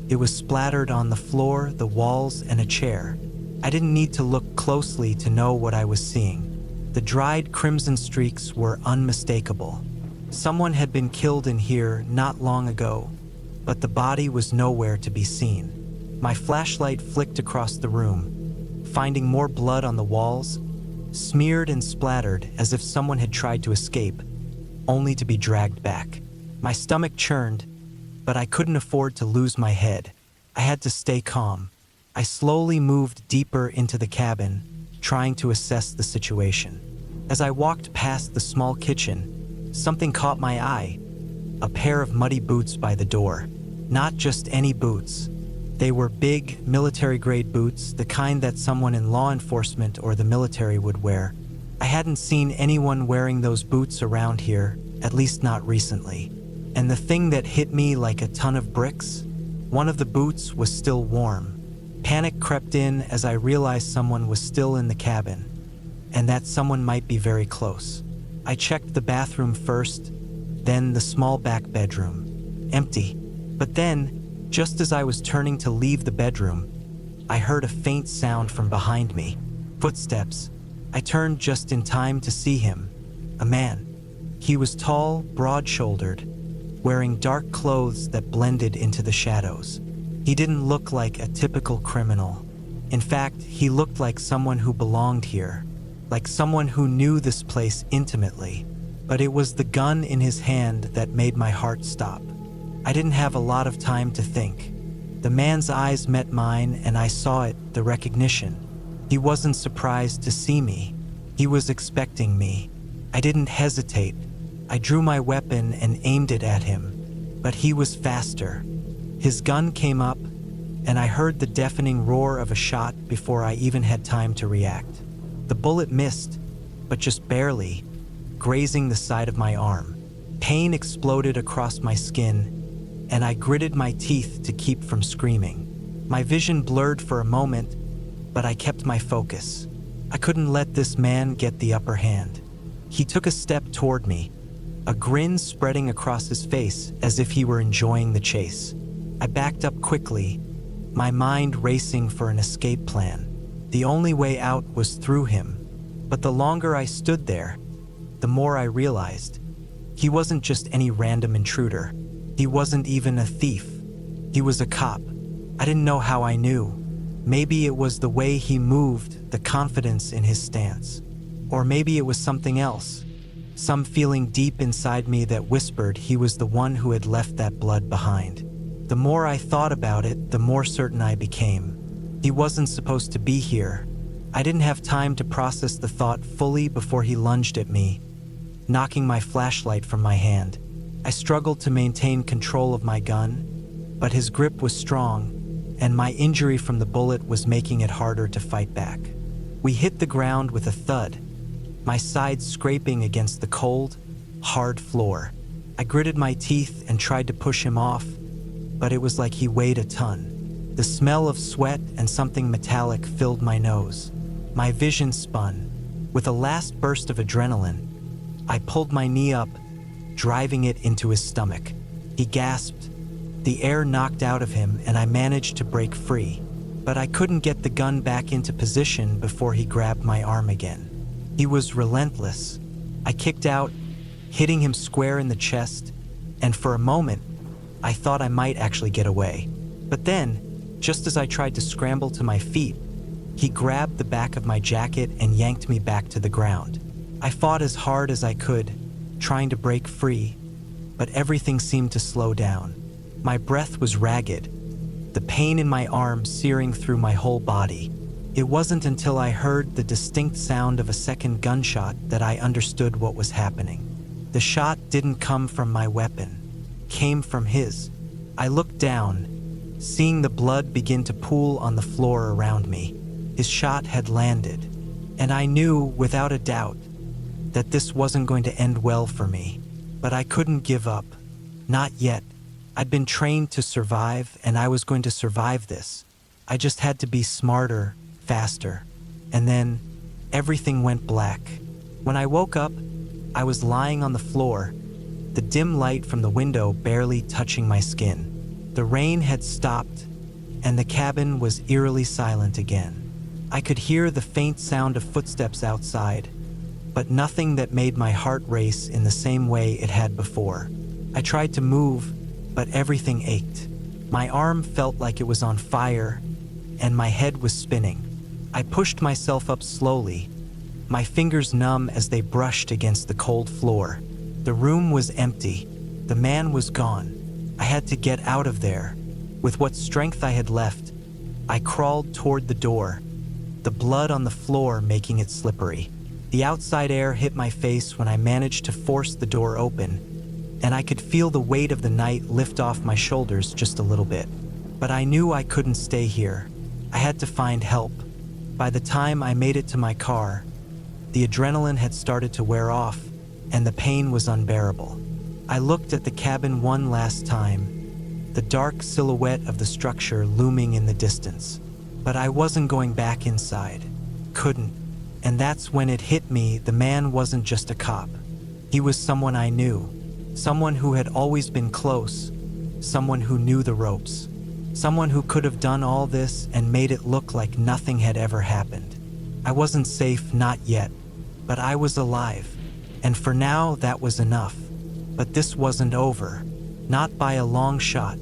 It was splattered on the floor, the walls, and a chair. I didn't need to look closely to know what I was seeing. The dried crimson streaks were unmistakable. Someone had been killed in here not long ago, but the body was nowhere to be seen. My flashlight flicked across the room, finding more blood on the walls, smeared and splattered as if someone had tried to escape, only to be dragged back. My stomach churned, but I couldn't afford to lose my head. I had to stay calm. I slowly moved deeper into the cabin, trying to assess the situation. As I walked past the small kitchen, something caught my eye. A pair of muddy boots by the door. Not just any boots. They were big, military-grade boots, the kind that someone in law enforcement or the military would wear. I hadn't seen anyone wearing those boots around here, at least not recently. And the thing that hit me like a ton of bricks, one of the boots was still warm. Panic crept in as I realized someone was still in the cabin, and that someone might be very close. I checked the bathroom first, then the small back bedroom. Empty. But then, just as I was turning to leave the bedroom, I heard a faint sound from behind me. Footsteps. I turned just in time to see him. A man. He was tall, broad-shouldered, wearing dark clothes that blended into the shadows. He didn't look like a typical criminal. In fact, he looked like someone who belonged here, like someone who knew this place intimately. But it was the gun in his hand that made my heart stop. I didn't have a lot of time to think. The man's eyes met mine and I saw it, the recognition. He wasn't surprised to see me. He was expecting me. I didn't hesitate. I drew my weapon and aimed it at him, but he was faster. His gun came up, and I heard the deafening roar of a shot before I even had time to react. The bullet missed, but just barely, grazing the side of my arm. Pain exploded across my skin, and I gritted my teeth to keep from screaming. My vision blurred for a moment, but I kept my focus. I couldn't let this man get the upper hand. He took a step toward me, a grin spreading across his face as if he were enjoying the chase. I backed up quickly, my mind racing for an escape plan. The only way out was through him, but the longer I stood there, the more I realized he wasn't just any random intruder. He wasn't even a thief. He was a cop. I didn't know how I knew. Maybe it was the way he moved, the confidence in his stance. Or maybe it was something else. Some feeling deep inside me that whispered he was the one who had left that blood behind. The more I thought about it, the more certain I became. He wasn't supposed to be here. I didn't have time to process the thought fully before he lunged at me, knocking my flashlight from my hand. I struggled to maintain control of my gun, but his grip was strong, and my injury from the bullet was making it harder to fight back. We hit the ground with a thud, my sides scraping against the cold, hard floor. I gritted my teeth and tried to push him off, but it was like he weighed a ton. The smell of sweat and something metallic filled my nose. My vision spun. With a last burst of adrenaline, I pulled my knee up, driving it into his stomach. He gasped. The air knocked out of him and I managed to break free, but I couldn't get the gun back into position before he grabbed my arm again. He was relentless. I kicked out, hitting him square in the chest, and for a moment, I thought I might actually get away. But then, just as I tried to scramble to my feet, he grabbed the back of my jacket and yanked me back to the ground. I fought as hard as I could, trying to break free, but everything seemed to slow down. My breath was ragged, the pain in my arm searing through my whole body. It wasn't until I heard the distinct sound of a second gunshot that I understood what was happening. The shot didn't come from my weapon, came from his. I looked down, seeing the blood begin to pool on the floor around me. His shot had landed, and I knew without a doubt that this wasn't going to end well for me. But I couldn't give up. Not yet. I'd been trained to survive, and I was going to survive this. I just had to be smarter, faster. And then, everything went black. When I woke up, I was lying on the floor, the dim light from the window barely touching my skin. The rain had stopped, and the cabin was eerily silent again. I could hear the faint sound of footsteps outside, but nothing that made my heart race in the same way it had before. I tried to move, but everything ached. My arm felt like it was on fire, and my head was spinning. I pushed myself up slowly, my fingers numb as they brushed against the cold floor. The room was empty. The man was gone. I had to get out of there. With what strength I had left, I crawled toward the door, the blood on the floor making it slippery. The outside air hit my face when I managed to force the door open, and I could feel the weight of the night lift off my shoulders just a little bit. But I knew I couldn't stay here. I had to find help. By the time I made it to my car, the adrenaline had started to wear off, and the pain was unbearable. I looked at the cabin one last time, the dark silhouette of the structure looming in the distance. But I wasn't going back inside. Couldn't. And that's when it hit me, the man wasn't just a cop. He was someone I knew. Someone who had always been close. Someone who knew the ropes. Someone who could have done all this and made it look like nothing had ever happened. I wasn't safe, not yet. But I was alive. And for now, that was enough. But this wasn't over. Not by a long shot.